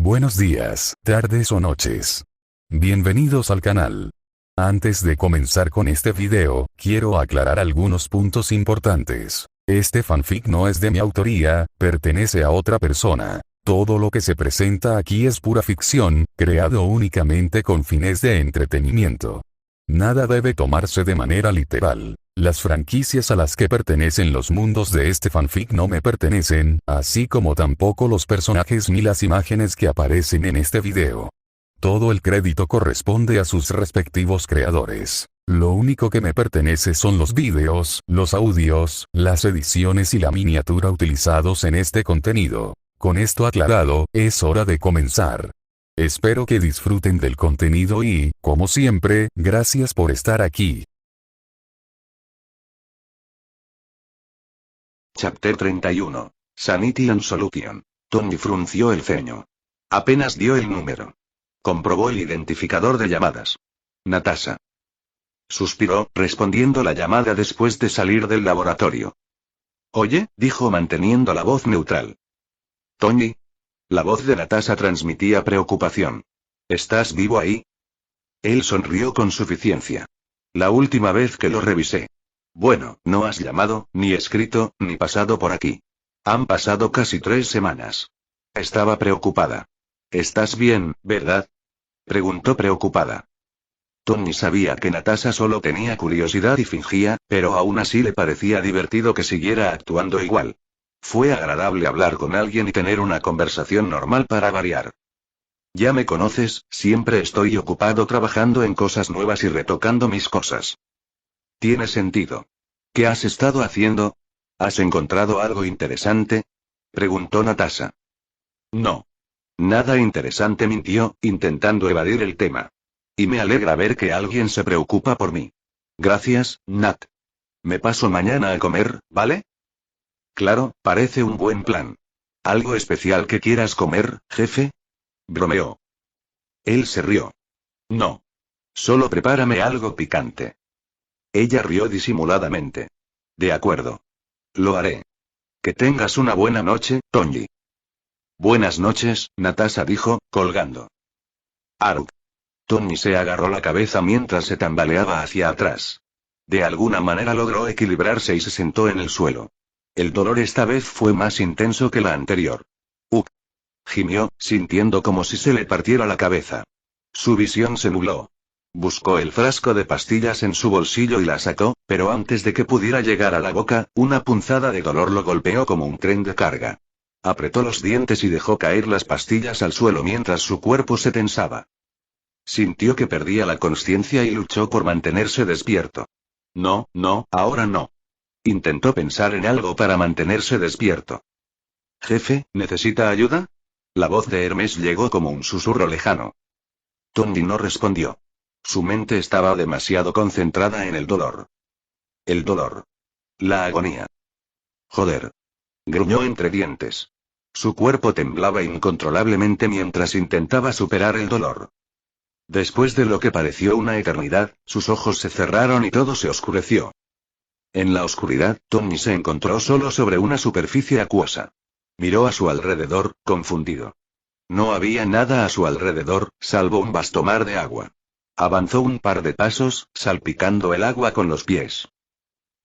Buenos días, tardes o noches. Bienvenidos al canal. Antes de comenzar con este video, quiero aclarar algunos puntos importantes. Este fanfic no es de mi autoría, pertenece a otra persona. Todo lo que se presenta aquí es pura ficción, creado únicamente con fines de entretenimiento. Nada debe tomarse de manera literal. Las franquicias a las que pertenecen los mundos de este fanfic no me pertenecen, así como tampoco los personajes ni las imágenes que aparecen en este video. Todo el crédito corresponde a sus respectivos creadores. Lo único que me pertenece son los vídeos, los audios, las ediciones y la miniatura utilizados en este contenido. Con esto aclarado, es hora de comenzar. Espero que disfruten del contenido y, como siempre, gracias por estar aquí. Chapter 31. Sanity and Solution. Tony frunció el ceño. Apenas dio el número. Comprobó el identificador de llamadas. Natasha. Suspiró, respondiendo la llamada después de salir del laboratorio. Oye, dijo manteniendo la voz neutral. Tony. La voz de Natasha transmitía preocupación. ¿Estás vivo ahí? Él sonrió con suficiencia. La última vez que lo revisé. Bueno, no has llamado, ni escrito, ni pasado por aquí. Han pasado casi 3 semanas. Estaba preocupada. ¿Estás bien, verdad? Preguntó preocupada. Tony sabía que Natasha solo tenía curiosidad y fingía, pero aún así le parecía divertido que siguiera actuando igual. Fue agradable hablar con alguien y tener una conversación normal para variar. Ya me conoces, siempre estoy ocupado trabajando en cosas nuevas y retocando mis cosas. Tiene sentido. ¿Qué has estado haciendo? ¿Has encontrado algo interesante? Preguntó Natasha. No. Nada interesante, mintió, intentando evadir el tema. Y me alegra ver que alguien se preocupa por mí. Gracias, Nat. Me paso mañana a comer, ¿vale? Claro, parece un buen plan. ¿Algo especial que quieras comer, jefe? Bromeó. Él se rió. No. Solo prepárame algo picante. Ella rió disimuladamente. De acuerdo. Lo haré. Que tengas una buena noche, Tony. Buenas noches, Natasha dijo, colgando. Arg. Tony se agarró la cabeza mientras se tambaleaba hacia atrás. De alguna manera logró equilibrarse y se sentó en el suelo. El dolor esta vez fue más intenso que la anterior. Gimió, sintiendo como si se le partiera la cabeza. Su visión se nubló. Buscó el frasco de pastillas en su bolsillo y la sacó, pero antes de que pudiera llegar a la boca, una punzada de dolor lo golpeó como un tren de carga. Apretó los dientes y dejó caer las pastillas al suelo mientras su cuerpo se tensaba. Sintió que perdía la consciencia y luchó por mantenerse despierto. No, ahora no. Intentó pensar en algo para mantenerse despierto. Jefe, ¿necesita ayuda? La voz de Hermes llegó como un susurro lejano. Tony no respondió. Su mente estaba demasiado concentrada en el dolor. El dolor. La agonía. Joder. Gruñó entre dientes. Su cuerpo temblaba incontrolablemente mientras intentaba superar el dolor. Después de lo que pareció una eternidad, sus ojos se cerraron y todo se oscureció. En la oscuridad, Tony se encontró solo sobre una superficie acuosa. Miró a su alrededor, confundido. No había nada a su alrededor, salvo un vasto mar de agua. Avanzó un par de pasos, salpicando el agua con los pies.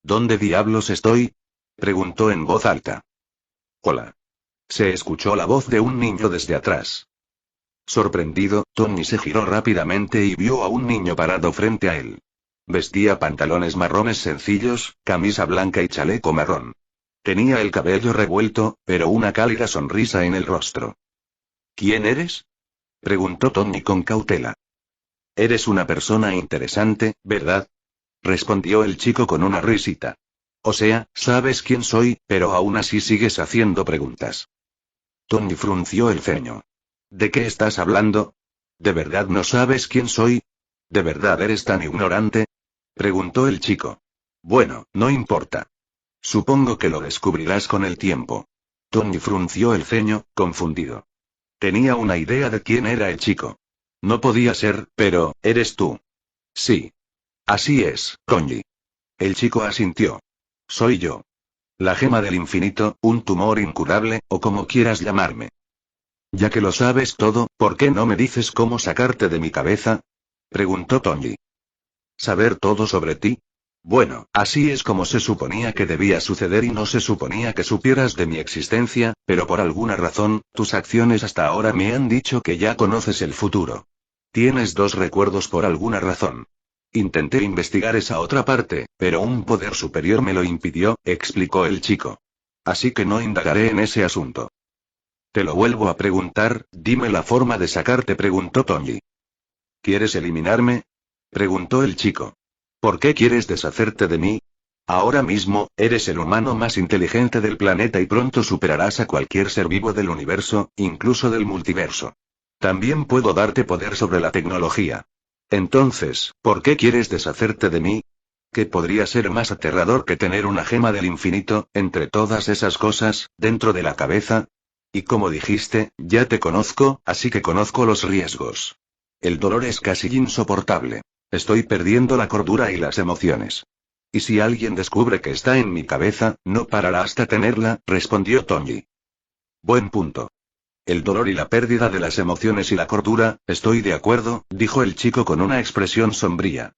¿Dónde diablos estoy? Preguntó en voz alta. Hola. Se escuchó la voz de un niño desde atrás. Sorprendido, Tony se giró rápidamente y vio a un niño parado frente a él. Vestía pantalones marrones sencillos, camisa blanca y chaleco marrón. Tenía el cabello revuelto, pero una cálida sonrisa en el rostro. ¿Quién eres? Preguntó Tony con cautela. Eres una persona interesante, ¿verdad? Respondió el chico con una risita. O sea, sabes quién soy, pero aún así sigues haciendo preguntas. Tony frunció el ceño. ¿De qué estás hablando? ¿De verdad no sabes quién soy? ¿De verdad eres tan ignorante? Preguntó el chico. Bueno, no importa. Supongo que lo descubrirás con el tiempo. Tony frunció el ceño, confundido. Tenía una idea de quién era el chico. No podía ser, pero, ¿eres tú? Sí. Así es, Tony. El chico asintió. Soy yo. La gema del infinito, un tumor incurable, o como quieras llamarme. Ya que lo sabes todo, ¿por qué no me dices cómo sacarte de mi cabeza? Preguntó Tony. ¿Saber todo sobre ti? Bueno, así es como se suponía que debía suceder y no se suponía que supieras de mi existencia, pero por alguna razón, tus acciones hasta ahora me han dicho que ya conoces el futuro. Tienes dos recuerdos por alguna razón. Intenté investigar esa otra parte, pero un poder superior me lo impidió, explicó el chico. Así que no indagaré en ese asunto. Te lo vuelvo a preguntar, dime la forma de sacarte, preguntó Tony. ¿Quieres eliminarme? Preguntó el chico. ¿Por qué quieres deshacerte de mí? Ahora mismo, eres el humano más inteligente del planeta y pronto superarás a cualquier ser vivo del universo, incluso del multiverso. También puedo darte poder sobre la tecnología. Entonces, ¿por qué quieres deshacerte de mí? ¿Qué podría ser más aterrador que tener una gema del infinito, entre todas esas cosas, dentro de la cabeza? Y como dijiste, ya te conozco, así que conozco los riesgos. El dolor es casi insoportable. Estoy perdiendo la cordura y las emociones. ¿Y si alguien descubre que está en mi cabeza, no parará hasta tenerla?, respondió Tony. Buen punto. El dolor y la pérdida de las emociones y la cordura, estoy de acuerdo, dijo el chico con una expresión sombría.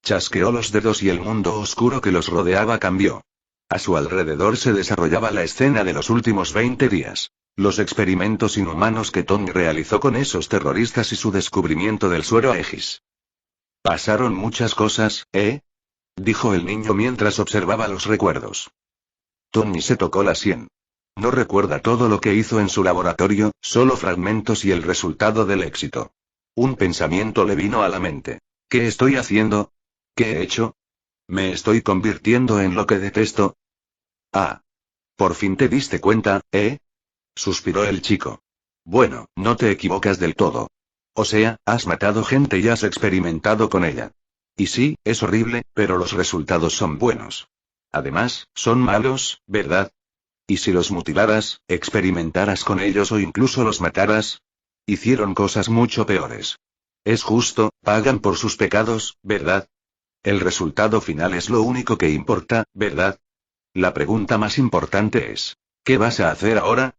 Chasqueó los dedos y el mundo oscuro que los rodeaba cambió. A su alrededor se desarrollaba la escena de los últimos 20 días. Los experimentos inhumanos que Tony realizó con esos terroristas y su descubrimiento del suero Aegis. Pasaron muchas cosas, ¿eh? Dijo el niño mientras observaba los recuerdos. Tony se tocó la sien. No recuerda todo lo que hizo en su laboratorio, solo fragmentos y el resultado del éxito. Un pensamiento le vino a la mente. ¿Qué estoy haciendo? ¿Qué he hecho? ¿Me estoy convirtiendo en lo que detesto? Ah. Por fin te diste cuenta, ¿eh? Suspiró el chico. Bueno, no te equivocas del todo. O sea, has matado gente y has experimentado con ella. Y sí, es horrible, pero los resultados son buenos. Además, son malos, ¿verdad? ¿Y si los mutilaras, experimentaras con ellos o incluso los mataras? Hicieron cosas mucho peores. Es justo, pagan por sus pecados, ¿verdad? El resultado final es lo único que importa, ¿verdad? La pregunta más importante es, ¿qué vas a hacer ahora?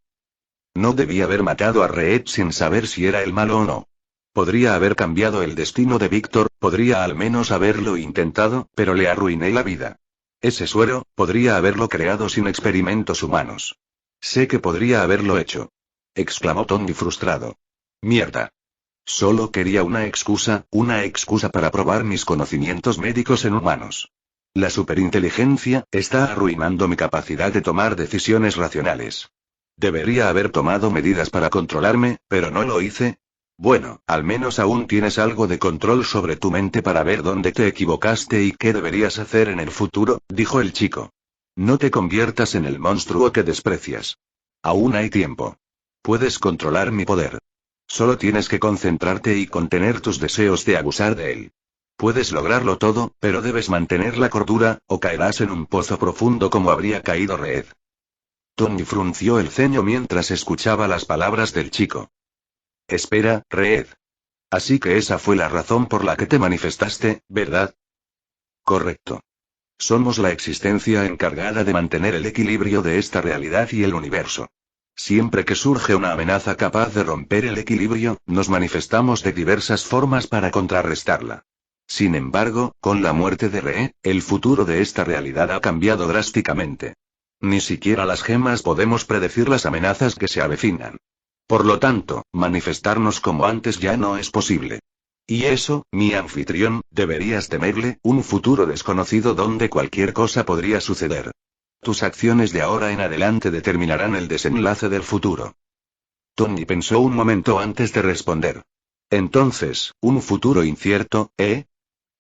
No debí haber matado a Reed sin saber si era el malo o no. Podría haber cambiado el destino de Víctor, podría al menos haberlo intentado, pero le arruiné la vida. Ese suero, podría haberlo creado sin experimentos humanos. Sé que podría haberlo hecho. Exclamó Tony frustrado. Mierda. Solo quería una excusa para probar mis conocimientos médicos en humanos. La superinteligencia está arruinando mi capacidad de tomar decisiones racionales. Debería haber tomado medidas para controlarme, pero no lo hice. Bueno, al menos aún tienes algo de control sobre tu mente para ver dónde te equivocaste y qué deberías hacer en el futuro, dijo el chico. No te conviertas en el monstruo que desprecias. Aún hay tiempo. Puedes controlar mi poder. Solo tienes que concentrarte y contener tus deseos de abusar de él. Puedes lograrlo todo, pero debes mantener la cordura, o caerás en un pozo profundo como habría caído Reed. Tony frunció el ceño mientras escuchaba las palabras del chico. Espera, Reed. Así que esa fue la razón por la que te manifestaste, ¿verdad? Correcto. Somos la existencia encargada de mantener el equilibrio de esta realidad y el universo. Siempre que surge una amenaza capaz de romper el equilibrio, nos manifestamos de diversas formas para contrarrestarla. Sin embargo, con la muerte de Reed, el futuro de esta realidad ha cambiado drásticamente. Ni siquiera las gemas podemos predecir las amenazas que se avecinan. Por lo tanto, manifestarnos como antes ya no es posible. Y eso, mi anfitrión, deberías temerle, un futuro desconocido donde cualquier cosa podría suceder. Tus acciones de ahora en adelante determinarán el desenlace del futuro. Tony pensó un momento antes de responder. Entonces, un futuro incierto, ¿eh?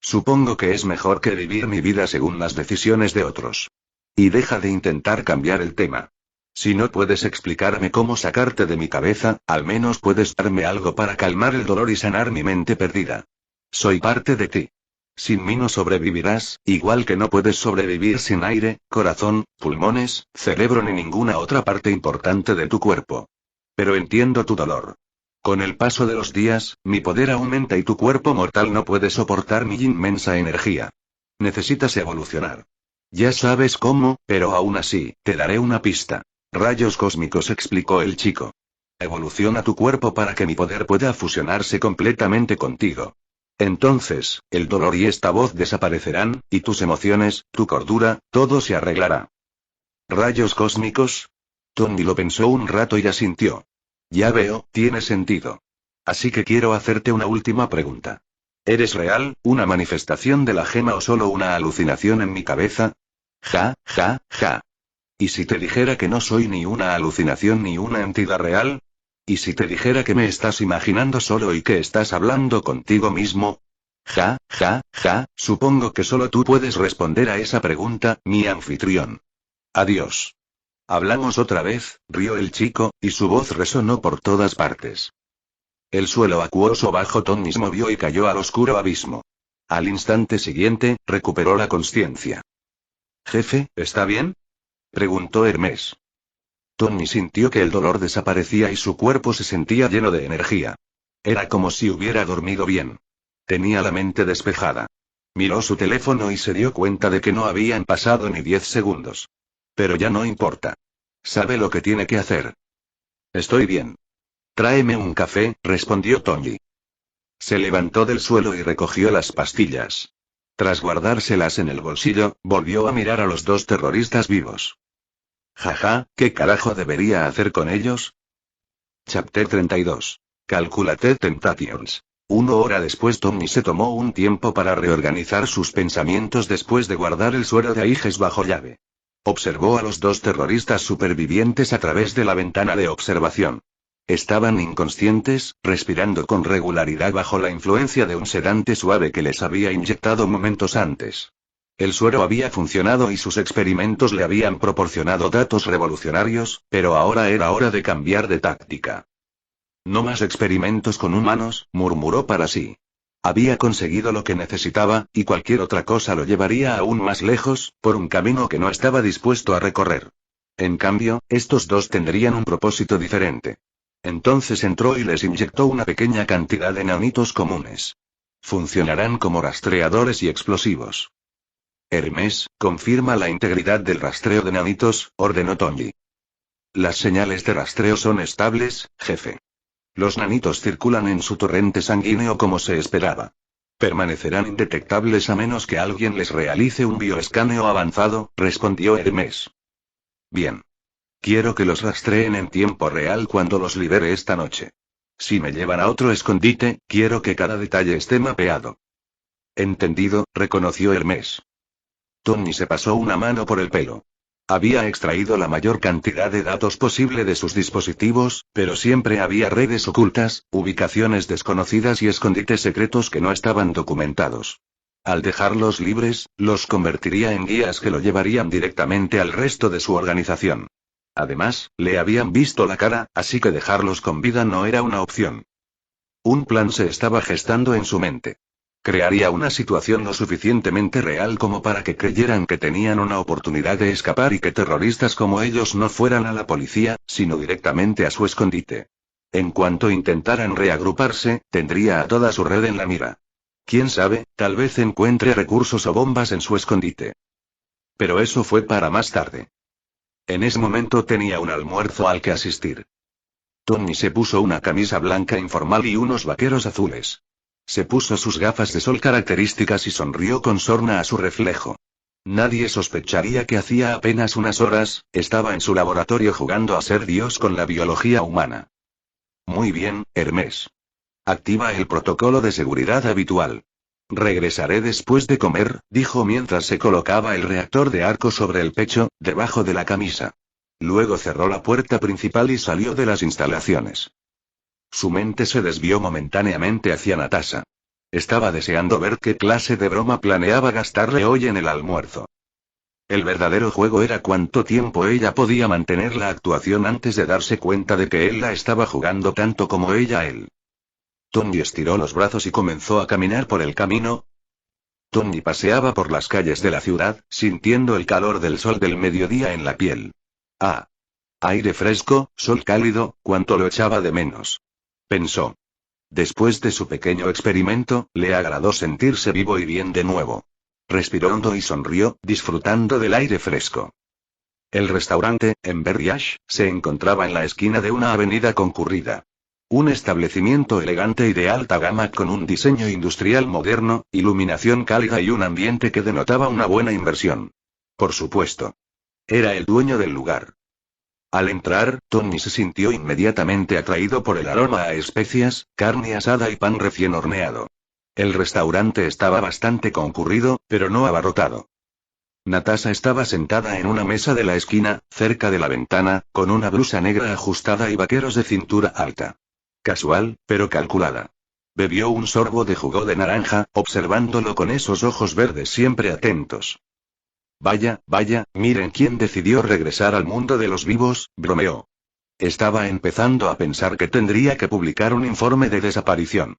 Supongo que es mejor que vivir mi vida según las decisiones de otros. Y deja de intentar cambiar el tema. Si no puedes explicarme cómo sacarte de mi cabeza, al menos puedes darme algo para calmar el dolor y sanar mi mente perdida. Soy parte de ti. Sin mí no sobrevivirás, igual que no puedes sobrevivir sin aire, corazón, pulmones, cerebro ni ninguna otra parte importante de tu cuerpo. Pero entiendo tu dolor. Con el paso de los días, mi poder aumenta y tu cuerpo mortal no puede soportar mi inmensa energía. Necesitas evolucionar. Ya sabes cómo, pero aún así, te daré una pista. Rayos cósmicos, explicó el chico. Evoluciona tu cuerpo para que mi poder pueda fusionarse completamente contigo. Entonces, el dolor y esta voz desaparecerán, y tus emociones, tu cordura, todo se arreglará. ¿Rayos cósmicos? Tony lo pensó un rato y asintió. Ya veo, tiene sentido. Así que quiero hacerte una última pregunta. ¿Eres real, una manifestación de la gema o solo una alucinación en mi cabeza? Ja, ja, ja. ¿Y si te dijera que no soy ni una alucinación ni una entidad real? ¿Y si te dijera que me estás imaginando solo y que estás hablando contigo mismo? Ja, ja, ja, supongo que solo tú puedes responder a esa pregunta, mi anfitrión. Adiós. Hablamos otra vez, rió el chico, y su voz resonó por todas partes. El suelo acuoso bajo Tony se movió y cayó al oscuro abismo. Al instante siguiente, recuperó la consciencia. «Jefe, ¿está bien?», preguntó Hermes. Tony sintió que el dolor desaparecía y su cuerpo se sentía lleno de energía. Era como si hubiera dormido bien. Tenía la mente despejada. Miró su teléfono y se dio cuenta de que no habían pasado ni 10 segundos. Pero ya no importa. Sabe lo que tiene que hacer. «Estoy bien. Tráeme un café», respondió Tony. Se levantó del suelo y recogió las pastillas. Tras guardárselas en el bolsillo, volvió a mirar a los dos terroristas vivos. Jaja, ¿qué carajo debería hacer con ellos? Chapter 32. Calculated Temptations. 1 hora después Tony se tomó un tiempo para reorganizar sus pensamientos después de guardar el suero de Aigis bajo llave. Observó a los dos terroristas supervivientes a través de la ventana de observación. Estaban inconscientes, respirando con regularidad bajo la influencia de un sedante suave que les había inyectado momentos antes. El suero había funcionado y sus experimentos le habían proporcionado datos revolucionarios, pero ahora era hora de cambiar de táctica. «No más experimentos con humanos», murmuró para sí. Había conseguido lo que necesitaba, y cualquier otra cosa lo llevaría aún más lejos, por un camino que no estaba dispuesto a recorrer. En cambio, estos dos tendrían un propósito diferente. Entonces entró y les inyectó una pequeña cantidad de nanitos comunes. Funcionarán como rastreadores y explosivos. Hermes, confirma la integridad del rastreo de nanitos, ordenó Tony. Las señales de rastreo son estables, jefe. Los nanitos circulan en su torrente sanguíneo como se esperaba. Permanecerán indetectables a menos que alguien les realice un bioescaneo avanzado, respondió Hermes. Bien. Quiero que los rastreen en tiempo real cuando los libere esta noche. Si me llevan a otro escondite, quiero que cada detalle esté mapeado. Entendido, reconoció Hermes. Tony se pasó una mano por el pelo. Había extraído la mayor cantidad de datos posible de sus dispositivos, pero siempre había redes ocultas, ubicaciones desconocidas y escondites secretos que no estaban documentados. Al dejarlos libres, los convertiría en guías que lo llevarían directamente al resto de su organización. Además, le habían visto la cara, así que dejarlos con vida no era una opción. Un plan se estaba gestando en su mente. Crearía una situación lo suficientemente real como para que creyeran que tenían una oportunidad de escapar y que terroristas como ellos no fueran a la policía, sino directamente a su escondite. En cuanto intentaran reagruparse, tendría a toda su red en la mira. Quién sabe, tal vez encuentre recursos o bombas en su escondite. Pero eso fue para más tarde. En ese momento tenía un almuerzo al que asistir. Tony se puso una camisa blanca informal y unos vaqueros azules. Se puso sus gafas de sol características y sonrió con sorna a su reflejo. Nadie sospecharía que hacía apenas unas horas, estaba en su laboratorio jugando a ser Dios con la biología humana. Muy bien, Hermes. Activa el protocolo de seguridad habitual. Regresaré después de comer, dijo mientras se colocaba el reactor de arco sobre el pecho, debajo de la camisa. Luego cerró la puerta principal y salió de las instalaciones. Su mente se desvió momentáneamente hacia Natasha. Estaba deseando ver qué clase de broma planeaba gastarle hoy en el almuerzo. El verdadero juego era cuánto tiempo ella podía mantener la actuación antes de darse cuenta de que él la estaba jugando tanto como ella a él. Tony estiró los brazos y comenzó a caminar por el camino. Tony paseaba por las calles de la ciudad, sintiendo el calor del sol del mediodía en la piel. Ah. Aire fresco, sol cálido, cuánto lo echaba de menos. Pensó. Después de su pequeño experimento, le agradó sentirse vivo y bien de nuevo. Respiró hondo y sonrió, disfrutando del aire fresco. El restaurante, en Berriash, se encontraba en la esquina de una avenida concurrida. Un establecimiento elegante y de alta gama con un diseño industrial moderno, iluminación cálida y un ambiente que denotaba una buena inversión. Por supuesto. Era el dueño del lugar. Al entrar, Tony se sintió inmediatamente atraído por el aroma a especias, carne asada y pan recién horneado. El restaurante estaba bastante concurrido, pero no abarrotado. Natasha estaba sentada en una mesa de la esquina, cerca de la ventana, con una blusa negra ajustada y vaqueros de cintura alta. Casual, pero calculada. Bebió un sorbo de jugo de naranja, observándolo con esos ojos verdes siempre atentos. Vaya, miren quién decidió regresar al mundo de los vivos, bromeó. Estaba empezando a pensar que tendría que publicar un informe de desaparición.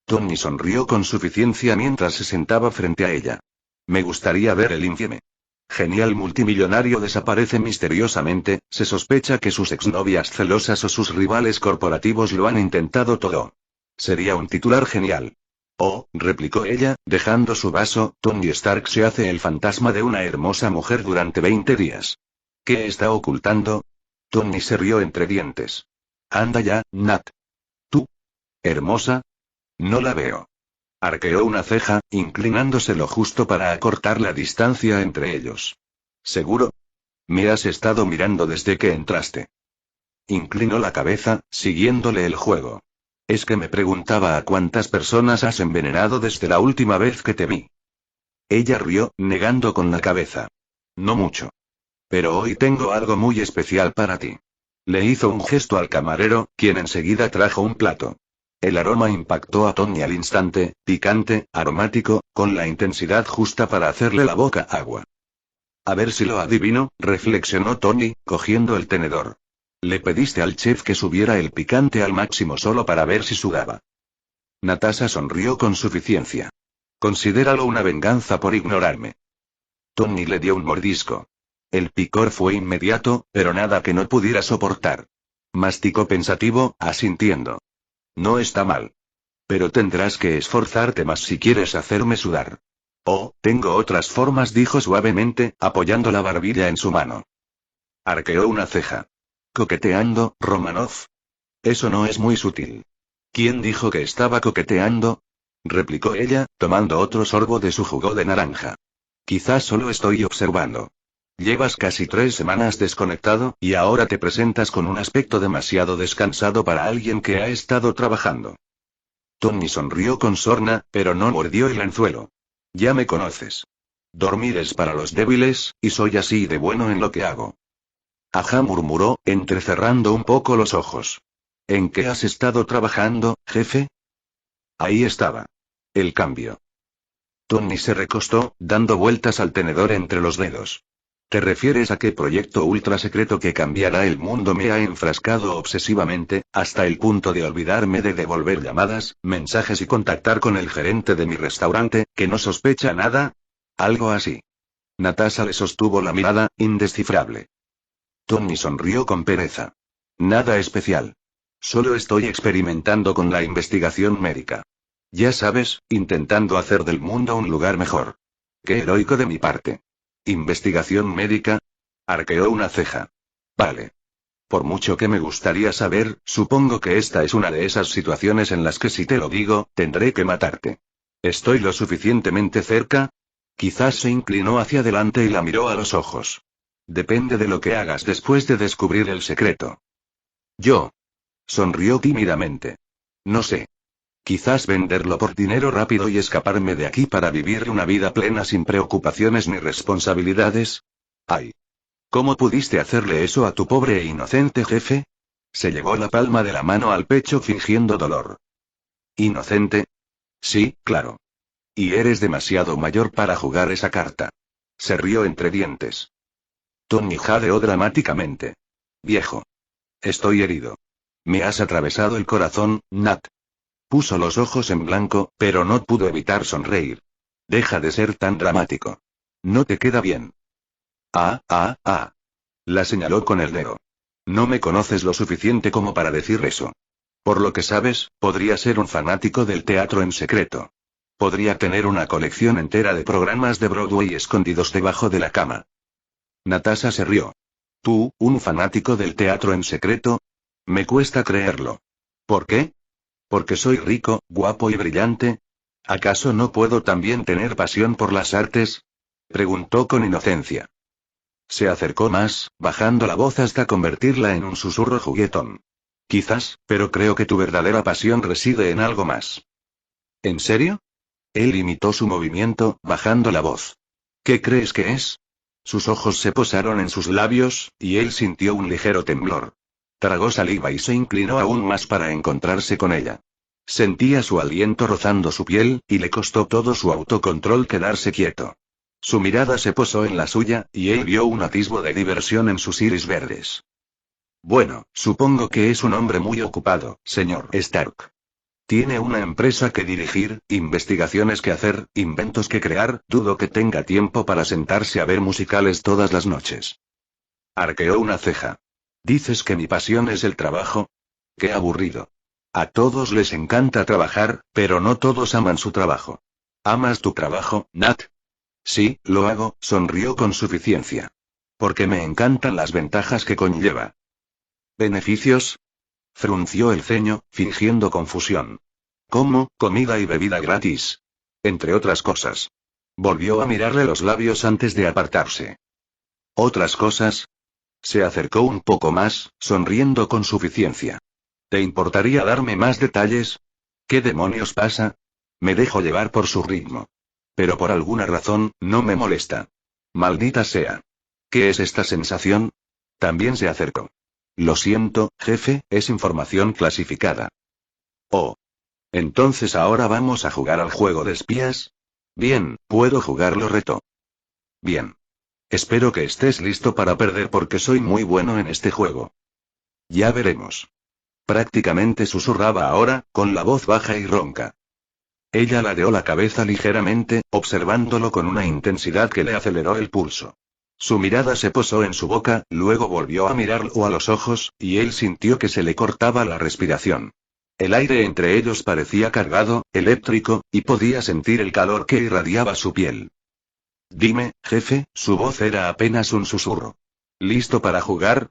Tony sonrió con suficiencia mientras se sentaba frente a ella. Me gustaría ver el infieme. Genial multimillonario desaparece misteriosamente, se sospecha que sus exnovias celosas o sus rivales corporativos lo han intentado todo. Sería un titular genial. Oh, replicó ella, dejando su vaso, Tony Stark se hace el fantasma de una hermosa mujer durante 20 días. ¿Qué está ocultando? Tony se rió entre dientes. Anda ya, Nat. ¿Tú? ¿Hermosa? No la veo. Arqueó una ceja, inclinándose lo justo para acortar la distancia entre ellos. ¿Seguro? Me has estado mirando desde que entraste. Inclinó la cabeza, siguiéndole el juego. Es que me preguntaba a cuántas personas has envenenado desde la última vez que te vi. Ella rió, negando con la cabeza. No mucho. Pero hoy tengo algo muy especial para ti. Le hizo un gesto al camarero, quien enseguida trajo un plato. El aroma impactó a Tony al instante, picante, aromático, con la intensidad justa para hacerle la boca agua. A ver si lo adivino, reflexionó Tony, cogiendo el tenedor. Le pediste al chef que subiera el picante al máximo solo para ver si sudaba. Natasha sonrió con suficiencia. Considéralo una venganza por ignorarme. Tony le dio un mordisco. El picor fue inmediato, pero nada que no pudiera soportar. Masticó pensativo, asintiendo. No está mal. Pero tendrás que esforzarte más si quieres hacerme sudar. Oh, tengo otras formas, dijo suavemente, apoyando la barbilla en su mano. Arqueó una ceja. ¿Coqueteando, Romanov? Eso no es muy sutil. ¿Quién dijo que estaba coqueteando? Replicó ella, tomando otro sorbo de su jugo de naranja. Quizás solo estoy observando. Llevas casi 3 semanas desconectado, y ahora te presentas con un aspecto demasiado descansado para alguien que ha estado trabajando. Tony sonrió con sorna, pero no mordió el anzuelo. Ya me conoces. Dormir es para los débiles, y soy así de bueno en lo que hago. Ajá, murmuró, entrecerrando un poco los ojos. ¿En qué has estado trabajando, jefe? Ahí estaba. El cambio. Tony se recostó, dando vueltas al tenedor entre los dedos. ¿Te refieres a qué proyecto ultra secreto que cambiará el mundo me ha enfrascado obsesivamente, hasta el punto de olvidarme de devolver llamadas, mensajes y contactar con el gerente de mi restaurante, que no sospecha nada? Algo así. Natasha le sostuvo la mirada, indescifrable. Tony sonrió con pereza. Nada especial. Solo estoy experimentando con la investigación médica. Ya sabes, intentando hacer del mundo un lugar mejor. Qué heroico de mi parte. ¿Investigación médica? Arqueó una ceja. Vale. Por mucho que me gustaría saber, supongo que esta es una de esas situaciones en las que si te lo digo, tendré que matarte. ¿Estoy lo suficientemente cerca? Quizás se inclinó hacia adelante y la miró a los ojos. Depende de lo que hagas después de descubrir el secreto. Yo. Sonrió tímidamente. No sé. Quizás venderlo por dinero rápido y escaparme de aquí para vivir una vida plena sin preocupaciones ni responsabilidades. Ay. ¿Cómo pudiste hacerle eso a tu pobre e inocente jefe? Se llevó la palma de la mano al pecho fingiendo dolor. ¿Inocente? Sí, claro. Y eres demasiado mayor para jugar esa carta. Se rió entre dientes. Tony jadeó dramáticamente. Viejo. Estoy herido. Me has atravesado el corazón, Nat. Puso los ojos en blanco, pero no pudo evitar sonreír. Deja de ser tan dramático. No te queda bien. La señaló con el dedo. No me conoces lo suficiente como para decir eso. Por lo que sabes, podría ser un fanático del teatro en secreto. Podría tener una colección entera de programas de Broadway escondidos debajo de la cama. Natasha se rió. ¿Tú, un fanático del teatro en secreto? Me cuesta creerlo. ¿Por qué? ¿Porque soy rico, guapo y brillante? ¿Acaso no puedo también tener pasión por las artes? Preguntó con inocencia. Se acercó más, bajando la voz hasta convertirla en un susurro juguetón. Quizás, pero creo que tu verdadera pasión reside en algo más. ¿En serio? Él imitó su movimiento, bajando la voz. ¿Qué crees que es? Sus ojos se posaron en sus labios, y él sintió un ligero temblor. Tragó saliva y se inclinó aún más para encontrarse con ella. Sentía su aliento rozando su piel, y le costó todo su autocontrol quedarse quieto. Su mirada se posó en la suya, y él vio un atisbo de diversión en sus iris verdes. Bueno, supongo que es un hombre muy ocupado, señor Stark. Tiene una empresa que dirigir, investigaciones que hacer, inventos que crear, dudo que tenga tiempo para sentarse a ver musicales todas las noches. Arqueó una ceja. ¿Dices que mi pasión es el trabajo? Qué aburrido. A todos les encanta trabajar, pero no todos aman su trabajo. ¿Amas tu trabajo, Nat? Sí, lo hago, sonrió con suficiencia. Porque me encantan las ventajas que conlleva. ¿Beneficios? Frunció el ceño, fingiendo confusión. ¿Cómo, comida y bebida gratis? Entre otras cosas. Volvió a mirarle los labios antes de apartarse. ¿Otras cosas? Se acercó un poco más, sonriendo con suficiencia. ¿Te importaría darme más detalles? ¿Qué demonios pasa? Me dejo llevar por su ritmo. Pero por alguna razón, no me molesta. Maldita sea. ¿Qué es esta sensación? También se acercó. Lo siento, jefe, es información clasificada. Oh. Entonces ahora vamos a jugar al juego de espías. Bien, puedo jugarlo, retó. Bien. Espero que estés listo para perder porque soy muy bueno en este juego. Ya veremos. Prácticamente susurraba ahora, con la voz baja y ronca. Ella ladeó la cabeza ligeramente, observándolo con una intensidad que le aceleró el pulso. Su mirada se posó en su boca, luego volvió a mirarlo a los ojos, y él sintió que se le cortaba la respiración. El aire entre ellos parecía cargado, eléctrico, y podía sentir el calor que irradiaba su piel. Dime, jefe, su voz era apenas un susurro. ¿Listo para jugar?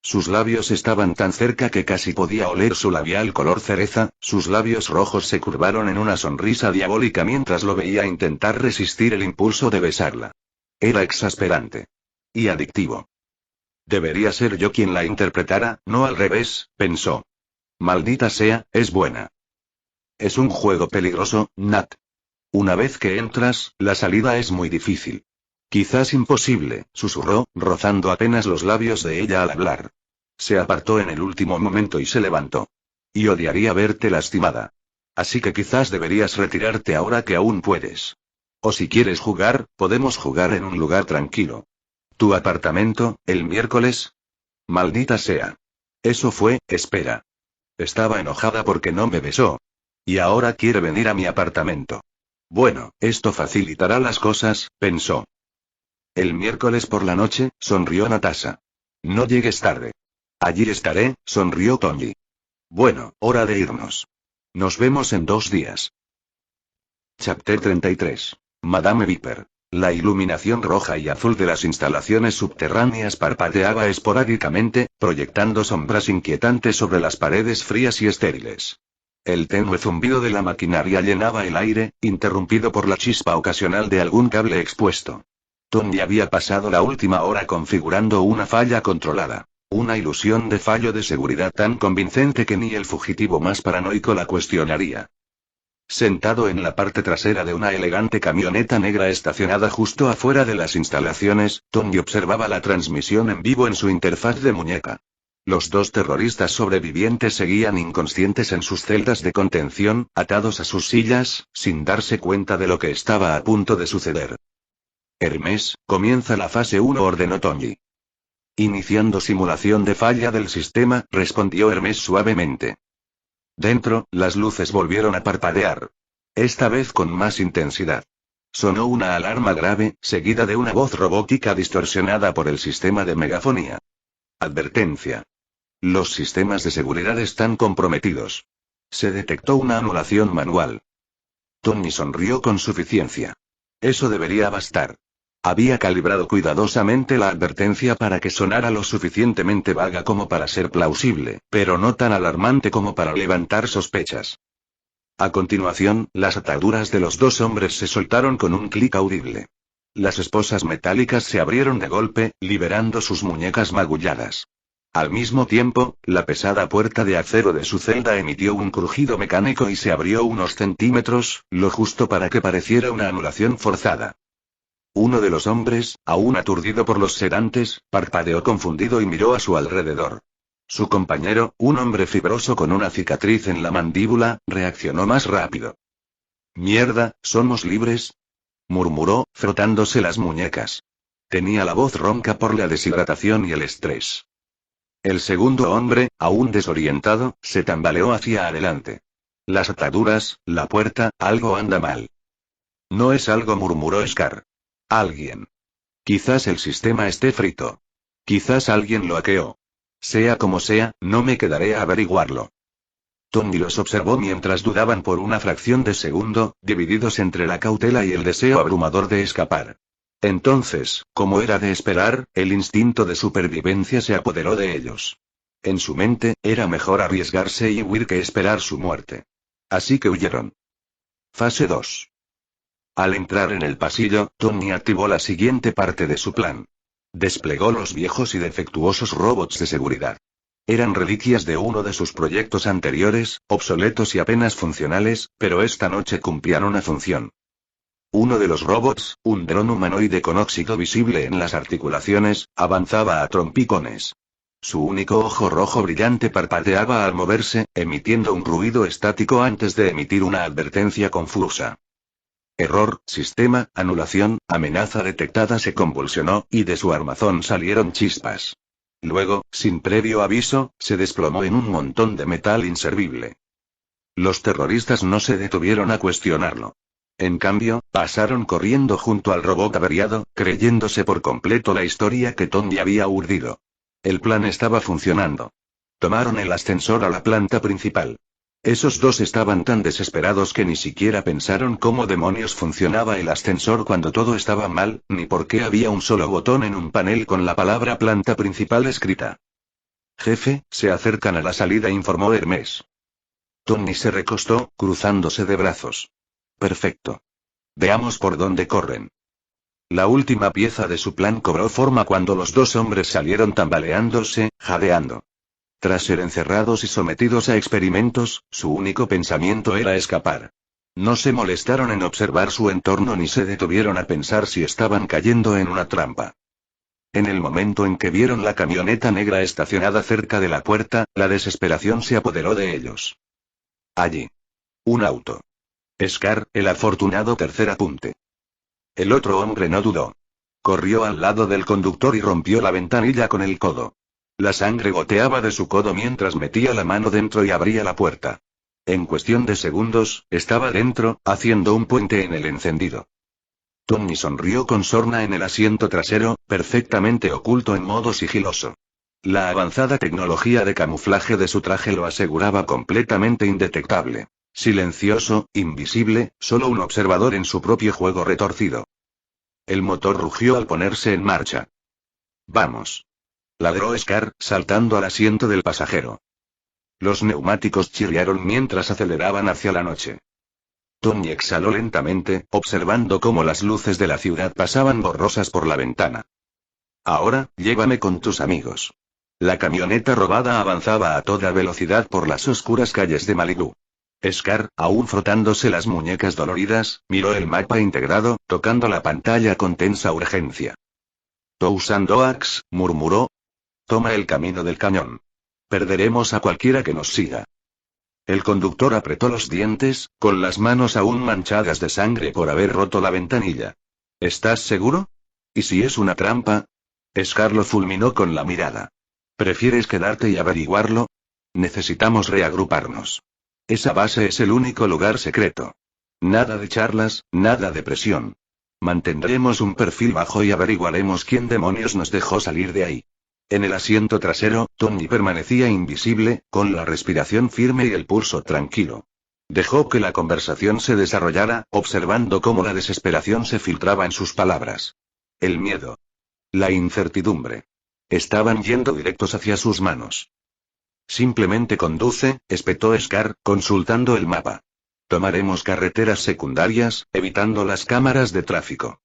Sus labios estaban tan cerca que casi podía oler su labial color cereza, sus labios rojos se curvaron en una sonrisa diabólica mientras lo veía intentar resistir el impulso de besarla. Era exasperante. Y adictivo. Debería ser yo quien la interpretara, no al revés, pensó. Maldita sea, es buena. Es un juego peligroso, Nat. Una vez que entras, la salida es muy difícil. Quizás imposible, susurró, rozando apenas los labios de ella al hablar. Se apartó en el último momento y se levantó. Y odiaría verte lastimada. Así que quizás deberías retirarte ahora que aún puedes. O si quieres jugar, podemos jugar en un lugar tranquilo. ¿Tu apartamento, el miércoles? Maldita sea. Eso fue, espera. Estaba enojada porque no me besó. Y ahora quiere venir a mi apartamento. Bueno, esto facilitará las cosas, pensó. El miércoles por la noche, sonrió Natasha. No llegues tarde. Allí estaré, sonrió Tony. Bueno, hora de irnos. Nos vemos en 2 días. Chapter 33. Madame Viper. La iluminación roja y azul de las instalaciones subterráneas parpadeaba esporádicamente, proyectando sombras inquietantes sobre las paredes frías y estériles. El tenue zumbido de la maquinaria llenaba el aire, interrumpido por la chispa ocasional de algún cable expuesto. Tony había pasado la última hora configurando una falla controlada. Una ilusión de fallo de seguridad tan convincente que ni el fugitivo más paranoico la cuestionaría. Sentado en la parte trasera de una elegante camioneta negra estacionada justo afuera de las instalaciones, Tony observaba la transmisión en vivo en su interfaz de muñeca. Los 2 terroristas sobrevivientes seguían inconscientes en sus celdas de contención, atados a sus sillas, sin darse cuenta de lo que estaba a punto de suceder. Hermes, comienza la fase 1, ordenó Tony. Iniciando simulación de falla del sistema, respondió Hermes suavemente. Dentro, las luces volvieron a parpadear. Esta vez con más intensidad. Sonó una alarma grave, seguida de una voz robótica distorsionada por el sistema de megafonía. Advertencia. Los sistemas de seguridad están comprometidos. Se detectó una anulación manual. Tony sonrió con suficiencia. Eso debería bastar. Había calibrado cuidadosamente la advertencia para que sonara lo suficientemente vaga como para ser plausible, pero no tan alarmante como para levantar sospechas. A continuación, las ataduras de los dos hombres se soltaron con un clic audible. Las esposas metálicas se abrieron de golpe, liberando sus muñecas magulladas. Al mismo tiempo, la pesada puerta de acero de su celda emitió un crujido mecánico y se abrió unos centímetros, lo justo para que pareciera una anulación forzada. Uno de los hombres, aún aturdido por los sedantes, parpadeó confundido y miró a su alrededor. Su compañero, un hombre fibroso con una cicatriz en la mandíbula, reaccionó más rápido. «Mierda, ¿somos libres?», murmuró, frotándose las muñecas. Tenía la voz ronca por la deshidratación y el estrés. El segundo hombre, aún desorientado, se tambaleó hacia adelante. Las ataduras, la puerta, algo anda mal. No es algo, murmuró Scar. Alguien. Quizás el sistema esté frito. Quizás alguien lo hackeó. Sea como sea, no me quedaré a averiguarlo. Tony los observó mientras dudaban por una fracción de segundo, divididos entre la cautela y el deseo abrumador de escapar. Entonces, como era de esperar, el instinto de supervivencia se apoderó de ellos. En su mente, era mejor arriesgarse y huir que esperar su muerte. Así que huyeron. Fase 2. Al entrar en el pasillo, Tony activó la siguiente parte de su plan. Desplegó los viejos y defectuosos robots de seguridad. Eran reliquias de uno de sus proyectos anteriores, obsoletos y apenas funcionales, pero esta noche cumplían una función. Uno de los robots, un dron humanoide con óxido visible en las articulaciones, avanzaba a trompicones. Su único ojo rojo brillante parpadeaba al moverse, emitiendo un ruido estático antes de emitir una advertencia confusa. Error, sistema, anulación, amenaza detectada. Se convulsionó, y de su armazón salieron chispas. Luego, sin previo aviso, se desplomó en un montón de metal inservible. Los terroristas no se detuvieron a cuestionarlo. En cambio, pasaron corriendo junto al robot averiado, creyéndose por completo la historia que Tony había urdido. El plan estaba funcionando. Tomaron el ascensor a la planta principal. Esos dos estaban tan desesperados que ni siquiera pensaron cómo demonios funcionaba el ascensor cuando todo estaba mal, ni por qué había un solo botón en un panel con la palabra planta principal escrita. «Jefe, se acercan a la salida», informó Hermes. Tony se recostó, cruzándose de brazos. «Perfecto. Veamos por dónde corren». La última pieza de su plan cobró forma cuando los dos hombres salieron tambaleándose, jadeando. Tras ser encerrados y sometidos a experimentos, su único pensamiento era escapar. No se molestaron en observar su entorno ni se detuvieron a pensar si estaban cayendo en una trampa. En el momento en que vieron la camioneta negra estacionada cerca de la puerta, la desesperación se apoderó de ellos. Allí. Un auto. Scar, el afortunado tercer apunte. El otro hombre no dudó. Corrió al lado del conductor y rompió la ventanilla con el codo. La sangre goteaba de su codo mientras metía la mano dentro y abría la puerta. En cuestión de segundos, estaba dentro, haciendo un puente en el encendido. Tony sonrió con sorna en el asiento trasero, perfectamente oculto en modo sigiloso. La avanzada tecnología de camuflaje de su traje lo aseguraba completamente indetectable. Silencioso, invisible, solo un observador en su propio juego retorcido. El motor rugió al ponerse en marcha. «Vamos», ladró Scar, saltando al asiento del pasajero. Los neumáticos chirriaron mientras aceleraban hacia la noche. Tony exhaló lentamente, observando cómo las luces de la ciudad pasaban borrosas por la ventana. «Ahora, llévame con tus amigos». La camioneta robada avanzaba a toda velocidad por las oscuras calles de Malibú. Scar, aún frotándose las muñecas doloridas, miró el mapa integrado, tocando la pantalla con tensa urgencia. «Tousan Doax», murmuró. «Toma el camino del cañón. Perderemos a cualquiera que nos siga». El conductor apretó los dientes, con las manos aún manchadas de sangre por haber roto la ventanilla. «¿Estás seguro? ¿Y si es una trampa?» Scar lo fulminó con la mirada. «¿Prefieres quedarte y averiguarlo? Necesitamos reagruparnos. Esa base es el único lugar secreto. Nada de charlas, nada de presión. Mantendremos un perfil bajo y averiguaremos quién demonios nos dejó salir de ahí». En el asiento trasero, Tony permanecía invisible, con la respiración firme y el pulso tranquilo. Dejó que la conversación se desarrollara, observando cómo la desesperación se filtraba en sus palabras. El miedo. La incertidumbre. Estaban yendo directos hacia sus manos. Simplemente conduce, espetó Scar, consultando el mapa. Tomaremos carreteras secundarias, evitando las cámaras de tráfico.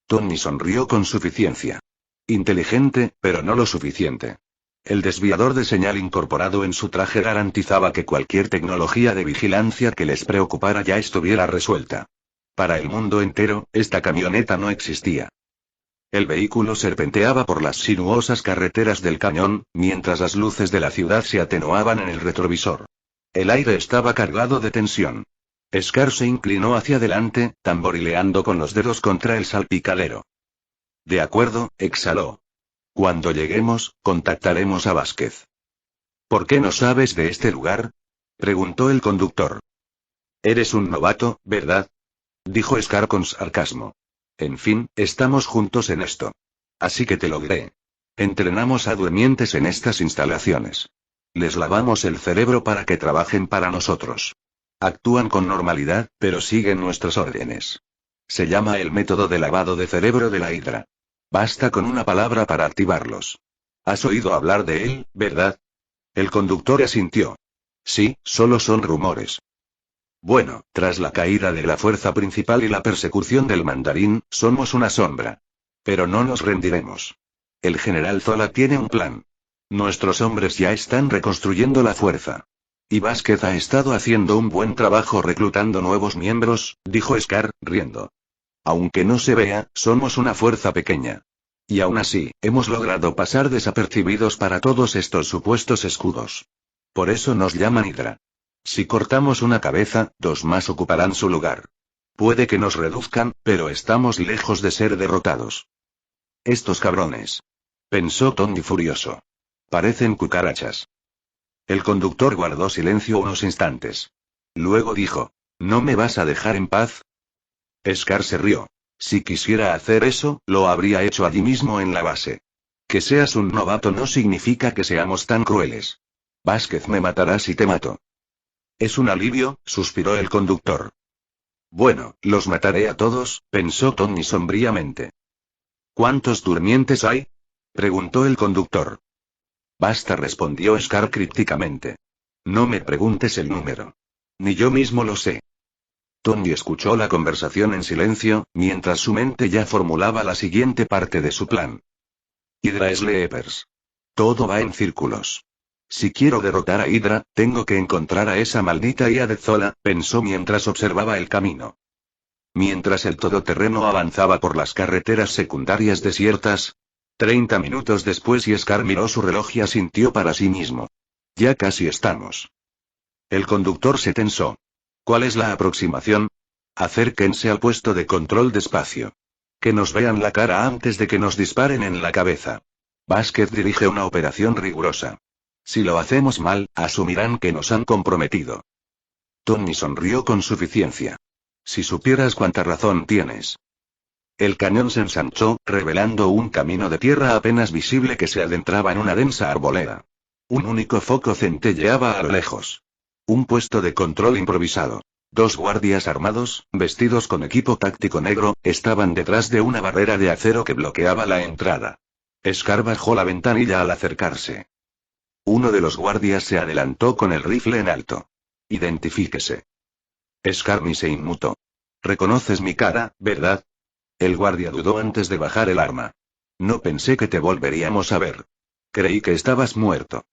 Tony sonrió con suficiencia. Inteligente, pero no lo suficiente. El desviador de señal incorporado en su traje garantizaba que cualquier tecnología de vigilancia que les preocupara ya estuviera resuelta. Para el mundo entero, esta camioneta no existía. El vehículo serpenteaba por las sinuosas carreteras del cañón, mientras las luces de la ciudad se atenuaban en el retrovisor. El aire estaba cargado de tensión. Scar se inclinó hacia adelante, tamborileando con los dedos contra el salpicadero. De acuerdo, exhaló. Cuando lleguemos, contactaremos a Vázquez. ¿Por qué no sabes de este lugar?, preguntó el conductor. Eres un novato, ¿verdad?, dijo Scar con sarcasmo. En fin, estamos juntos en esto. Así que te lo diré. Entrenamos a durmientes en estas instalaciones. Les lavamos el cerebro para que trabajen para nosotros. Actúan con normalidad, pero siguen nuestras órdenes. Se llama el método de lavado de cerebro de la Hydra. Basta con una palabra para activarlos. ¿Has oído hablar de él, verdad? El conductor asintió. Sí, solo son rumores. Bueno, tras la caída de la fuerza principal y la persecución del mandarín, somos una sombra. Pero no nos rendiremos. El general Zola tiene un plan. Nuestros hombres ya están reconstruyendo la fuerza. Y Vázquez ha estado haciendo un buen trabajo reclutando nuevos miembros, dijo Scar, riendo. Aunque no se vea, somos una fuerza pequeña. Y aún así, hemos logrado pasar desapercibidos para todos estos supuestos escudos. Por eso nos llaman Hydra. Si cortamos una cabeza, 2 más ocuparán su lugar. Puede que nos reduzcan, pero estamos lejos de ser derrotados. Estos cabrones. Pensó Tony furioso. Parecen cucarachas. El conductor guardó silencio unos instantes. Luego dijo, ¿no me vas a dejar en paz? Scar se rió. Si quisiera hacer eso, lo habría hecho allí mismo en la base. Que seas un novato no significa que seamos tan crueles. Vázquez me matará si te mato. Es un alivio, suspiró el conductor. Bueno, los mataré a todos, pensó Tony sombríamente. ¿Cuántos durmientes hay?, preguntó el conductor. Basta, respondió Scar crípticamente. No me preguntes el número. Ni yo mismo lo sé. Tony escuchó la conversación en silencio, mientras su mente ya formulaba la siguiente parte de su plan. Hydra Sleepers. Todo va en círculos. Si quiero derrotar a Hydra, tengo que encontrar a esa maldita IA de Zola, pensó mientras observaba el camino. Mientras el todoterreno avanzaba por las carreteras secundarias desiertas. 30 minutos después y Scar miró su reloj y asintió para sí mismo. Ya casi estamos. El conductor se tensó. ¿Cuál es la aproximación? Acérquense al puesto de control despacio. Que nos vean la cara antes de que nos disparen en la cabeza. Vázquez dirige una operación rigurosa. Si lo hacemos mal, asumirán que nos han comprometido. Tony sonrió con suficiencia. Si supieras cuánta razón tienes. El cañón se ensanchó, revelando un camino de tierra apenas visible que se adentraba en una densa arboleda. Un único foco centelleaba a lo lejos. Un puesto de control improvisado. 2 guardias armados, vestidos con equipo táctico negro, estaban detrás de una barrera de acero que bloqueaba la entrada. Scar bajó la ventanilla al acercarse. Uno de los guardias se adelantó con el rifle en alto. Identifíquese. Scar ni se inmutó. Reconoces mi cara, ¿verdad? El guardia dudó antes de bajar el arma. No pensé que te volveríamos a ver. Creí que estabas muerto.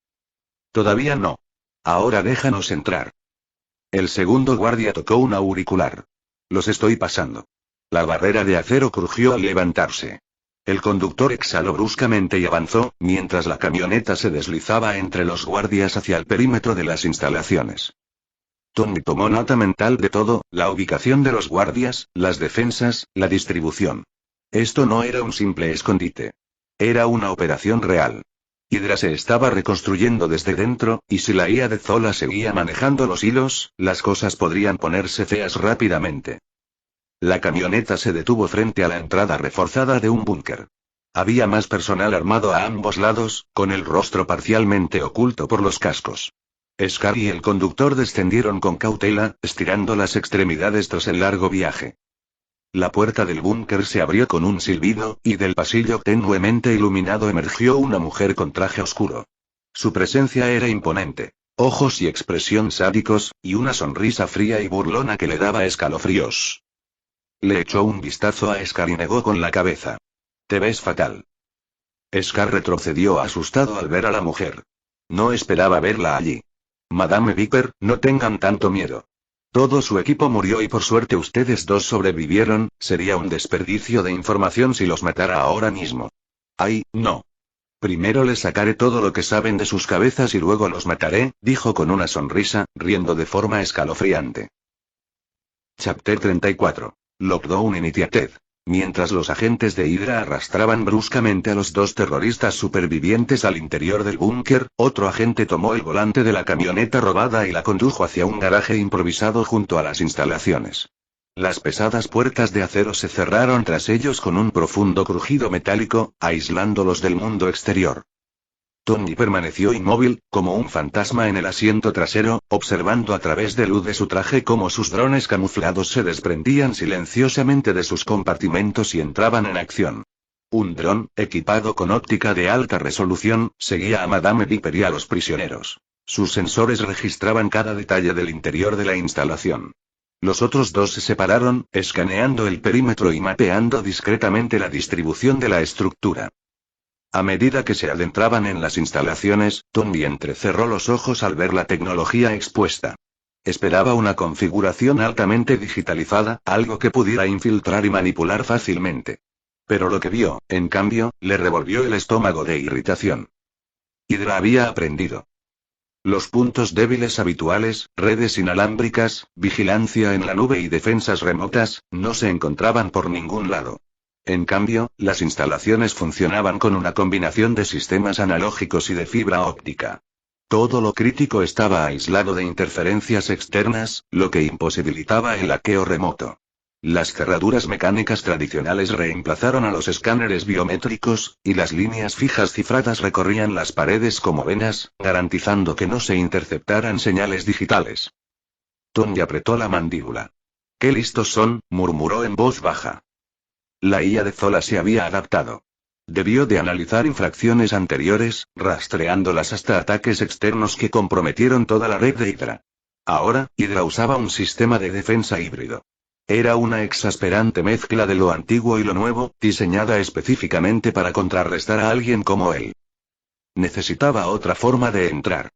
Todavía no. Ahora déjanos entrar. El segundo guardia tocó un auricular. Los estoy pasando. La barrera de acero crujió al levantarse. El conductor exhaló bruscamente y avanzó, mientras la camioneta se deslizaba entre los guardias hacia el perímetro de las instalaciones. Tony tomó nota mental de todo, la ubicación de los guardias, las defensas, la distribución. Esto no era un simple escondite. Era una operación real. Hydra se estaba reconstruyendo desde dentro, y si la IA de Zola seguía manejando los hilos, las cosas podrían ponerse feas rápidamente. La camioneta se detuvo frente a la entrada reforzada de un búnker. Había más personal armado a ambos lados, con el rostro parcialmente oculto por los cascos. Scar y el conductor descendieron con cautela, estirando las extremidades tras el largo viaje. La puerta del búnker se abrió con un silbido, y del pasillo tenuemente iluminado emergió una mujer con traje oscuro. Su presencia era imponente. Ojos y expresión sádicos, y una sonrisa fría y burlona que le daba escalofríos. Le echó un vistazo a Scar y negó con la cabeza. Te ves fatal. Scar retrocedió asustado al ver a la mujer. No esperaba verla allí. Madame Viper, no tengan tanto miedo. Todo su equipo murió y por suerte ustedes dos sobrevivieron, sería un desperdicio de información si los matara ahora mismo. Ay, no. Primero les sacaré todo lo que saben de sus cabezas y luego los mataré, dijo con una sonrisa, riendo de forma escalofriante. Chapter 34. Lockdown Initiated. Mientras los agentes de Hydra arrastraban bruscamente a los dos terroristas supervivientes al interior del búnker, otro agente tomó el volante de la camioneta robada y la condujo hacia un garaje improvisado junto a las instalaciones. Las pesadas puertas de acero se cerraron tras ellos con un profundo crujido metálico, aislándolos del mundo exterior. Tony permaneció inmóvil, como un fantasma en el asiento trasero, observando a través de luz de su traje cómo sus drones camuflados se desprendían silenciosamente de sus compartimentos y entraban en acción. Un dron, equipado con óptica de alta resolución, seguía a Madame Viper y a los prisioneros. Sus sensores registraban cada detalle del interior de la instalación. Los otros dos se separaron, escaneando el perímetro y mapeando discretamente la distribución de la estructura. A medida que se adentraban en las instalaciones, Tony entrecerró los ojos al ver la tecnología expuesta. Esperaba una configuración altamente digitalizada, algo que pudiera infiltrar y manipular fácilmente. Pero lo que vio, en cambio, le revolvió el estómago de irritación. Hydra había aprendido. Los puntos débiles habituales, redes inalámbricas, vigilancia en la nube y defensas remotas, no se encontraban por ningún lado. En cambio, las instalaciones funcionaban con una combinación de sistemas analógicos y de fibra óptica. Todo lo crítico estaba aislado de interferencias externas, lo que imposibilitaba el hackeo remoto. Las cerraduras mecánicas tradicionales reemplazaron a los escáneres biométricos, y las líneas fijas cifradas recorrían las paredes como venas, garantizando que no se interceptaran señales digitales. Tony apretó la mandíbula. «¡Qué listos son!», murmuró en voz baja. La IA de Zola se había adaptado. Debió de analizar infracciones anteriores, rastreándolas hasta ataques externos que comprometieron toda la red de Hydra. Ahora, Hydra usaba un sistema de defensa híbrido. Era una exasperante mezcla de lo antiguo y lo nuevo, diseñada específicamente para contrarrestar a alguien como él. Necesitaba otra forma de entrar.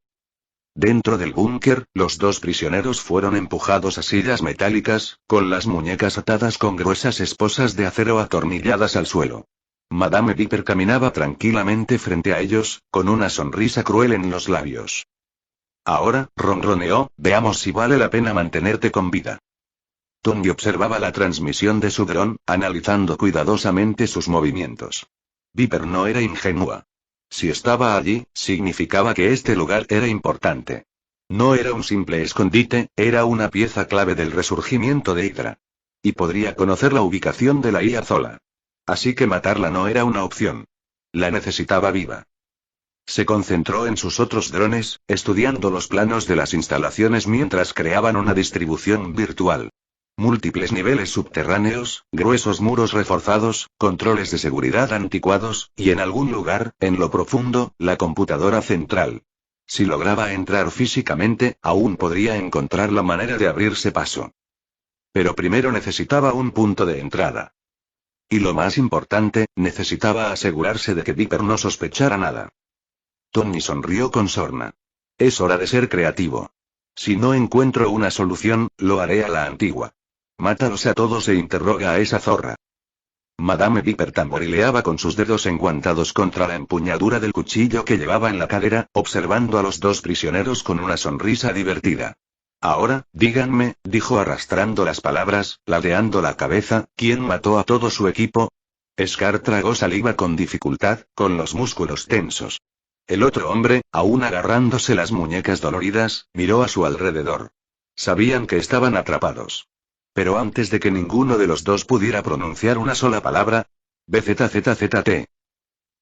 Dentro del búnker, los dos prisioneros fueron empujados a sillas metálicas, con las muñecas atadas con gruesas esposas de acero atornilladas al suelo. Madame Viper caminaba tranquilamente frente a ellos, con una sonrisa cruel en los labios. «Ahora», ronroneó, «veamos si vale la pena mantenerte con vida». Tony observaba la transmisión de su dron, analizando cuidadosamente sus movimientos. Viper no era ingenua. Si estaba allí, significaba que este lugar era importante. No era un simple escondite, era una pieza clave del resurgimiento de Hydra. Y podría conocer la ubicación de la IA Zola. Así que matarla no era una opción. La necesitaba viva. Se concentró en sus otros drones, estudiando los planos de las instalaciones mientras creaban una distribución virtual. Múltiples niveles subterráneos, gruesos muros reforzados, controles de seguridad anticuados, y en algún lugar, en lo profundo, la computadora central. Si lograba entrar físicamente, aún podría encontrar la manera de abrirse paso. Pero primero necesitaba un punto de entrada. Y lo más importante, necesitaba asegurarse de que Viper no sospechara nada. Tony sonrió con sorna. Es hora de ser creativo. Si no encuentro una solución, lo haré a la antigua. Mátalos a todos e interroga a esa zorra. Madame Viper tamborileaba con sus dedos enguantados contra la empuñadura del cuchillo que llevaba en la cadera, observando a los dos prisioneros con una sonrisa divertida. Ahora, díganme, dijo arrastrando las palabras, ladeando la cabeza, ¿quién mató a todo su equipo? Scar tragó saliva con dificultad, con los músculos tensos. El otro hombre, aún agarrándose las muñecas doloridas, miró a su alrededor. Sabían que estaban atrapados. Pero antes de que ninguno de los dos pudiera pronunciar una sola palabra, BZZZT.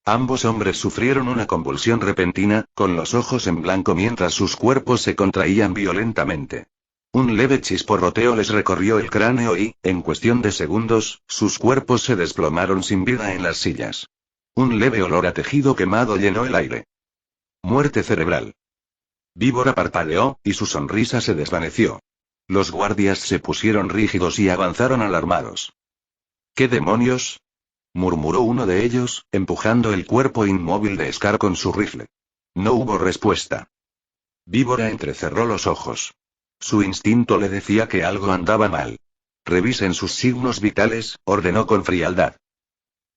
Ambos hombres sufrieron una convulsión repentina, con los ojos en blanco mientras sus cuerpos se contraían violentamente. Un leve chisporroteo les recorrió el cráneo y, en cuestión de segundos, sus cuerpos se desplomaron sin vida en las sillas. Un leve olor a tejido quemado llenó el aire. Muerte cerebral. Víbora parpadeó, y su sonrisa se desvaneció. Los guardias se pusieron rígidos y avanzaron alarmados. ¿Qué demonios? Murmuró uno de ellos, empujando el cuerpo inmóvil de Scar con su rifle. No hubo respuesta. Víbora entrecerró los ojos. Su instinto le decía que algo andaba mal. Revisen sus signos vitales, ordenó con frialdad.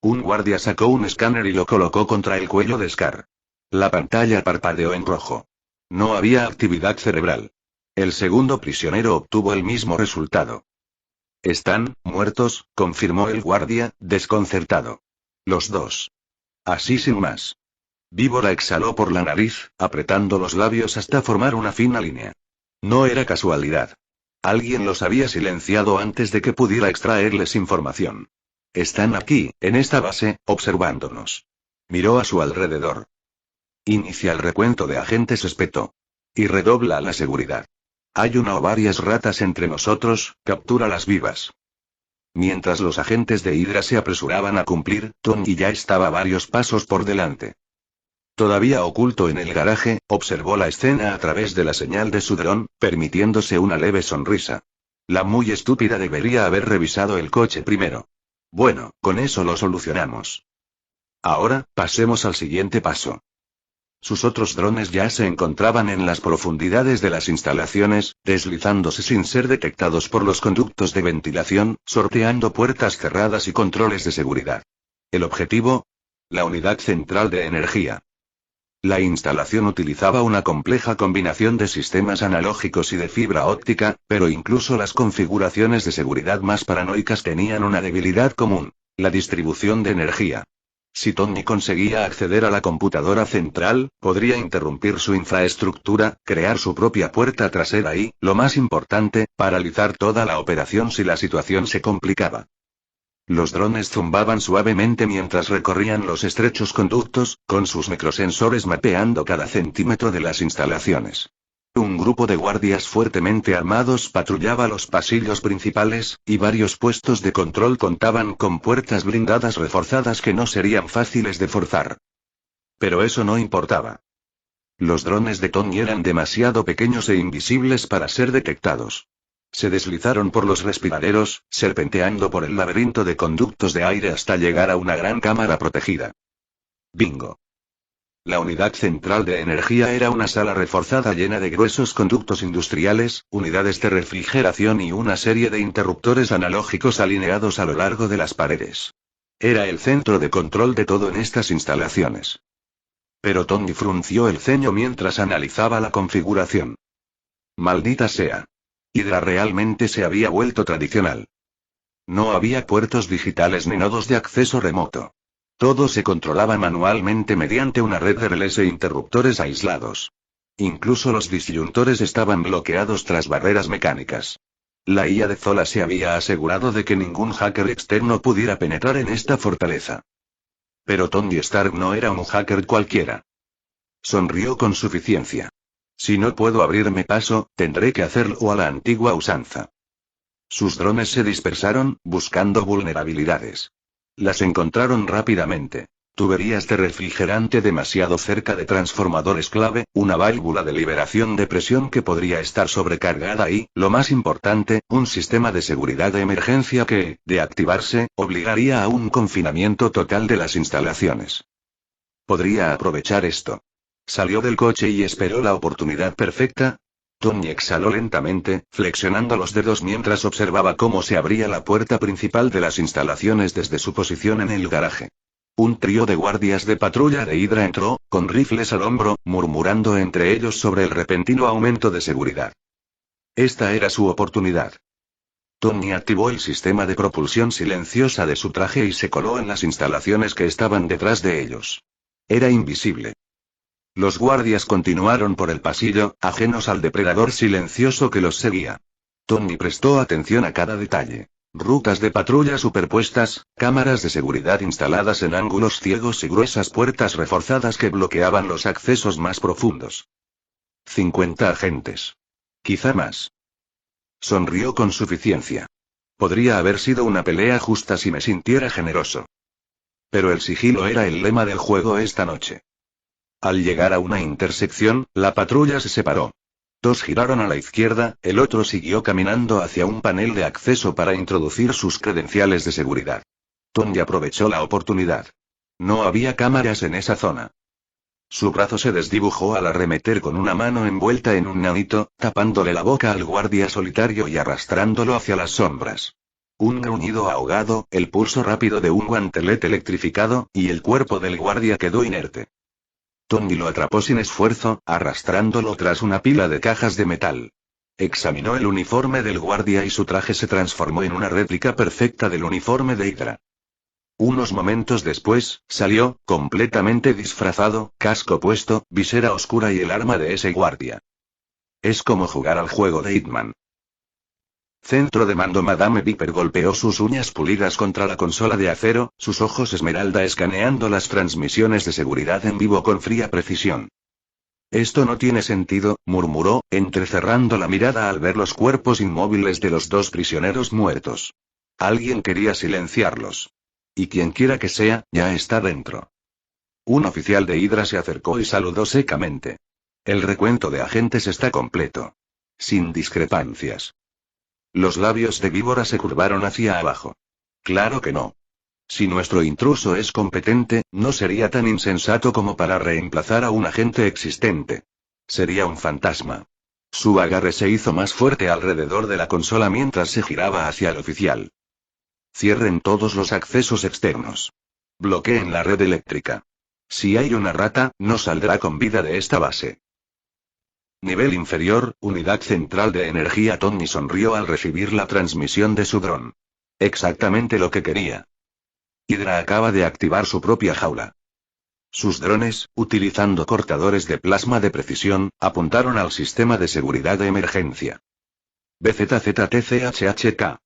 Un guardia sacó un escáner y lo colocó contra el cuello de Scar. La pantalla parpadeó en rojo. No había actividad cerebral. El segundo prisionero obtuvo el mismo resultado. Están muertos, confirmó el guardia, desconcertado. Los dos. Así sin más. Víbora exhaló por la nariz, apretando los labios hasta formar una fina línea. No era casualidad. Alguien los había silenciado antes de que pudiera extraerles información. Están aquí, en esta base, observándonos. Miró a su alrededor. Inicia el recuento de agentes, espetó. Y redobla la seguridad. Hay una o varias ratas entre nosotros, captúralas vivas. Mientras los agentes de Hydra se apresuraban a cumplir, Tony ya estaba varios pasos por delante. Todavía oculto en el garaje, observó la escena a través de la señal de su dron, permitiéndose una leve sonrisa. La muy estúpida debería haber revisado el coche primero. Bueno, con eso lo solucionamos. Ahora, pasemos al siguiente paso. Sus otros drones ya se encontraban en las profundidades de las instalaciones, deslizándose sin ser detectados por los conductos de ventilación, sorteando puertas cerradas y controles de seguridad. ¿El objetivo? La unidad central de energía. La instalación utilizaba una compleja combinación de sistemas analógicos y de fibra óptica, pero incluso las configuraciones de seguridad más paranoicas tenían una debilidad común: la distribución de energía. Si Tony conseguía acceder a la computadora central, podría interrumpir su infraestructura, crear su propia puerta trasera y, lo más importante, paralizar toda la operación si la situación se complicaba. Los drones zumbaban suavemente mientras recorrían los estrechos conductos, con sus microsensores mapeando cada centímetro de las instalaciones. Un grupo de guardias fuertemente armados patrullaba los pasillos principales, y varios puestos de control contaban con puertas blindadas reforzadas que no serían fáciles de forzar. Pero eso no importaba. Los drones de Tony eran demasiado pequeños e invisibles para ser detectados. Se deslizaron por los respiraderos, serpenteando por el laberinto de conductos de aire hasta llegar a una gran cámara protegida. Bingo. La unidad central de energía era una sala reforzada llena de gruesos conductos industriales, unidades de refrigeración y una serie de interruptores analógicos alineados a lo largo de las paredes. Era el centro de control de todo en estas instalaciones. Pero Tony frunció el ceño mientras analizaba la configuración. Maldita sea. Hydra realmente se había vuelto tradicional. No había puertos digitales ni nodos de acceso remoto. Todo se controlaba manualmente mediante una red de relés e interruptores aislados. Incluso los disyuntores estaban bloqueados tras barreras mecánicas. La IA de Zola se había asegurado de que ningún hacker externo pudiera penetrar en esta fortaleza. Pero Tony Stark no era un hacker cualquiera. Sonrió con suficiencia. Si no puedo abrirme paso, tendré que hacerlo a la antigua usanza. Sus drones se dispersaron, buscando vulnerabilidades. Las encontraron rápidamente. Tuberías de refrigerante demasiado cerca de transformadores clave, una válvula de liberación de presión que podría estar sobrecargada y, lo más importante, un sistema de seguridad de emergencia que, de activarse, obligaría a un confinamiento total de las instalaciones. Podría aprovechar esto. Salió del coche y esperó la oportunidad perfecta. Tony exhaló lentamente, flexionando los dedos mientras observaba cómo se abría la puerta principal de las instalaciones desde su posición en el garaje. Un trío de guardias de patrulla de Hydra entró, con rifles al hombro, murmurando entre ellos sobre el repentino aumento de seguridad. Esta era su oportunidad. Tony activó el sistema de propulsión silenciosa de su traje y se coló en las instalaciones que estaban detrás de ellos. Era invisible. Los guardias continuaron por el pasillo, ajenos al depredador silencioso que los seguía. Tony prestó atención a cada detalle. Rutas de patrulla superpuestas, cámaras de seguridad instaladas en ángulos ciegos y gruesas puertas reforzadas que bloqueaban los accesos más profundos. 50 agentes. Quizá más. Sonrió con suficiencia. Podría haber sido una pelea justa si me sintiera generoso. Pero el sigilo era el lema del juego esta noche. Al llegar a una intersección, la patrulla se separó. Dos giraron a la izquierda, el otro siguió caminando hacia un panel de acceso para introducir sus credenciales de seguridad. Tony aprovechó la oportunidad. No había cámaras en esa zona. Su brazo se desdibujó al arremeter con una mano envuelta en un nanito, tapándole la boca al guardia solitario y arrastrándolo hacia las sombras. Un gruñido ahogado, el pulso rápido de un guantelete electrificado, y el cuerpo del guardia quedó inerte. Tony lo atrapó sin esfuerzo, arrastrándolo tras una pila de cajas de metal. Examinó el uniforme del guardia y su traje se transformó en una réplica perfecta del uniforme de Hydra. Unos momentos después, salió, completamente disfrazado, casco puesto, visera oscura y el arma de ese guardia. Es como jugar al juego de Hitman. Centro de mando. Madame Viper golpeó sus uñas pulidas contra la consola de acero, sus ojos esmeralda escaneando las transmisiones de seguridad en vivo con fría precisión. Esto no tiene sentido, murmuró, entrecerrando la mirada al ver los cuerpos inmóviles de los dos prisioneros muertos. Alguien quería silenciarlos. Y quienquiera que sea, ya está dentro. Un oficial de Hydra se acercó y saludó secamente. El recuento de agentes está completo. Sin discrepancias. Los labios de Víbora se curvaron hacia abajo. Claro que no. Si nuestro intruso es competente, no sería tan insensato como para reemplazar a un agente existente. Sería un fantasma. Su agarre se hizo más fuerte alrededor de la consola mientras se giraba hacia el oficial. Cierren todos los accesos externos. Bloqueen la red eléctrica. Si hay una rata, no saldrá con vida de esta base. Nivel inferior, unidad central de energía. Tony sonrió al recibir la transmisión de su dron. Exactamente lo que quería. Hydra acaba de activar su propia jaula. Sus drones, utilizando cortadores de plasma de precisión, apuntaron al sistema de seguridad de emergencia. BZZTCHHK.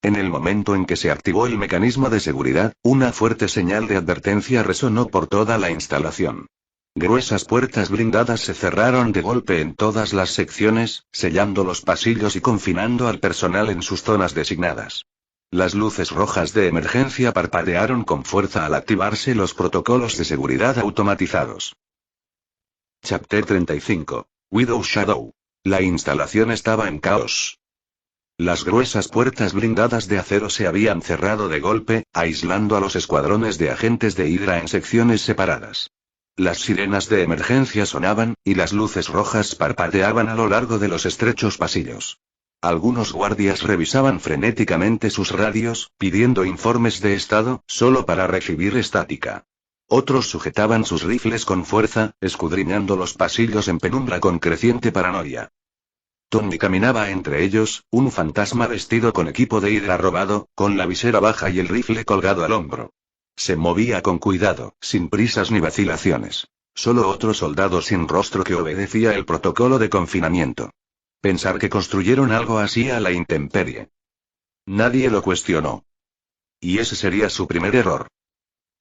En el momento en que se activó el mecanismo de seguridad, una fuerte señal de advertencia resonó por toda la instalación. Gruesas puertas blindadas se cerraron de golpe en todas las secciones, sellando los pasillos y confinando al personal en sus zonas designadas. Las luces rojas de emergencia parpadearon con fuerza al activarse los protocolos de seguridad automatizados. Chapter 35. Widow Shadow. La instalación estaba en caos. Las gruesas puertas blindadas de acero se habían cerrado de golpe, aislando a los escuadrones de agentes de Hydra en secciones separadas. Las sirenas de emergencia sonaban, y las luces rojas parpadeaban a lo largo de los estrechos pasillos. Algunos guardias revisaban frenéticamente sus radios, pidiendo informes de estado, solo para recibir estática. Otros sujetaban sus rifles con fuerza, escudriñando los pasillos en penumbra con creciente paranoia. Tony caminaba entre ellos, un fantasma vestido con equipo de Hydra robado, con la visera baja y el rifle colgado al hombro. Se movía con cuidado, sin prisas ni vacilaciones. Solo otro soldado sin rostro que obedecía el protocolo de confinamiento. Pensar que construyeron algo así a la intemperie. Nadie lo cuestionó. Y ese sería su primer error.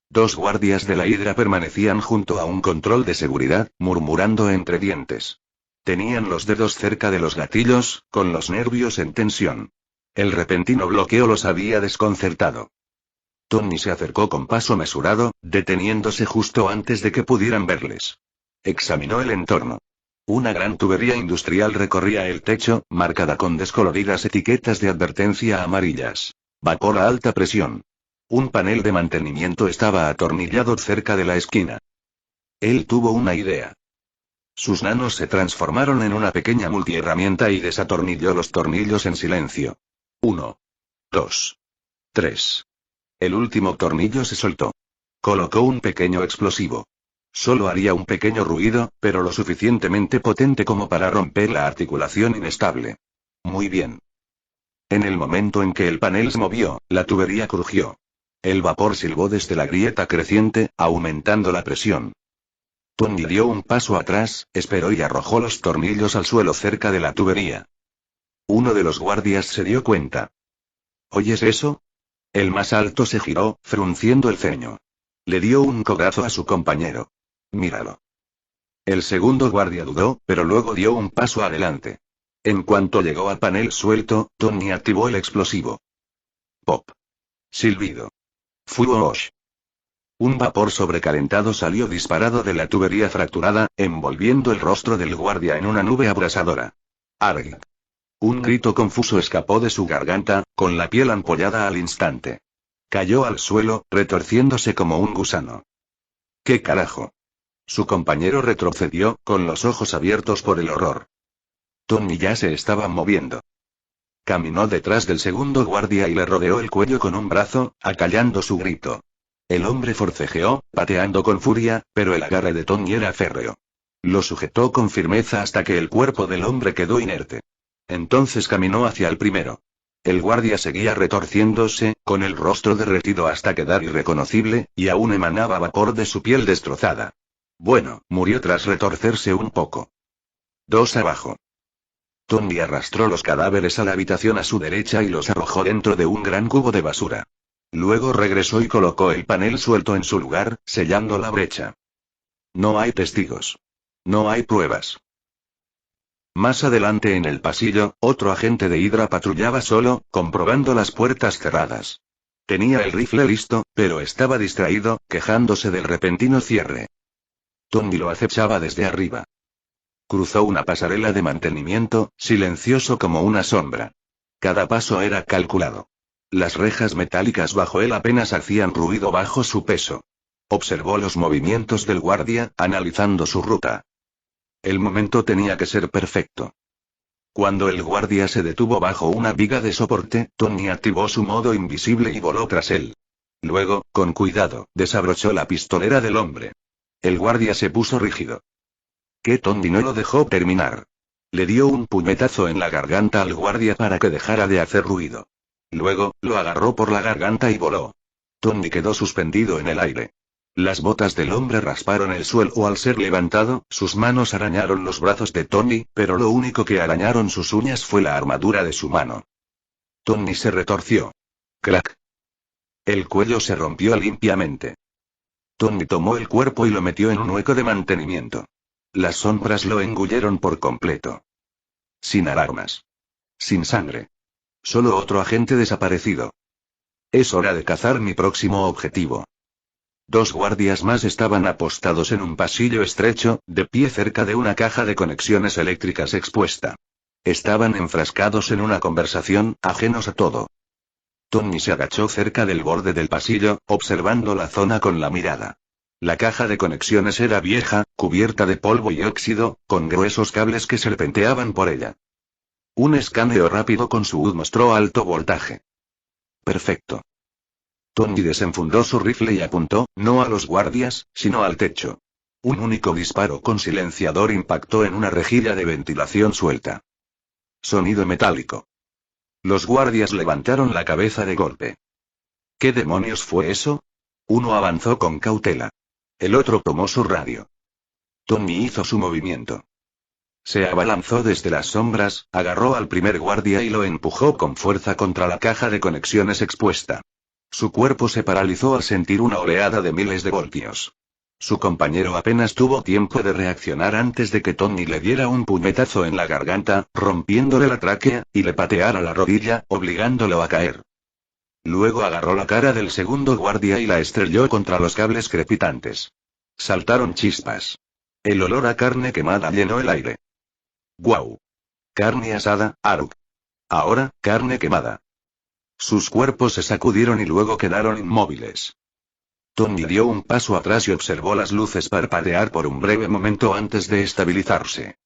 Dos guardias de la Hydra permanecían junto a un control de seguridad, murmurando entre dientes. Tenían los dedos cerca de los gatillos, con los nervios en tensión. El repentino bloqueo los había desconcertado. Tony se acercó con paso mesurado, deteniéndose justo antes de que pudieran verles. Examinó el entorno. Una gran tubería industrial recorría el techo, marcada con descoloridas etiquetas de advertencia amarillas. Vapor a alta presión. Un panel de mantenimiento estaba atornillado cerca de la esquina. Él tuvo una idea. Sus manos se transformaron en una pequeña multiherramienta y desatornilló los tornillos en silencio. 1. 2. 3. El último tornillo se soltó. Colocó un pequeño explosivo. Solo haría un pequeño ruido, pero lo suficientemente potente como para romper la articulación inestable. Muy bien. En el momento en que el panel se movió, la tubería crujió. El vapor silbó desde la grieta creciente, aumentando la presión. Tony dio un paso atrás, esperó y arrojó los tornillos al suelo cerca de la tubería. Uno de los guardias se dio cuenta. ¿Oyes eso? El más alto se giró, frunciendo el ceño. Le dio un codazo a su compañero. Míralo. El segundo guardia dudó, pero luego dio un paso adelante. En cuanto llegó al panel suelto, Tony activó el explosivo. Pop. Silbido. Fuosh. Un vapor sobrecalentado salió disparado de la tubería fracturada, envolviendo el rostro del guardia en una nube abrasadora. Arg. Un grito confuso escapó de su garganta, con la piel ampollada al instante. Cayó al suelo, retorciéndose como un gusano. ¿Qué carajo? Su compañero retrocedió, con los ojos abiertos por el horror. Tony ya se estaba moviendo. Caminó detrás del segundo guardia y le rodeó el cuello con un brazo, acallando su grito. El hombre forcejeó, pateando con furia, pero el agarre de Tony era férreo. Lo sujetó con firmeza hasta que el cuerpo del hombre quedó inerte. Entonces caminó hacia el primero. El guardia seguía retorciéndose, con el rostro derretido hasta quedar irreconocible, y aún emanaba vapor de su piel destrozada. Bueno, murió tras retorcerse un poco. 2 abajo. Tony arrastró los cadáveres a la habitación a su derecha y los arrojó dentro de un gran cubo de basura. Luego regresó y colocó el panel suelto en su lugar, sellando la brecha. No hay testigos. No hay pruebas. Más adelante en el pasillo, otro agente de Hydra patrullaba solo, comprobando las puertas cerradas. Tenía el rifle listo, pero estaba distraído, quejándose del repentino cierre. Tony lo acechaba desde arriba. Cruzó una pasarela de mantenimiento, silencioso como una sombra. Cada paso era calculado. Las rejas metálicas bajo él apenas hacían ruido bajo su peso. Observó los movimientos del guardia, analizando su ruta. El momento tenía que ser perfecto. Cuando el guardia se detuvo bajo una viga de soporte, Tony activó su modo invisible y voló tras él. Luego, con cuidado, desabrochó la pistolera del hombre. El guardia se puso rígido. Que Tony no lo dejó terminar. Le dio un puñetazo en la garganta al guardia para que dejara de hacer ruido. Luego, lo agarró por la garganta y voló. Tony quedó suspendido en el aire. Las botas del hombre rasparon el suelo al ser levantado, sus manos arañaron los brazos de Tony, pero lo único que arañaron sus uñas fue la armadura de su mano. Tony se retorció. Crack. El cuello se rompió limpiamente. Tony tomó el cuerpo y lo metió en un hueco de mantenimiento. Las sombras lo engulleron por completo. Sin alarmas. Sin sangre. Solo otro agente desaparecido. Es hora de cazar mi próximo objetivo. 2 guardias más estaban apostados en un pasillo estrecho, de pie cerca de una caja de conexiones eléctricas expuesta. Estaban enfrascados en una conversación, ajenos a todo. Tony se agachó cerca del borde del pasillo, observando la zona con la mirada. La caja de conexiones era vieja, cubierta de polvo y óxido, con gruesos cables que serpenteaban por ella. Un escaneo rápido con su HUD mostró alto voltaje. Perfecto. Tony desenfundó su rifle y apuntó, no a los guardias, sino al techo. Un único disparo con silenciador impactó en una rejilla de ventilación suelta. Sonido metálico. Los guardias levantaron la cabeza de golpe. ¿Qué demonios fue eso? Uno avanzó con cautela. El otro tomó su radio. Tony hizo su movimiento. Se abalanzó desde las sombras, agarró al primer guardia y lo empujó con fuerza contra la caja de conexiones expuesta. Su cuerpo se paralizó al sentir una oleada de miles de voltios. Su compañero apenas tuvo tiempo de reaccionar antes de que Tony le diera un puñetazo en la garganta, rompiéndole la tráquea, y le pateara la rodilla, obligándolo a caer. Luego agarró la cara del segundo guardia y la estrelló contra los cables crepitantes. Saltaron chispas. El olor a carne quemada llenó el aire. ¡Guau! Carne asada, Aruk. Ahora, carne quemada. Sus cuerpos se sacudieron y luego quedaron inmóviles. Tony dio un paso atrás y observó las luces parpadear por un breve momento antes de estabilizarse.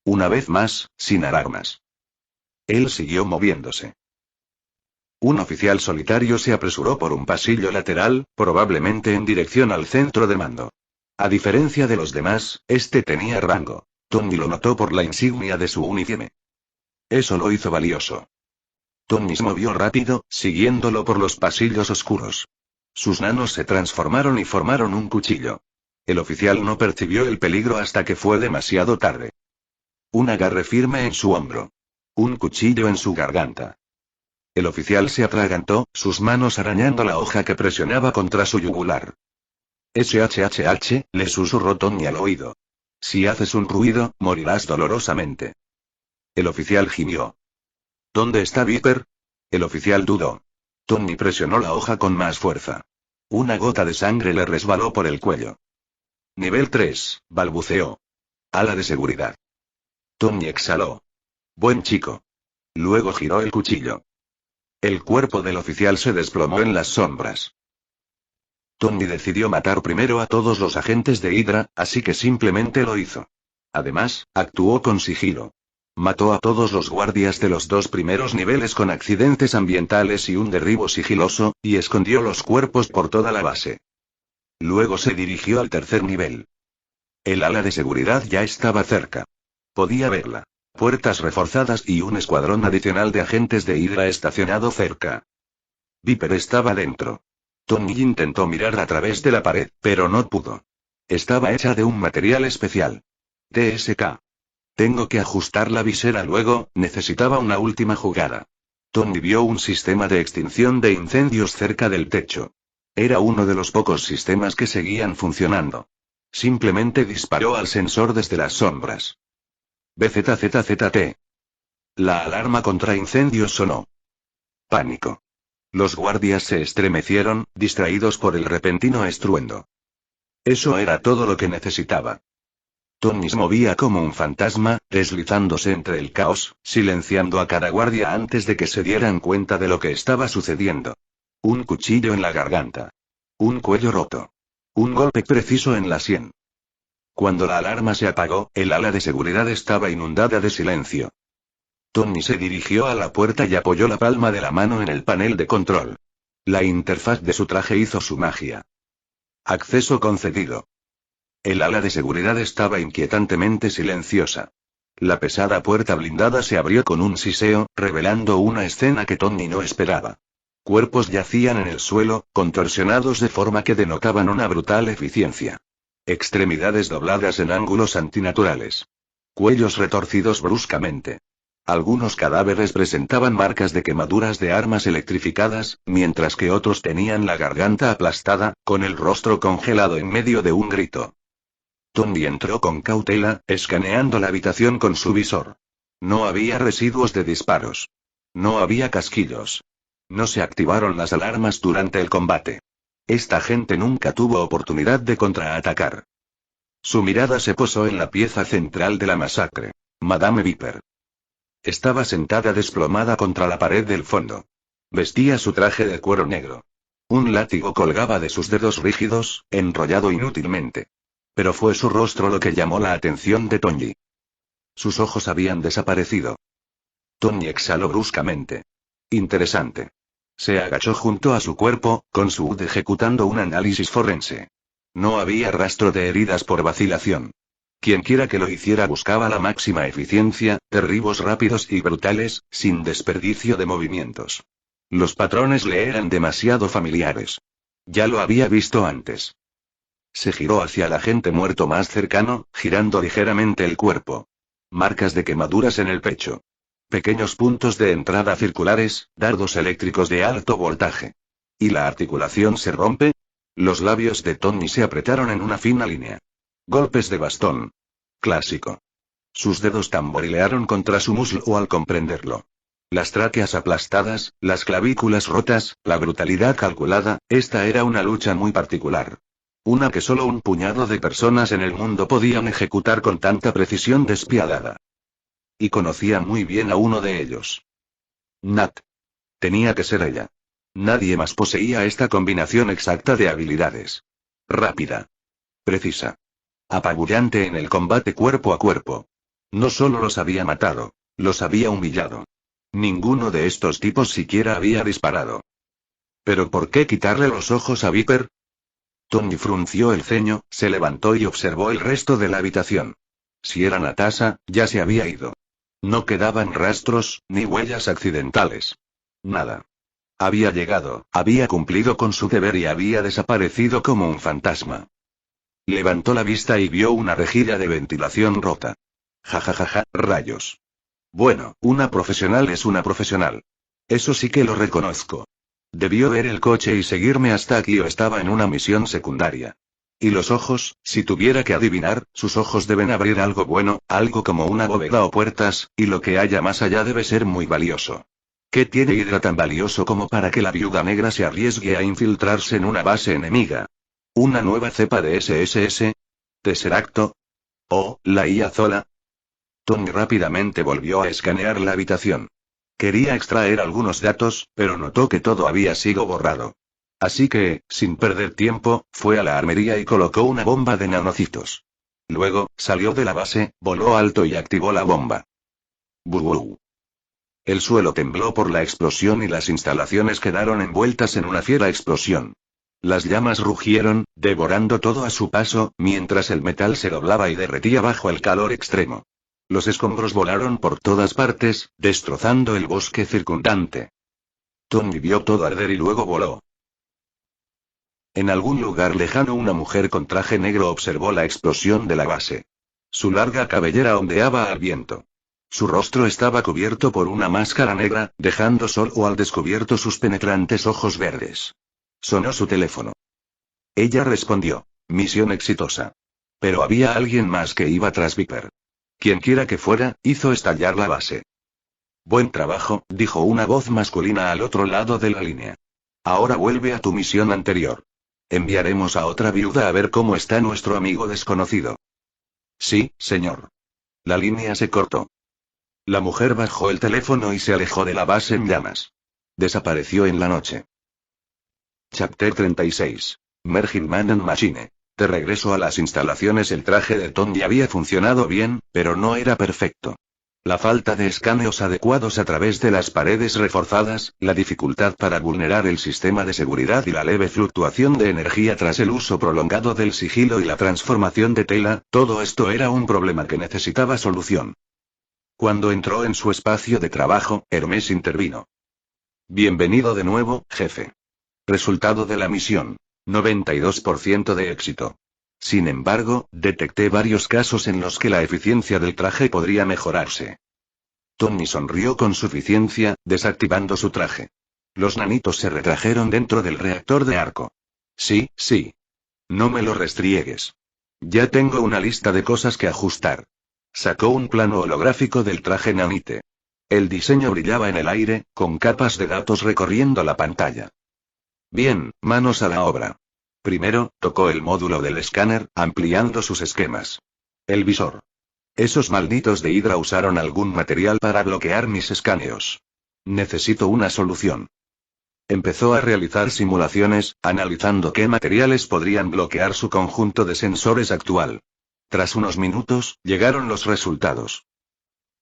Una vez más, sin alarmas. Él siguió moviéndose. Un oficial solitario se apresuró por un pasillo lateral, probablemente en dirección al centro de mando. A diferencia de los demás, este tenía rango. Tony lo notó por la insignia de su uniforme. Eso lo hizo valioso. Tony se movió rápido, siguiéndolo por los pasillos oscuros. Sus manos se transformaron y formaron un cuchillo. El oficial no percibió el peligro hasta que fue demasiado tarde. Un agarre firme en su hombro. Un cuchillo en su garganta. El oficial se atragantó, sus manos arañando la hoja que presionaba contra su yugular. «SHHH», le susurró Tony al oído. «Si haces un ruido, morirás dolorosamente». El oficial gimió. ¿Dónde está Viper? El oficial dudó. Tony presionó la hoja con más fuerza. Una gota de sangre le resbaló por el cuello. Nivel 3, balbuceó. Ala de seguridad. Tony exhaló. Buen chico. Luego giró el cuchillo. El cuerpo del oficial se desplomó en las sombras. Tony decidió matar primero a todos los agentes de Hydra, así que simplemente lo hizo. Además, actuó con sigilo. Mató a todos los guardias de los 2 primeros niveles con accidentes ambientales y un derribo sigiloso, y escondió los cuerpos por toda la base. Luego se dirigió al 3er nivel. El ala de seguridad ya estaba cerca. Podía verla. Puertas reforzadas y un escuadrón adicional de agentes de Hydra estacionado cerca. Viper estaba dentro. Tony intentó mirar a través de la pared, pero no pudo. Estaba hecha de un material especial. TSK. Tengo que ajustar la visera luego, necesitaba una última jugada. Tony vio un sistema de extinción de incendios cerca del techo. Era uno de los pocos sistemas que seguían funcionando. Simplemente disparó al sensor desde las sombras. BZZZT. La alarma contra incendios sonó. Pánico. Los guardias se estremecieron, distraídos por el repentino estruendo. Eso era todo lo que necesitaba. Tony se movía como un fantasma, deslizándose entre el caos, silenciando a cada guardia antes de que se dieran cuenta de lo que estaba sucediendo. Un cuchillo en la garganta. Un cuello roto. Un golpe preciso en la sien. Cuando la alarma se apagó, el ala de seguridad estaba inundada de silencio. Tony se dirigió a la puerta y apoyó la palma de la mano en el panel de control. La interfaz de su traje hizo su magia. Acceso concedido. El ala de seguridad estaba inquietantemente silenciosa. La pesada puerta blindada se abrió con un siseo, revelando una escena que Tony no esperaba. Cuerpos yacían en el suelo, contorsionados de forma que denotaban una brutal eficiencia. Extremidades dobladas en ángulos antinaturales. Cuellos retorcidos bruscamente. Algunos cadáveres presentaban marcas de quemaduras de armas electrificadas, mientras que otros tenían la garganta aplastada, con el rostro congelado en medio de un grito. Tony entró con cautela, escaneando la habitación con su visor. No había residuos de disparos. No había casquillos. No se activaron las alarmas durante el combate. Esta gente nunca tuvo oportunidad de contraatacar. Su mirada se posó en la pieza central de la masacre. Madame Viper. Estaba sentada desplomada contra la pared del fondo. Vestía su traje de cuero negro. Un látigo colgaba de sus dedos rígidos, enrollado inútilmente. Pero fue su rostro lo que llamó la atención de Tony. Sus ojos habían desaparecido. Tony exhaló bruscamente. Interesante. Se agachó junto a su cuerpo, con su HUD ejecutando un análisis forense. No había rastro de heridas por vacilación. Quienquiera que lo hiciera buscaba la máxima eficiencia, derribos rápidos y brutales, sin desperdicio de movimientos. Los patrones le eran demasiado familiares. Ya lo había visto antes. Se giró hacia el agente muerto más cercano, girando ligeramente el cuerpo. Marcas de quemaduras en el pecho. Pequeños puntos de entrada circulares, dardos eléctricos de alto voltaje. ¿Y la articulación se rompe? Los labios de Tony se apretaron en una fina línea. Golpes de bastón. Clásico. Sus dedos tamborilearon contra su muslo al comprenderlo. Las tráqueas aplastadas, las clavículas rotas, la brutalidad calculada, esta era una lucha muy particular. Una que solo un puñado de personas en el mundo podían ejecutar con tanta precisión despiadada. Y conocía muy bien a uno de ellos. Nat. Tenía que ser ella. Nadie más poseía esta combinación exacta de habilidades. Rápida. Precisa. Apabullante en el combate cuerpo a cuerpo. No solo los había matado, los había humillado. Ninguno de estos tipos siquiera había disparado. ¿Pero por qué quitarle los ojos a Viper? Tony frunció el ceño, se levantó y observó el resto de la habitación. Si era Natasha, ya se había ido. No quedaban rastros, ni huellas accidentales. Nada. Había llegado, había cumplido con su deber y había desaparecido como un fantasma. Levantó la vista y vio una rejilla de ventilación rota. Jajajaja, rayos. Bueno, una profesional es una profesional. Eso sí que lo reconozco. Debió ver el coche y seguirme hasta aquí o estaba en una misión secundaria. Y los ojos, si tuviera que adivinar, sus ojos deben abrir algo bueno, algo como una bóveda o puertas, y lo que haya más allá debe ser muy valioso. ¿Qué tiene Hydra tan valioso como para que la Viuda Negra se arriesgue a infiltrarse en una base enemiga? ¿Una nueva cepa de SSS? ¿Tesseracto? ¿O la IA Zola? Tony rápidamente volvió a escanear la habitación. Quería extraer algunos datos, pero notó que todo había sido borrado. Así que, sin perder tiempo, fue a la armería y colocó una bomba de nanocitos. Luego, salió de la base, voló alto y activó la bomba. ¡Buu! El suelo tembló por la explosión y las instalaciones quedaron envueltas en una fiera explosión. Las llamas rugieron, devorando todo a su paso, mientras el metal se doblaba y derretía bajo el calor extremo. Los escombros volaron por todas partes, destrozando el bosque circundante. Tony vio todo arder y luego voló. En algún lugar lejano una mujer con traje negro observó la explosión de la base. Su larga cabellera ondeaba al viento. Su rostro estaba cubierto por una máscara negra, dejando solo al descubierto sus penetrantes ojos verdes. Sonó su teléfono. Ella respondió. Misión exitosa. Pero había alguien más que iba tras Viper. Quienquiera que fuera, hizo estallar la base. Buen trabajo, dijo una voz masculina al otro lado de la línea. Ahora vuelve a tu misión anterior. Enviaremos a otra viuda a ver cómo está nuestro amigo desconocido. Sí, señor. La línea se cortó. La mujer bajó el teléfono y se alejó de la base en llamas. Desapareció en la noche. Chapter 36. Merging Man and Machine. De regreso a las instalaciones, el traje de Tony había funcionado bien, pero no era perfecto. La falta de escaneos adecuados a través de las paredes reforzadas, la dificultad para vulnerar el sistema de seguridad y la leve fluctuación de energía tras el uso prolongado del sigilo y la transformación de tela, todo esto era un problema que necesitaba solución. Cuando entró en su espacio de trabajo, Hermes intervino. Bienvenido de nuevo, jefe. Resultado de la misión. 92% de éxito. Sin embargo, detecté varios casos en los que la eficiencia del traje podría mejorarse. Tony sonrió con suficiencia, desactivando su traje. Los nanitos se retrajeron dentro del reactor de arco. Sí, sí. No me lo restriegues. Ya tengo una lista de cosas que ajustar. Sacó un plano holográfico del traje nanite. El diseño brillaba en el aire, con capas de datos recorriendo la pantalla. Bien, manos a la obra. Primero, tocó el módulo del escáner, ampliando sus esquemas. El visor. Esos malditos de Hydra usaron algún material para bloquear mis escaneos. Necesito una solución. Empezó a realizar simulaciones, analizando qué materiales podrían bloquear su conjunto de sensores actual. Tras unos minutos, llegaron los resultados.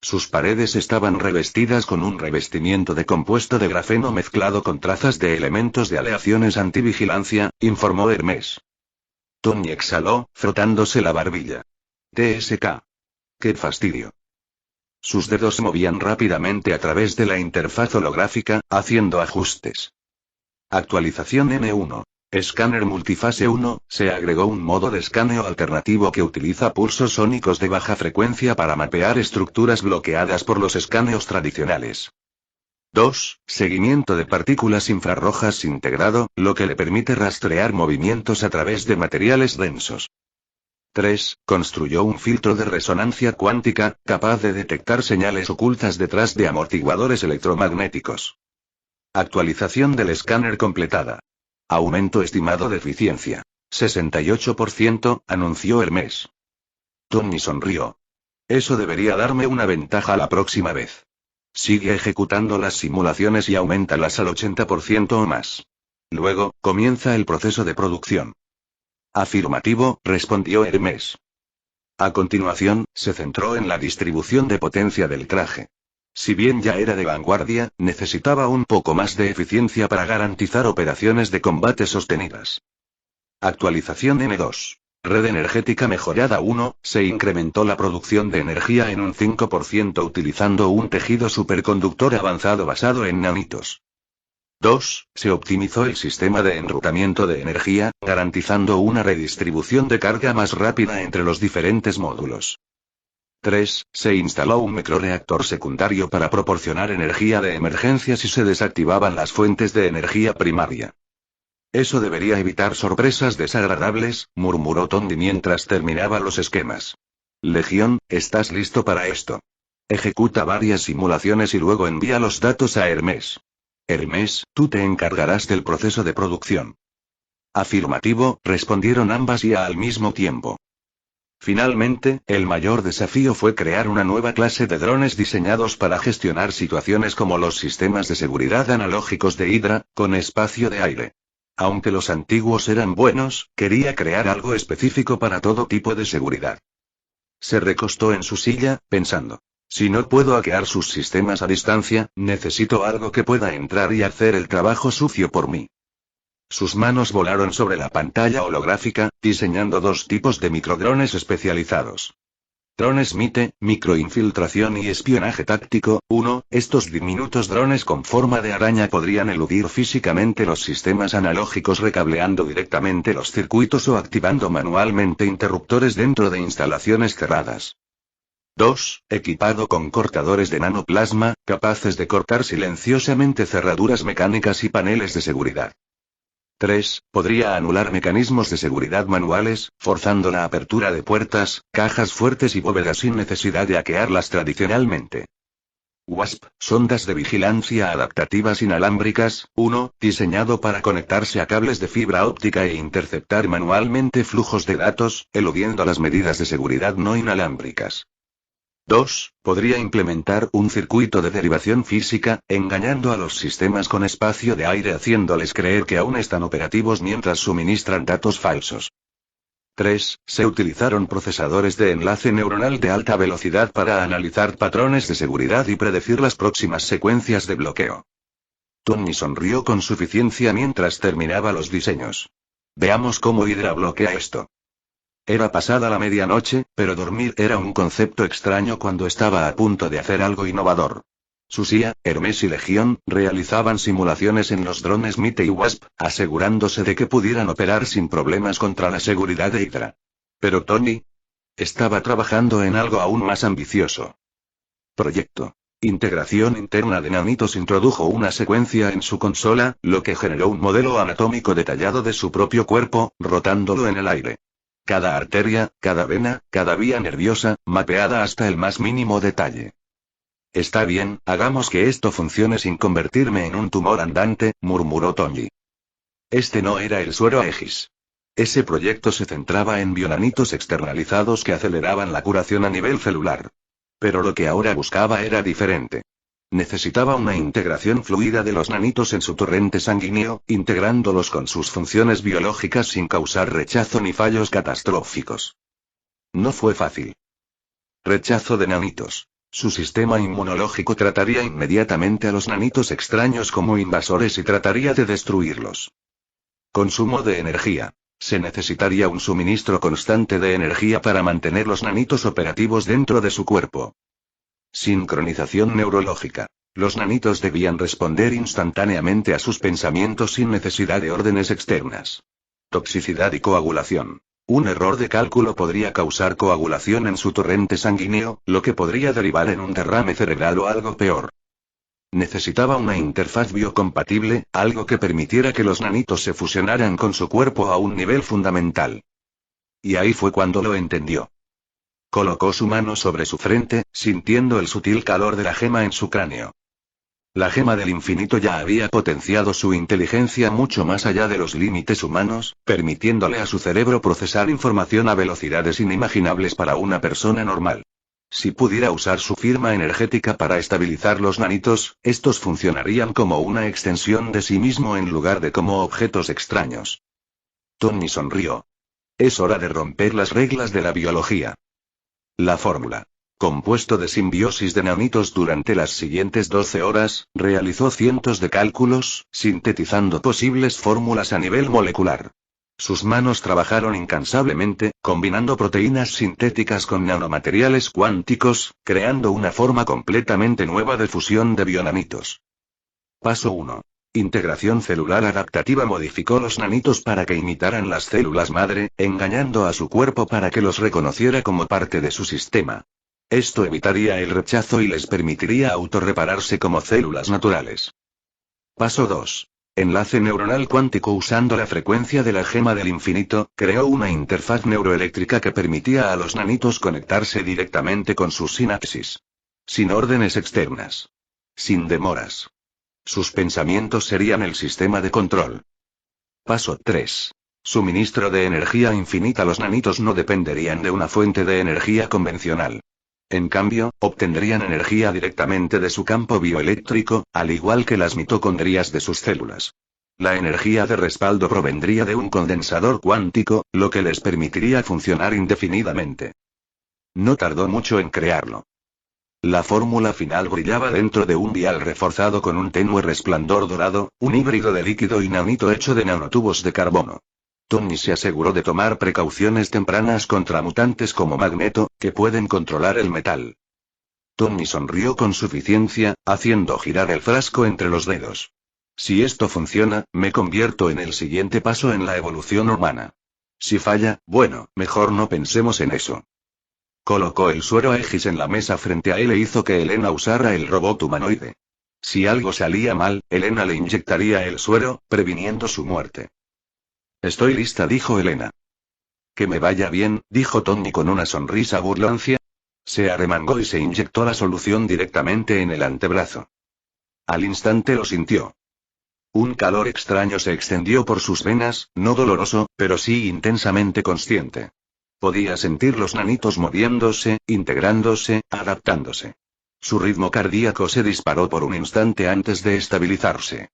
Sus paredes estaban revestidas con un revestimiento de compuesto de grafeno mezclado con trazas de elementos de aleaciones antivigilancia, informó Hermes. Tony exhaló, frotándose la barbilla. TSK. ¡Qué fastidio! Sus dedos se movían rápidamente a través de la interfaz holográfica, haciendo ajustes. Actualización N1. Escáner multifase 1, se agregó un modo de escaneo alternativo que utiliza pulsos sónicos de baja frecuencia para mapear estructuras bloqueadas por los escaneos tradicionales. 2. Seguimiento de partículas infrarrojas integrado, lo que le permite rastrear movimientos a través de materiales densos. 3. Construyó un filtro de resonancia cuántica, capaz de detectar señales ocultas detrás de amortiguadores electromagnéticos. Actualización del escáner completada. Aumento estimado de eficiencia. 68%, anunció Hermes. Tony sonrió. Eso debería darme una ventaja la próxima vez. Sigue ejecutando las simulaciones y aumentalas al 80% o más. Luego, comienza el proceso de producción. Afirmativo, respondió Hermes. A continuación, se centró en la distribución de potencia del traje. Si bien ya era de vanguardia, necesitaba un poco más de eficiencia para garantizar operaciones de combate sostenidas. Actualización N2. Red energética mejorada 1, se incrementó la producción de energía en un 5% utilizando un tejido superconductor avanzado basado en nanitos. 2. Se optimizó el sistema de enrutamiento de energía, garantizando una redistribución de carga más rápida entre los diferentes módulos. 3. Se instaló un microreactor secundario para proporcionar energía de emergencia si se desactivaban las fuentes de energía primaria. Eso debería evitar sorpresas desagradables, murmuró Tony mientras terminaba los esquemas. Legión, ¿estás listo para esto? Ejecuta varias simulaciones y luego envía los datos a Hermes. Hermes, tú te encargarás del proceso de producción. Afirmativo, respondieron ambas y al mismo tiempo. Finalmente, el mayor desafío fue crear una nueva clase de drones diseñados para gestionar situaciones como los sistemas de seguridad analógicos de Hydra, con espacio de aire. Aunque los antiguos eran buenos, quería crear algo específico para todo tipo de seguridad. Se recostó en su silla, pensando. Si no puedo hackear sus sistemas a distancia, necesito algo que pueda entrar y hacer el trabajo sucio por mí. Sus manos volaron sobre la pantalla holográfica, diseñando dos tipos de microdrones especializados. Drones MITE, microinfiltración y espionaje táctico. 1. Estos diminutos drones con forma de araña podrían eludir físicamente los sistemas analógicos recableando directamente los circuitos o activando manualmente interruptores dentro de instalaciones cerradas. 2. Equipado con cortadores de nanoplasma, capaces de cortar silenciosamente cerraduras mecánicas y paneles de seguridad. 3. Podría anular mecanismos de seguridad manuales, forzando la apertura de puertas, cajas fuertes y bóvedas sin necesidad de hackearlas tradicionalmente. WASP, sondas de vigilancia adaptativas inalámbricas. 1. Diseñado para conectarse a cables de fibra óptica e interceptar manualmente flujos de datos, eludiendo las medidas de seguridad no inalámbricas. 2. Podría implementar un circuito de derivación física, engañando a los sistemas con espacio de aire haciéndoles creer que aún están operativos mientras suministran datos falsos. 3. Se utilizaron procesadores de enlace neuronal de alta velocidad para analizar patrones de seguridad y predecir las próximas secuencias de bloqueo. Tony sonrió con suficiencia mientras terminaba los diseños. Veamos cómo Hydra bloquea esto. Era pasada la medianoche, pero dormir era un concepto extraño cuando estaba a punto de hacer algo innovador. Susia, Hermes y Legión realizaban simulaciones en los drones MITE y WASP, asegurándose de que pudieran operar sin problemas contra la seguridad de Hydra. Pero Tony estaba trabajando en algo aún más ambicioso. Proyecto. Integración interna de nanitos introdujo una secuencia en su consola, lo que generó un modelo anatómico detallado de su propio cuerpo, rotándolo en el aire. Cada arteria, cada vena, cada vía nerviosa, mapeada hasta el más mínimo detalle. Está bien, hagamos que esto funcione sin convertirme en un tumor andante, murmuró Tony. Este no era el suero Aegis. Ese proyecto se centraba en bionanitos externalizados que aceleraban la curación a nivel celular. Pero lo que ahora buscaba era diferente. Necesitaba una integración fluida de los nanitos en su torrente sanguíneo, integrándolos con sus funciones biológicas sin causar rechazo ni fallos catastróficos. No fue fácil. Rechazo de nanitos. Su sistema inmunológico trataría inmediatamente a los nanitos extraños como invasores y trataría de destruirlos. Consumo de energía. Se necesitaría un suministro constante de energía para mantener los nanitos operativos dentro de su cuerpo. Sincronización neurológica. Los nanitos debían responder instantáneamente a sus pensamientos sin necesidad de órdenes externas. Toxicidad y coagulación. Un error de cálculo podría causar coagulación en su torrente sanguíneo, lo que podría derivar en un derrame cerebral o algo peor. Necesitaba una interfaz biocompatible, algo que permitiera que los nanitos se fusionaran con su cuerpo a un nivel fundamental. Y ahí fue cuando lo entendió. Colocó su mano sobre su frente, sintiendo el sutil calor de la gema en su cráneo. La gema del infinito ya había potenciado su inteligencia mucho más allá de los límites humanos, permitiéndole a su cerebro procesar información a velocidades inimaginables para una persona normal. Si pudiera usar su firma energética para estabilizar los nanitos, estos funcionarían como una extensión de sí mismo en lugar de como objetos extraños. Tony sonrió. Es hora de romper las reglas de la biología. La fórmula. Compuesto de simbiosis de nanitos durante las siguientes 12 horas, realizó cientos de cálculos, sintetizando posibles fórmulas a nivel molecular. Sus manos trabajaron incansablemente, combinando proteínas sintéticas con nanomateriales cuánticos, creando una forma completamente nueva de fusión de bionanitos. Paso 1. Integración celular adaptativa modificó los nanitos para que imitaran las células madre, engañando a su cuerpo para que los reconociera como parte de su sistema. Esto evitaría el rechazo y les permitiría autorrepararse como células naturales. Paso 2. Enlace neuronal cuántico. Usando la frecuencia de la gema del infinito, creó una interfaz neuroeléctrica que permitía a los nanitos conectarse directamente con sus sinapsis. Sin órdenes externas. Sin demoras. Sus pensamientos serían el sistema de control. Paso 3. Suministro de energía infinita. Los nanitos no dependerían de una fuente de energía convencional. En cambio, obtendrían energía directamente de su campo bioeléctrico, al igual que las mitocondrias de sus células. La energía de respaldo provendría de un condensador cuántico, lo que les permitiría funcionar indefinidamente. No tardó mucho en crearlo. La fórmula final brillaba dentro de un vial reforzado con un tenue resplandor dorado, un híbrido de líquido y nanito hecho de nanotubos de carbono. Tony se aseguró de tomar precauciones tempranas contra mutantes como Magneto, que pueden controlar el metal. Tony sonrió con suficiencia, haciendo girar el frasco entre los dedos. Si esto funciona, me convierto en el siguiente paso en la evolución humana. Si falla, bueno, mejor no pensemos en eso. Colocó el suero Aegis en la mesa frente a él e hizo que Elena usara el robot humanoide. Si algo salía mal, Elena le inyectaría el suero, previniendo su muerte. Estoy lista, dijo Elena. Que me vaya bien, dijo Tony con una sonrisa burloncia. Se arremangó y se inyectó la solución directamente en el antebrazo. Al instante lo sintió. Un calor extraño se extendió por sus venas, no doloroso, pero sí intensamente consciente. Podía sentir los nanitos moviéndose, integrándose, adaptándose. Su ritmo cardíaco se disparó por un instante antes de estabilizarse.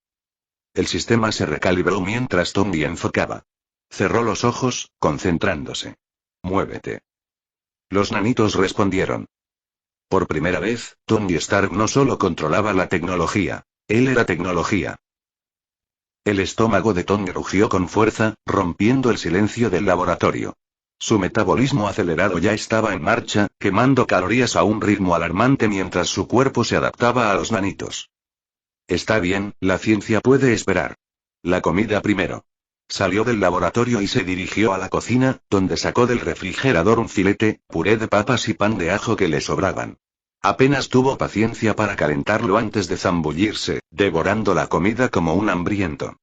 El sistema se recalibró mientras Tony enfocaba. Cerró los ojos, concentrándose. Muévete. Los nanitos respondieron. Por primera vez, Tony Stark no solo controlaba la tecnología, él era tecnología. El estómago de Tony rugió con fuerza, rompiendo el silencio del laboratorio. Su metabolismo acelerado ya estaba en marcha, quemando calorías a un ritmo alarmante mientras su cuerpo se adaptaba a los nanitos. Está bien, la ciencia puede esperar. La comida primero. Salió del laboratorio y se dirigió a la cocina, donde sacó del refrigerador un filete, puré de papas y pan de ajo que le sobraban. Apenas tuvo paciencia para calentarlo antes de zambullirse, devorando la comida como un hambriento.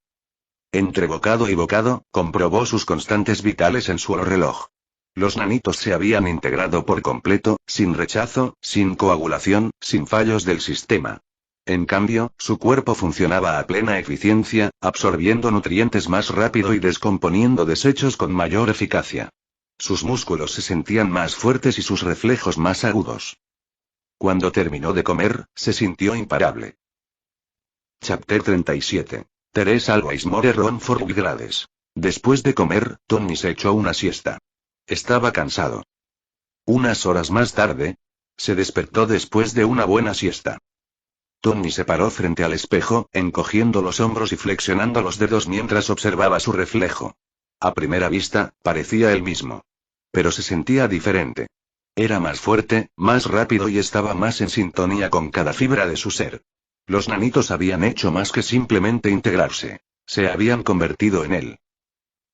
Entre bocado y bocado, comprobó sus constantes vitales en su reloj. Los nanitos se habían integrado por completo, sin rechazo, sin coagulación, sin fallos del sistema. En cambio, su cuerpo funcionaba a plena eficiencia, absorbiendo nutrientes más rápido y descomponiendo desechos con mayor eficacia. Sus músculos se sentían más fuertes y sus reflejos más agudos. Cuando terminó de comer, se sintió imparable. Chapter 37. Teresa Always More Run for Grades. Después de comer, Tony se echó una siesta. Estaba cansado. Unas horas más tarde, se despertó después de una buena siesta. Tony se paró frente al espejo, encogiendo los hombros y flexionando los dedos mientras observaba su reflejo. A primera vista, parecía el mismo. Pero se sentía diferente. Era más fuerte, más rápido y estaba más en sintonía con cada fibra de su ser. Los nanitos habían hecho más que simplemente integrarse. Se habían convertido en él.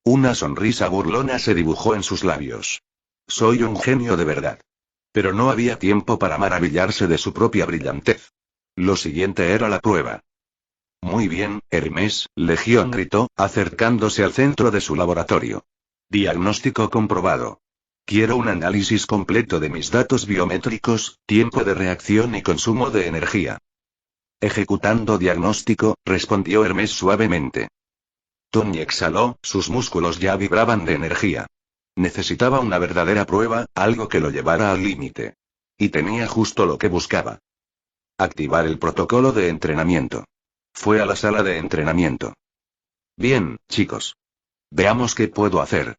Una sonrisa burlona se dibujó en sus labios. Soy un genio de verdad. Pero no había tiempo para maravillarse de su propia brillantez. Lo siguiente era la prueba. Muy bien, Hermes, Legión gritó, acercándose al centro de su laboratorio. Diagnóstico comprobado. Quiero un análisis completo de mis datos biométricos, tiempo de reacción y consumo de energía. Ejecutando diagnóstico, respondió Hermes suavemente. Tony exhaló, sus músculos ya vibraban de energía. Necesitaba una verdadera prueba, algo que lo llevara al límite. Y tenía justo lo que buscaba. Activar el protocolo de entrenamiento. Fue a la sala de entrenamiento. Bien, chicos. Veamos qué puedo hacer.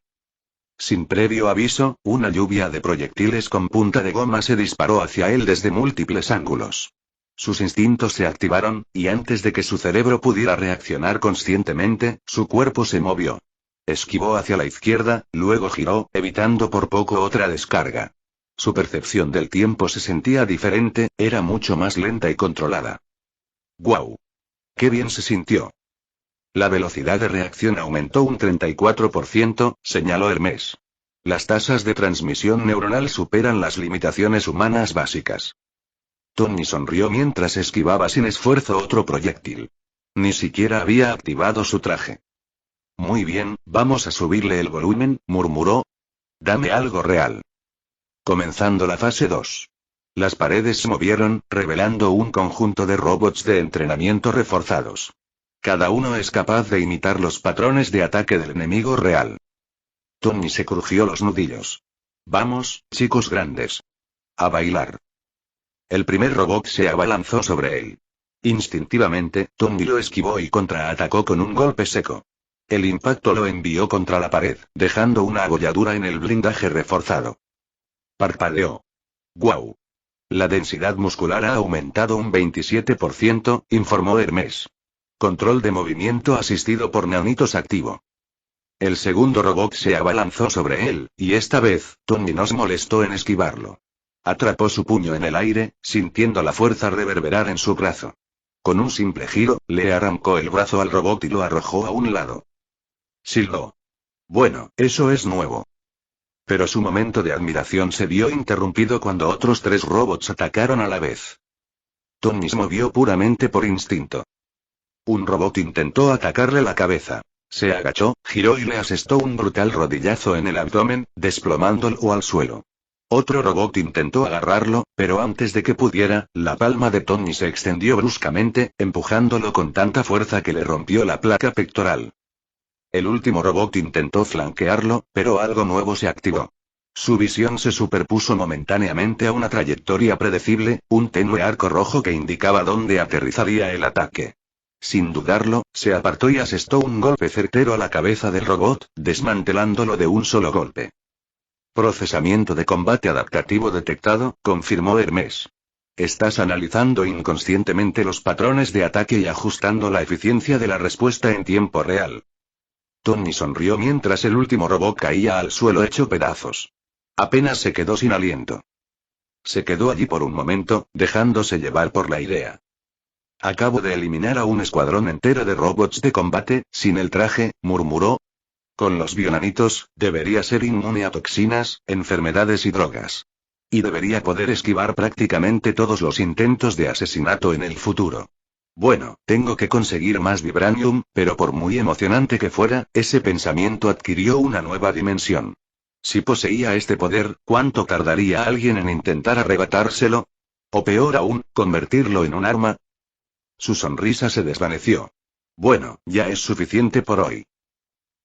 Sin previo aviso, una lluvia de proyectiles con punta de goma se disparó hacia él desde múltiples ángulos. Sus instintos se activaron, y antes de que su cerebro pudiera reaccionar conscientemente, su cuerpo se movió. Esquivó hacia la izquierda, luego giró, evitando por poco otra descarga. Su percepción del tiempo se sentía diferente, era mucho más lenta y controlada. ¡Guau! ¡Qué bien se sintió! La velocidad de reacción aumentó un 34%, señaló Hermes. Las tasas de transmisión neuronal superan las limitaciones humanas básicas. Tony sonrió mientras esquivaba sin esfuerzo otro proyectil. Ni siquiera había activado su traje. Muy bien, vamos a subirle el volumen, murmuró. Dame algo real. Comenzando la fase 2. Las paredes se movieron, revelando un conjunto de robots de entrenamiento reforzados. Cada uno es capaz de imitar los patrones de ataque del enemigo real. Tony se crujió los nudillos. Vamos, chicos grandes. A bailar. El primer robot se abalanzó sobre él. Instintivamente, Tony lo esquivó y contraatacó con un golpe seco. El impacto lo envió contra la pared, dejando una agolladura en el blindaje reforzado. Parpadeó. ¡Guau! La densidad muscular ha aumentado un 27%, informó Hermes. Control de movimiento asistido por nanitos activo. El segundo robot se abalanzó sobre él, y esta vez, Tony no se molestó en esquivarlo. Atrapó su puño en el aire, sintiendo la fuerza reverberar en su brazo. Con un simple giro, le arrancó el brazo al robot y lo arrojó a un lado. Silbó. Bueno, eso es nuevo. Pero su momento de admiración se vio interrumpido cuando otros 3 robots atacaron a la vez. Tony se movió puramente por instinto. Un robot intentó atacarle la cabeza. Se agachó, giró y le asestó un brutal rodillazo en el abdomen, desplomándolo al suelo. Otro robot intentó agarrarlo, pero antes de que pudiera, la palma de Tony se extendió bruscamente, empujándolo con tanta fuerza que le rompió la placa pectoral. El último robot intentó flanquearlo, pero algo nuevo se activó. Su visión se superpuso momentáneamente a una trayectoria predecible, un tenue arco rojo que indicaba dónde aterrizaría el ataque. Sin dudarlo, se apartó y asestó un golpe certero a la cabeza del robot, desmantelándolo de un solo golpe. Procesamiento de combate adaptativo detectado, confirmó Hermes. Estás analizando inconscientemente los patrones de ataque y ajustando la eficiencia de la respuesta en tiempo real. Tony sonrió mientras el último robot caía al suelo hecho pedazos. Apenas se quedó sin aliento. Se quedó allí por un momento, dejándose llevar por la idea. Acabo de eliminar a un escuadrón entero de robots de combate, sin el traje, murmuró. Con los bionanitos, debería ser inmune a toxinas, enfermedades y drogas. Y debería poder esquivar prácticamente todos los intentos de asesinato en el futuro. Bueno, tengo que conseguir más vibranium, pero por muy emocionante que fuera, ese pensamiento adquirió una nueva dimensión. Si poseía este poder, ¿cuánto tardaría alguien en intentar arrebatárselo? O peor aún, convertirlo en un arma. Su sonrisa se desvaneció. Bueno, ya es suficiente por hoy.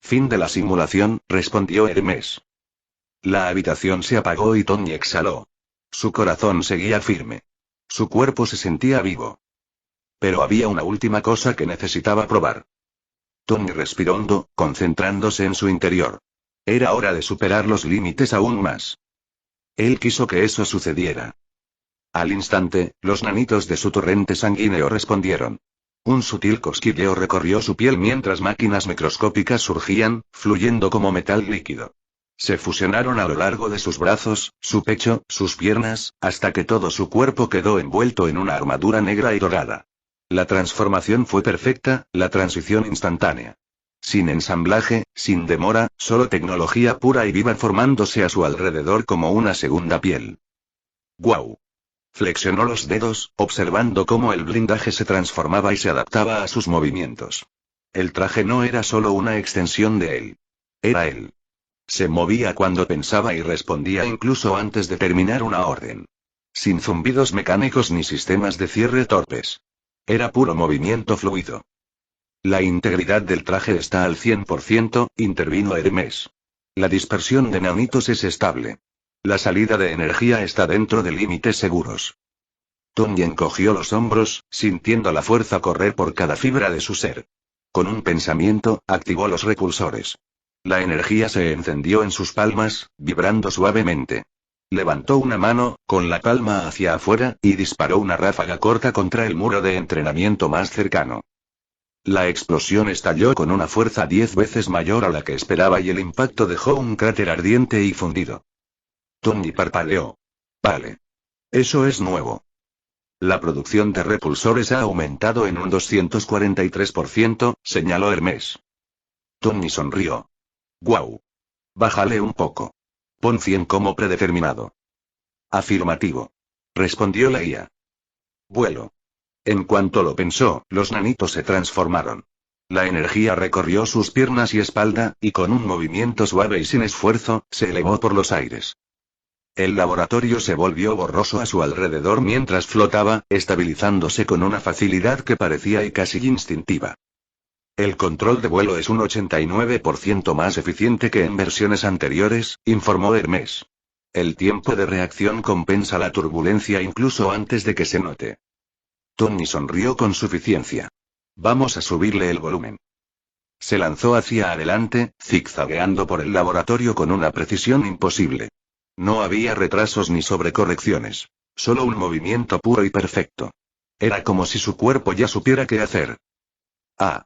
Fin de la simulación, respondió Hermes. La habitación se apagó y Tony exhaló. Su corazón seguía firme. Su cuerpo se sentía vivo. Pero había una última cosa que necesitaba probar. Tony respiró hondo, concentrándose en su interior. Era hora de superar los límites aún más. Él quiso que eso sucediera. Al instante, los nanitos de su torrente sanguíneo respondieron. Un sutil cosquilleo recorrió su piel mientras máquinas microscópicas surgían, fluyendo como metal líquido. Se fusionaron a lo largo de sus brazos, su pecho, sus piernas, hasta que todo su cuerpo quedó envuelto en una armadura negra y dorada. La transformación fue perfecta, la transición instantánea. Sin ensamblaje, sin demora, solo tecnología pura y viva formándose a su alrededor como una segunda piel. ¡Guau! Flexionó los dedos, observando cómo el blindaje se transformaba y se adaptaba a sus movimientos. El traje no era solo una extensión de él. Era él. Se movía cuando pensaba y respondía incluso antes de terminar una orden. Sin zumbidos mecánicos ni sistemas de cierre torpes. Era puro movimiento fluido. La integridad del traje está al 100%, intervino Hermes. La dispersión de nanitos es estable. La salida de energía está dentro de límites seguros. Tony encogió los hombros, sintiendo la fuerza correr por cada fibra de su ser. Con un pensamiento, activó los repulsores. La energía se encendió en sus palmas, vibrando suavemente. Levantó una mano, con la palma hacia afuera, y disparó una ráfaga corta contra el muro de entrenamiento más cercano. La explosión estalló con una fuerza 10 veces mayor a la que esperaba y el impacto dejó un cráter ardiente y fundido. Tony parpadeó. Vale. Eso es nuevo. La producción de repulsores ha aumentado en un 243%, señaló Hermes. Tony sonrió. Guau. Bájale un poco. Pon 100 como predeterminado. Afirmativo. Respondió la IA. Vuelo. En cuanto lo pensó, los nanitos se transformaron. La energía recorrió sus piernas y espalda, y con un movimiento suave y sin esfuerzo, se elevó por los aires. El laboratorio se volvió borroso a su alrededor mientras flotaba, estabilizándose con una facilidad que parecía y casi instintiva. El control de vuelo es un 89% más eficiente que en versiones anteriores, informó Hermes. El tiempo de reacción compensa la turbulencia incluso antes de que se note. Tony sonrió con suficiencia. Vamos a subirle el volumen. Se lanzó hacia adelante, zigzagueando por el laboratorio con una precisión imposible. No había retrasos ni sobrecorrecciones. Solo un movimiento puro y perfecto. Era como si su cuerpo ya supiera qué hacer. Ah.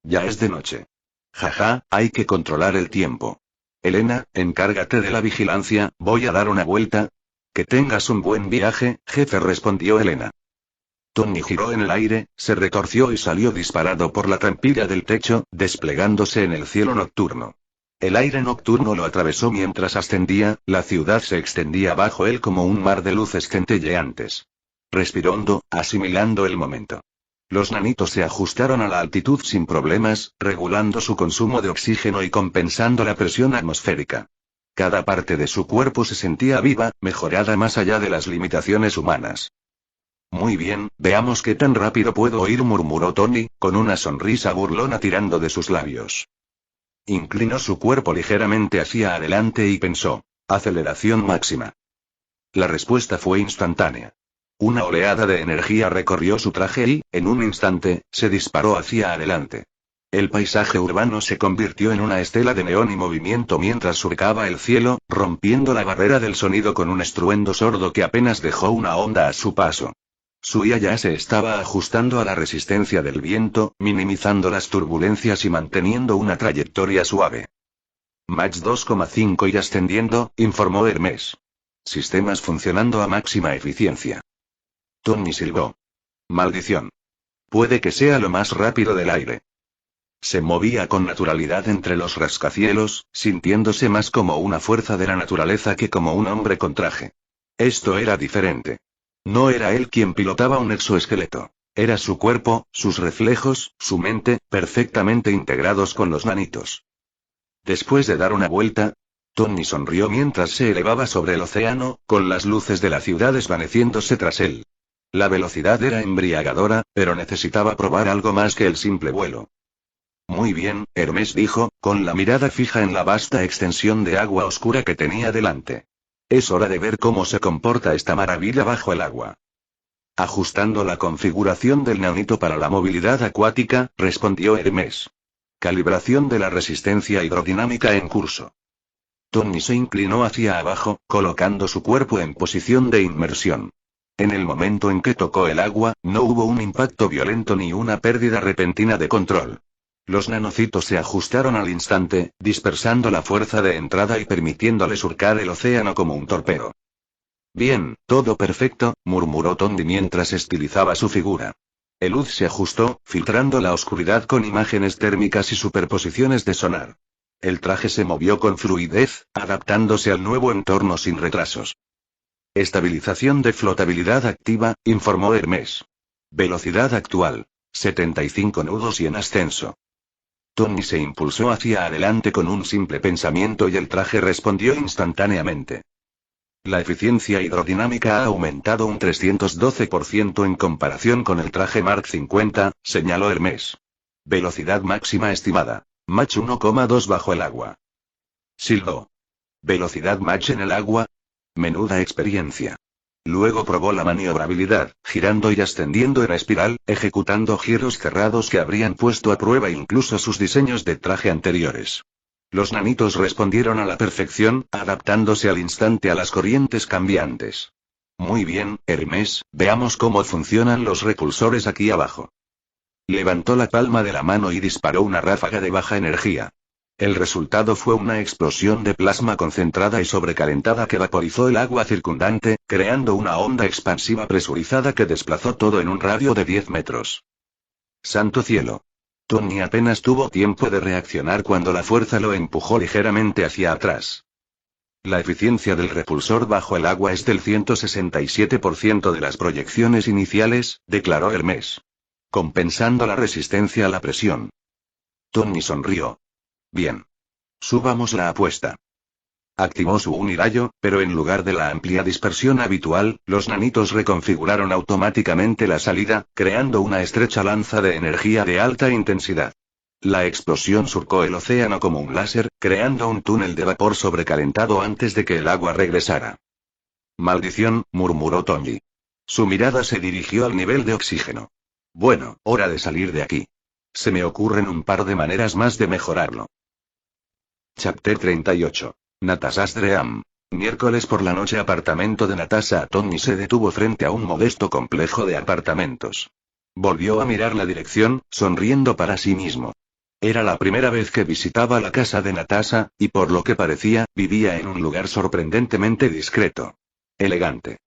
Ya es de noche. Jaja, hay que controlar el tiempo. Elena, encárgate de la vigilancia, voy a dar una vuelta. Que tengas un buen viaje, jefe, respondió Elena. Tony giró en el aire, se retorció y salió disparado por la trampilla del techo, desplegándose en el cielo nocturno. El aire nocturno lo atravesó mientras ascendía, la ciudad se extendía bajo él como un mar de luces centelleantes. Respiró hondo, asimilando el momento. Los nanitos se ajustaron a la altitud sin problemas, regulando su consumo de oxígeno y compensando la presión atmosférica. Cada parte de su cuerpo se sentía viva, mejorada más allá de las limitaciones humanas. Muy bien, veamos qué tan rápido puedo ir, murmuró Tony, con una sonrisa burlona tirando de sus labios. Inclinó su cuerpo ligeramente hacia adelante y pensó: aceleración máxima. La respuesta fue instantánea. Una oleada de energía recorrió su traje y, en un instante, se disparó hacia adelante. El paisaje urbano se convirtió en una estela de neón y movimiento mientras surcaba el cielo, rompiendo la barrera del sonido con un estruendo sordo que apenas dejó una onda a su paso. Su IA ya se estaba ajustando a la resistencia del viento, minimizando las turbulencias y manteniendo una trayectoria suave. Mach 2,5 y ascendiendo, informó Hermes. Sistemas funcionando a máxima eficiencia. Tony silbó. Maldición. Puede que sea lo más rápido del aire. Se movía con naturalidad entre los rascacielos, sintiéndose más como una fuerza de la naturaleza que como un hombre con traje. Esto era diferente. No era él quien pilotaba un exoesqueleto. Era su cuerpo, sus reflejos, su mente, perfectamente integrados con los nanitos. Después de dar una vuelta, Tony sonrió mientras se elevaba sobre el océano, con las luces de la ciudad desvaneciéndose tras él. La velocidad era embriagadora, pero necesitaba probar algo más que el simple vuelo. Muy bien, Hermes dijo, con la mirada fija en la vasta extensión de agua oscura que tenía delante. Es hora de ver cómo se comporta esta maravilla bajo el agua. Ajustando la configuración del nanito para la movilidad acuática, respondió Hermes. Calibración de la resistencia hidrodinámica en curso. Tony se inclinó hacia abajo, colocando su cuerpo en posición de inmersión. En el momento en que tocó el agua, no hubo un impacto violento ni una pérdida repentina de control. Los nanocitos se ajustaron al instante, dispersando la fuerza de entrada y permitiéndole surcar el océano como un torpedo. Bien, todo perfecto, murmuró Tony mientras estilizaba su figura. El luz se ajustó, filtrando la oscuridad con imágenes térmicas y superposiciones de sonar. El traje se movió con fluidez, adaptándose al nuevo entorno sin retrasos. Estabilización de flotabilidad activa, informó Hermes. Velocidad actual. 75 nudos y en ascenso. Tony se impulsó hacia adelante con un simple pensamiento y el traje respondió instantáneamente. La eficiencia hidrodinámica ha aumentado un 312% en comparación con el traje Mark 50, señaló Hermes. Velocidad máxima estimada. Mach 1,2 bajo el agua. Silbó. Velocidad Mach en el agua. Menuda experiencia. Luego probó la maniobrabilidad, girando y ascendiendo en espiral, ejecutando giros cerrados que habrían puesto a prueba incluso sus diseños de traje anteriores. Los nanitos respondieron a la perfección, adaptándose al instante a las corrientes cambiantes. Muy bien, Hermes, veamos cómo funcionan los repulsores aquí abajo. Levantó la palma de la mano y disparó una ráfaga de baja energía. El resultado fue una explosión de plasma concentrada y sobrecalentada que vaporizó el agua circundante, creando una onda expansiva presurizada que desplazó todo en un radio de 10 metros. ¡Santo cielo! Tony apenas tuvo tiempo de reaccionar cuando la fuerza lo empujó ligeramente hacia atrás. La eficiencia del repulsor bajo el agua es del 167% de las proyecciones iniciales, declaró Hermes. Compensando la resistencia a la presión. Tony sonrió. Bien. Subamos la apuesta. Activó su unirayo, pero en lugar de la amplia dispersión habitual, los nanitos reconfiguraron automáticamente la salida, creando una estrecha lanza de energía de alta intensidad. La explosión surcó el océano como un láser, creando un túnel de vapor sobrecalentado antes de que el agua regresara. Maldición, murmuró Tony. Su mirada se dirigió al nivel de oxígeno. Bueno, hora de salir de aquí. Se me ocurren un par de maneras más de mejorarlo. Chapter 38. Natasha's Dream. Miércoles por la noche. Apartamento de Natasha. Tony se detuvo frente a un modesto complejo de apartamentos. Volvió a mirar la dirección, sonriendo para sí mismo. Era la primera vez que visitaba la casa de Natasha, y por lo que parecía, vivía en un lugar sorprendentemente discreto. Elegante.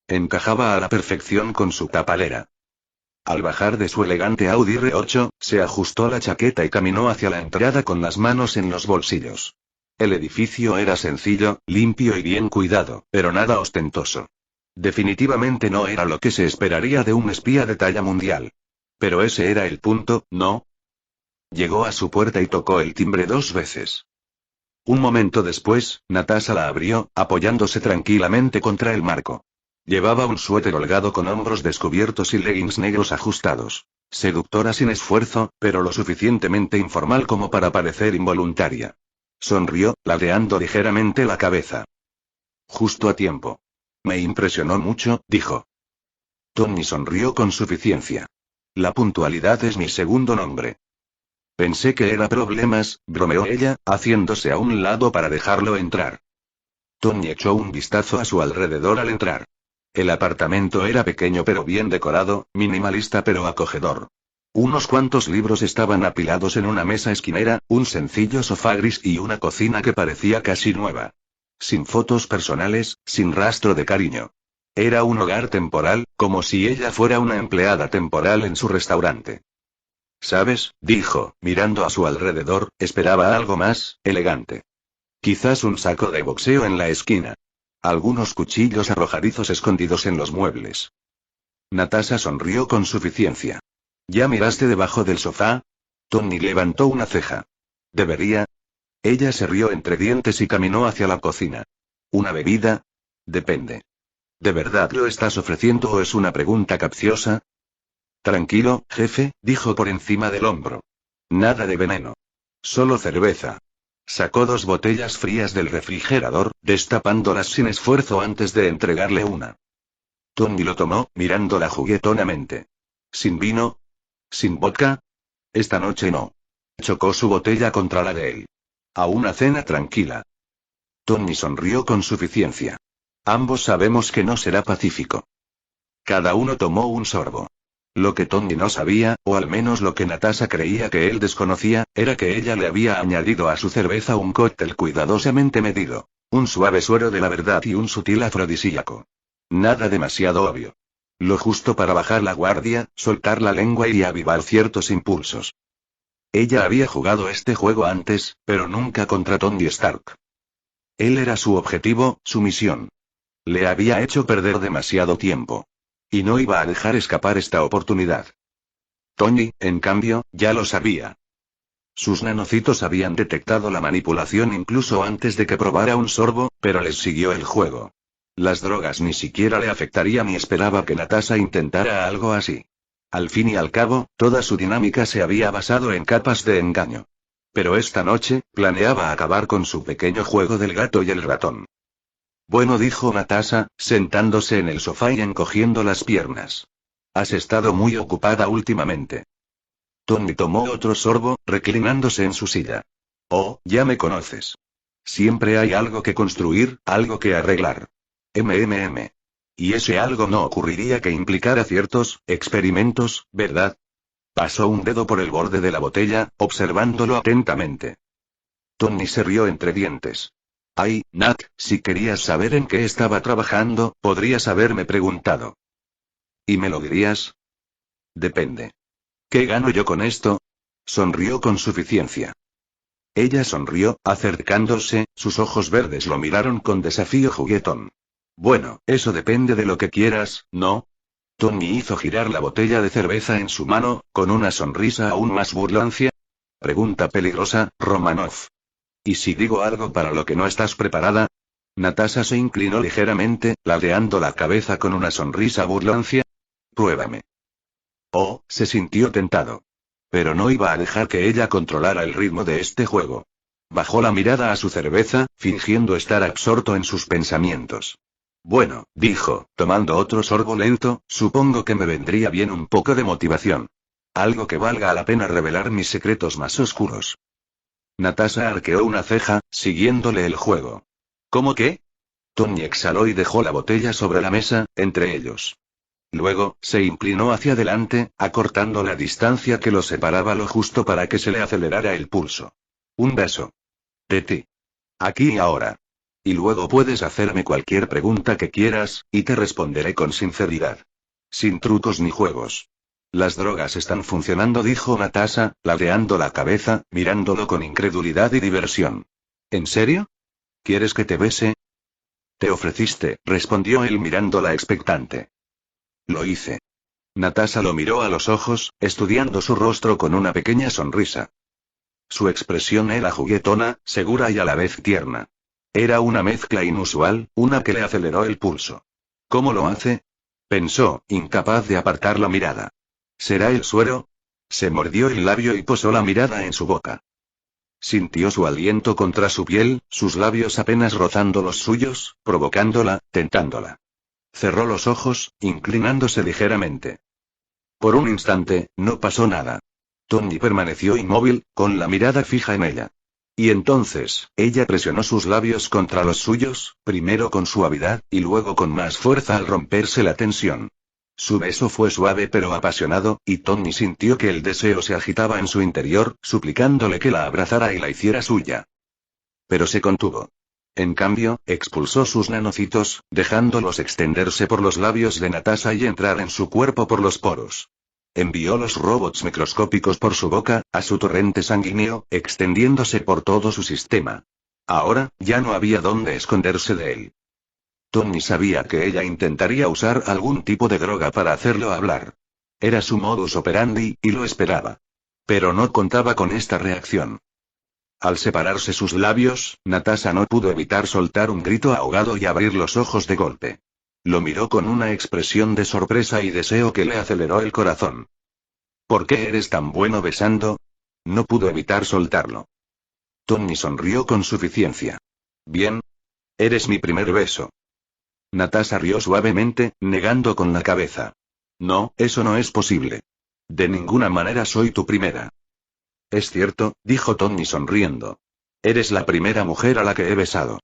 Encajaba a la perfección con su tapalera. Al bajar de su elegante Audi R8, se ajustó la chaqueta y caminó hacia la entrada con las manos en los bolsillos. El edificio era sencillo, limpio y bien cuidado, pero nada ostentoso. Definitivamente no era lo que se esperaría de un espía de talla mundial. Pero ese era el punto, ¿no? Llegó a su puerta y tocó el timbre 2 veces. Un momento después, Natasha la abrió, apoyándose tranquilamente contra el marco. Llevaba un suéter holgado con hombros descubiertos y leggings negros ajustados. Seductora sin esfuerzo, pero lo suficientemente informal como para parecer involuntaria. Sonrió, ladeando ligeramente la cabeza. Justo a tiempo. Me impresionó mucho, dijo. Tony sonrió con suficiencia. La puntualidad es mi segundo nombre. Pensé que era problemas, bromeó ella, haciéndose a un lado para dejarlo entrar. Tony echó un vistazo a su alrededor al entrar. El apartamento era pequeño pero bien decorado, minimalista pero acogedor. Unos cuantos libros estaban apilados en una mesa esquinera, un sencillo sofá gris y una cocina que parecía casi nueva. Sin fotos personales, sin rastro de cariño. Era un hogar temporal, como si ella fuera una empleada temporal en su restaurante. ¿Sabes?, dijo, mirando a su alrededor, esperaba algo más, elegante. Quizás un saco de boxeo en la esquina. Algunos cuchillos arrojadizos escondidos en los muebles. Natasha sonrió con suficiencia. ¿Ya miraste debajo del sofá? Tony levantó una ceja. ¿Debería? Ella se rió entre dientes y caminó hacia la cocina. ¿Una bebida? Depende. ¿De verdad lo estás ofreciendo o es una pregunta capciosa? Tranquilo, jefe, dijo por encima del hombro. Nada de veneno. Solo cerveza. Sacó 2 botellas frías del refrigerador, destapándolas sin esfuerzo antes de entregarle una. Tony lo tomó, mirándola juguetonamente. ¿Sin vino? ¿Sin vodka? Esta noche no. Chocó su botella contra la de él. A una cena tranquila. Tony sonrió con suficiencia. Ambos sabemos que no será pacífico. Cada uno tomó un sorbo. Lo que Tony no sabía, o al menos lo que Natasha creía que él desconocía, era que ella le había añadido a su cerveza un cóctel cuidadosamente medido. Un suave suero de la verdad y un sutil afrodisíaco. Nada demasiado obvio. Lo justo para bajar la guardia, soltar la lengua y avivar ciertos impulsos. Ella había jugado este juego antes, pero nunca contra Tony Stark. Él era su objetivo, su misión. Le había hecho perder demasiado tiempo. Y no iba a dejar escapar esta oportunidad. Tony, en cambio, ya lo sabía. Sus nanocitos habían detectado la manipulación incluso antes de que probara un sorbo, pero les siguió el juego. Las drogas ni siquiera le afectarían y esperaba que Natasha intentara algo así. Al fin y al cabo, toda su dinámica se había basado en capas de engaño. Pero esta noche, planeaba acabar con su pequeño juego del gato y el ratón. Bueno, dijo Natasha, sentándose en el sofá y encogiendo las piernas. Has estado muy ocupada últimamente. Tony tomó otro sorbo, reclinándose en su silla. Oh, ya me conoces. Siempre hay algo que construir, algo que arreglar. Y ese algo no ocurriría que implicara ciertos experimentos, ¿verdad? Pasó un dedo por el borde de la botella, observándolo atentamente. Tony se rió entre dientes. Ay, Nat, si querías saber en qué estaba trabajando, podrías haberme preguntado. ¿Y me lo dirías? Depende. ¿Qué gano yo con esto? Sonrió con suficiencia. Ella sonrió, acercándose, sus ojos verdes lo miraron con desafío juguetón. Bueno, eso depende de lo que quieras, ¿no? Tony hizo girar la botella de cerveza en su mano, con una sonrisa aún más burlancia. Pregunta peligrosa, Romanov. ¿Y si digo algo para lo que no estás preparada? Natasha se inclinó ligeramente, ladeando la cabeza con una sonrisa burlancia. Pruébame. Oh, se sintió tentado. Pero no iba a dejar que ella controlara el ritmo de este juego. Bajó la mirada a su cerveza, fingiendo estar absorto en sus pensamientos. Bueno, dijo, tomando otro sorbo lento, supongo que me vendría bien un poco de motivación. Algo que valga la pena revelar mis secretos más oscuros. Natasha arqueó una ceja, siguiéndole el juego. ¿Cómo qué? Tony exhaló y dejó la botella sobre la mesa, entre ellos. Luego, se inclinó hacia adelante, acortando la distancia que los separaba lo justo para que se le acelerara el pulso. Un beso. De ti. Aquí y ahora. Y luego puedes hacerme cualquier pregunta que quieras, y te responderé con sinceridad. Sin trucos ni juegos. Las drogas están funcionando, dijo Natasha, ladeando la cabeza, mirándolo con incredulidad y diversión. ¿En serio? ¿Quieres que te bese? Te ofreciste, respondió él mirándola expectante. Lo hice. Natasha lo miró a los ojos, estudiando su rostro con una pequeña sonrisa. Su expresión era juguetona, segura y a la vez tierna. Era una mezcla inusual, una que le aceleró el pulso. ¿Cómo lo hace? Pensó, incapaz de apartar la mirada. ¿Será el suero? Se mordió el labio y posó la mirada en su boca. Sintió su aliento contra su piel, sus labios apenas rozando los suyos, provocándola, tentándola. Cerró los ojos, inclinándose ligeramente. Por un instante, no pasó nada. Tony permaneció inmóvil, con la mirada fija en ella. Y entonces, ella presionó sus labios contra los suyos, primero con suavidad, y luego con más fuerza al romperse la tensión. Su beso fue suave pero apasionado, y Tony sintió que el deseo se agitaba en su interior, suplicándole que la abrazara y la hiciera suya. Pero se contuvo. En cambio, expulsó sus nanocitos, dejándolos extenderse por los labios de Natasha y entrar en su cuerpo por los poros. Envió los robots microscópicos por su boca, a su torrente sanguíneo, extendiéndose por todo su sistema. Ahora, ya no había dónde esconderse de él. Tony sabía que ella intentaría usar algún tipo de droga para hacerlo hablar. Era su modus operandi, y lo esperaba. Pero no contaba con esta reacción. Al separarse sus labios, Natasha no pudo evitar soltar un grito ahogado y abrir los ojos de golpe. Lo miró con una expresión de sorpresa y deseo que le aceleró el corazón. ¿Por qué eres tan bueno besando? No pudo evitar soltarlo. Tony sonrió con suficiencia. Bien. Eres mi primer beso. Natasha rió suavemente, negando con la cabeza. No, eso no es posible. De ninguna manera soy tu primera. Es cierto, dijo Tony sonriendo. Eres la primera mujer a la que he besado.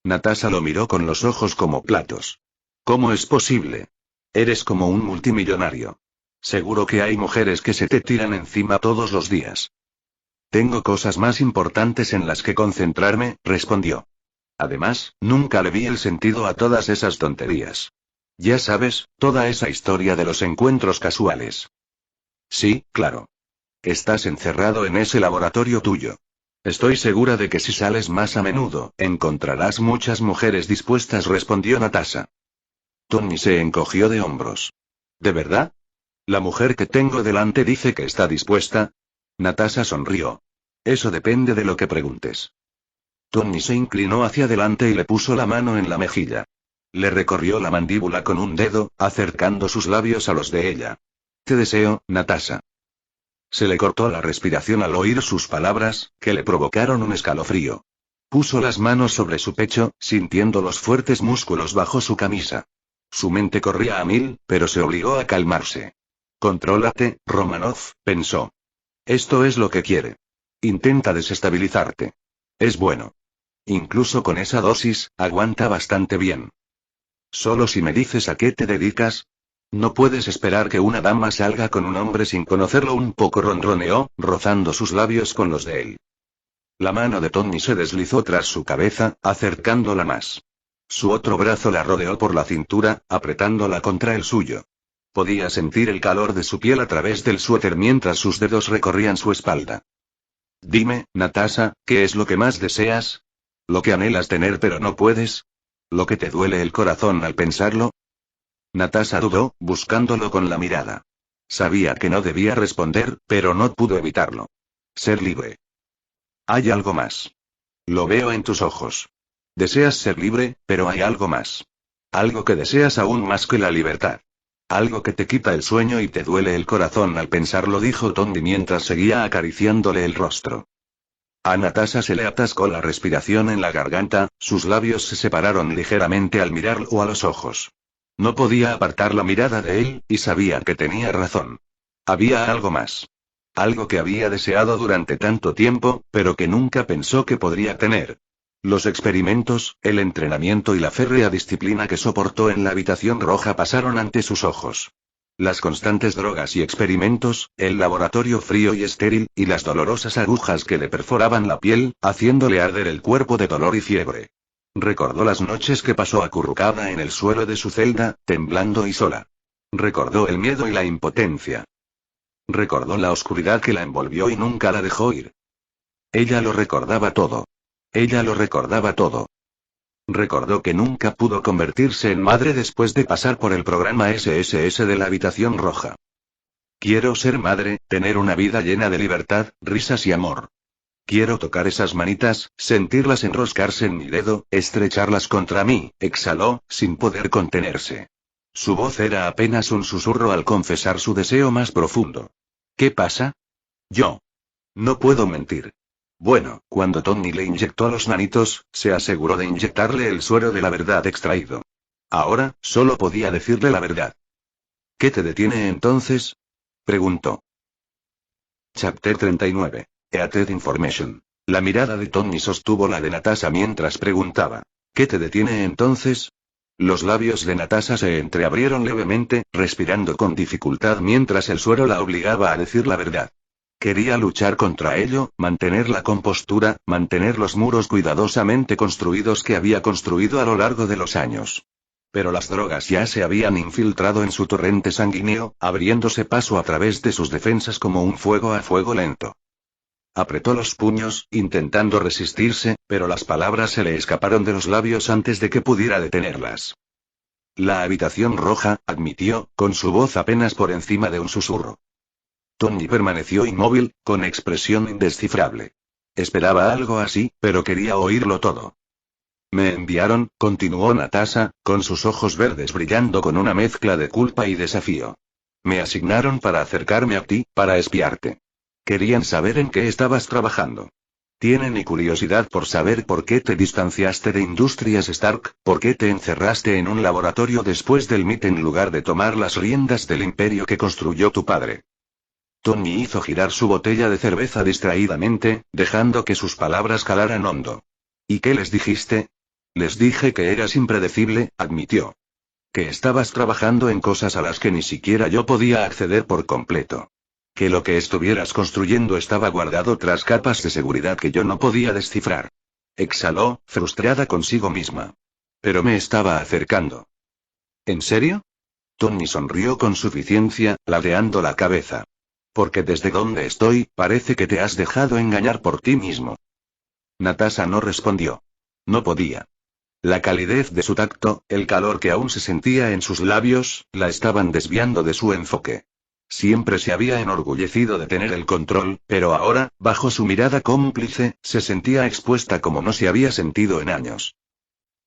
Natasha lo miró con los ojos como platos. ¿Cómo es posible? Eres como un multimillonario. Seguro que hay mujeres que se te tiran encima todos los días. Tengo cosas más importantes en las que concentrarme, respondió. Además, nunca le vi el sentido a todas esas tonterías. Ya sabes, toda esa historia de los encuentros casuales. Sí, claro. Estás encerrado en ese laboratorio tuyo. Estoy segura de que si sales más a menudo, encontrarás muchas mujeres dispuestas, respondió Natasha. Tony se encogió de hombros. ¿De verdad? ¿La mujer que tengo delante dice que está dispuesta? Natasha sonrió. Eso depende de lo que preguntes. Tony se inclinó hacia adelante y le puso la mano en la mejilla. Le recorrió la mandíbula con un dedo, acercando sus labios a los de ella. Te deseo, Natasha. Se le cortó la respiración al oír sus palabras, que le provocaron un escalofrío. Puso las manos sobre su pecho, sintiendo los fuertes músculos bajo su camisa. Su mente corría a mil, pero se obligó a calmarse. Contrólate, Romanov, pensó. Esto es lo que quiere. Intenta desestabilizarte. Es bueno. Incluso con esa dosis, aguanta bastante bien. Solo si me dices a qué te dedicas. No puedes esperar que una dama salga con un hombre sin conocerlo, un poco ronroneó, rozando sus labios con los de él. La mano de Tony se deslizó tras su cabeza, acercándola más. Su otro brazo la rodeó por la cintura, apretándola contra el suyo. Podía sentir el calor de su piel a través del suéter mientras sus dedos recorrían su espalda. Dime, Natasha, ¿qué es lo que más deseas? ¿Lo que anhelas tener pero no puedes? ¿Lo que te duele el corazón al pensarlo? Natasha dudó, buscándolo con la mirada. Sabía que no debía responder, pero no pudo evitarlo. Ser libre. Hay algo más. Lo veo en tus ojos. Deseas ser libre, pero hay algo más. Algo que deseas aún más que la libertad. Algo que te quita el sueño y te duele el corazón al pensarlo, dijo Tony mientras seguía acariciándole el rostro. A Natasha se le atascó la respiración en la garganta, sus labios se separaron ligeramente al mirarlo a los ojos. No podía apartar la mirada de él, y sabía que tenía razón. Había algo más. Algo que había deseado durante tanto tiempo, pero que nunca pensó que podría tener. Los experimentos, el entrenamiento y la férrea disciplina que soportó en la habitación roja pasaron ante sus ojos. Las constantes drogas y experimentos, el laboratorio frío y estéril, y las dolorosas agujas que le perforaban la piel, haciéndole arder el cuerpo de dolor y fiebre. Recordó las noches que pasó acurrucada en el suelo de su celda, temblando y sola. Recordó el miedo y la impotencia. Recordó la oscuridad que la envolvió y nunca la dejó ir. Ella lo recordaba todo. Ella lo recordaba todo. Recordó que nunca pudo convertirse en madre después de pasar por el programa SSS de la habitación roja. Quiero ser madre, tener una vida llena de libertad, risas y amor. Quiero tocar esas manitas, sentirlas enroscarse en mi dedo, estrecharlas contra mí, exhaló, sin poder contenerse. Su voz era apenas un susurro al confesar su deseo más profundo. ¿Qué pasa? Yo. No puedo mentir. Bueno, cuando Tony le inyectó a los nanitos, se aseguró de inyectarle el suero de la verdad extraído. Ahora, solo podía decirle la verdad. ¿Qué te detiene entonces? Preguntó. Chapter 39. Eated Information. La mirada de Tony sostuvo la de Natasha mientras preguntaba. ¿Qué te detiene entonces? Los labios de Natasha se entreabrieron levemente, respirando con dificultad mientras el suero la obligaba a decir la verdad. Quería luchar contra ello, mantener la compostura, mantener los muros cuidadosamente construidos que había construido a lo largo de los años. Pero las drogas ya se habían infiltrado en su torrente sanguíneo, abriéndose paso a través de sus defensas como un fuego a fuego lento. Apretó los puños, intentando resistirse, pero las palabras se le escaparon de los labios antes de que pudiera detenerlas. La habitación roja, admitió, con su voz apenas por encima de un susurro. Tony permaneció inmóvil, con expresión indescifrable. Esperaba algo así, pero quería oírlo todo. Me enviaron, continuó Natasha, con sus ojos verdes brillando con una mezcla de culpa y desafío. Me asignaron para acercarme a ti, para espiarte. Querían saber en qué estabas trabajando. Tienen mi curiosidad por saber por qué te distanciaste de Industrias Stark, por qué te encerraste en un laboratorio después del MIT en lugar de tomar las riendas del imperio que construyó tu padre. Tony hizo girar su botella de cerveza distraídamente, dejando que sus palabras calaran hondo. ¿Y qué les dijiste? Les dije que eras impredecible, admitió. Que estabas trabajando en cosas a las que ni siquiera yo podía acceder por completo. Que lo que estuvieras construyendo estaba guardado tras capas de seguridad que yo no podía descifrar. Exhaló, frustrada consigo misma. Pero me estaba acercando. ¿En serio? Tony sonrió con suficiencia, ladeando la cabeza. Porque desde donde estoy, parece que te has dejado engañar por ti mismo. Natasha no respondió. No podía. La calidez de su tacto, el calor que aún se sentía en sus labios, la estaban desviando de su enfoque. Siempre se había enorgullecido de tener el control, pero ahora, bajo su mirada cómplice, se sentía expuesta como no se había sentido en años.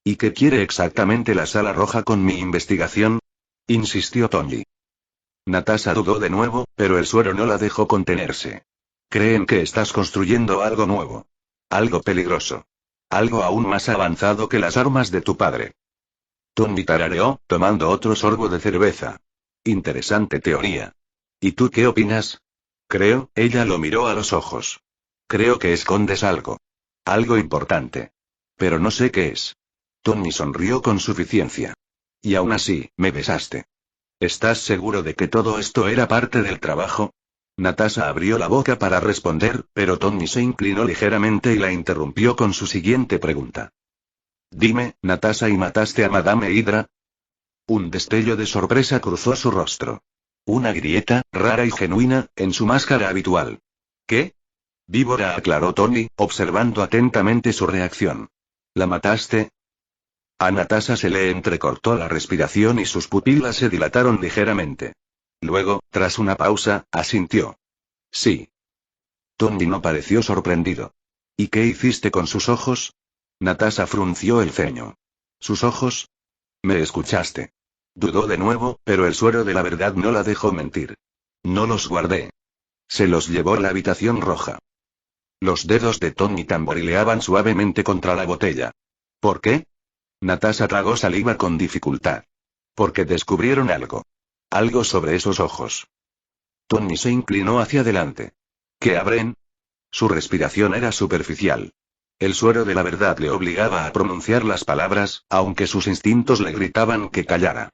¿Y qué quiere exactamente la Sala Roja con mi investigación? Insistió Tony. Natasha dudó de nuevo, pero el suero no la dejó contenerse. Creen que estás construyendo algo nuevo. Algo peligroso. Algo aún más avanzado que las armas de tu padre. Tony tarareó, tomando otro sorbo de cerveza. Interesante teoría. ¿Y tú qué opinas? Creo, ella lo miró a los ojos. Creo que escondes algo. Algo importante. Pero no sé qué es. Tony sonrió con suficiencia. Y aún así, me besaste. ¿Estás seguro de que todo esto era parte del trabajo? Natasha abrió la boca para responder, pero Tony se inclinó ligeramente y la interrumpió con su siguiente pregunta. Dime, Natasha, ¿y mataste a Madame Hydra? Un destello de sorpresa cruzó su rostro. Una grieta, rara y genuina, en su máscara habitual. ¿Qué? Víbora, aclaró Tony, observando atentamente su reacción. ¿La mataste? A Natasha se le entrecortó la respiración y sus pupilas se dilataron ligeramente. Luego, tras una pausa, asintió. Sí. Tony no pareció sorprendido. ¿Y qué hiciste con sus ojos? Natasha frunció el ceño. ¿Sus ojos? ¿Me escuchaste? Dudó de nuevo, pero el suero de la verdad no la dejó mentir. No los guardé. Se los llevó a la habitación roja. Los dedos de Tony tamborileaban suavemente contra la botella. ¿Por qué? Natasha tragó saliva con dificultad. Porque descubrieron algo. Algo sobre esos ojos. Tony se inclinó hacia adelante. ¿Qué abren? Su respiración era superficial. El suero de la verdad le obligaba a pronunciar las palabras, aunque sus instintos le gritaban que callara.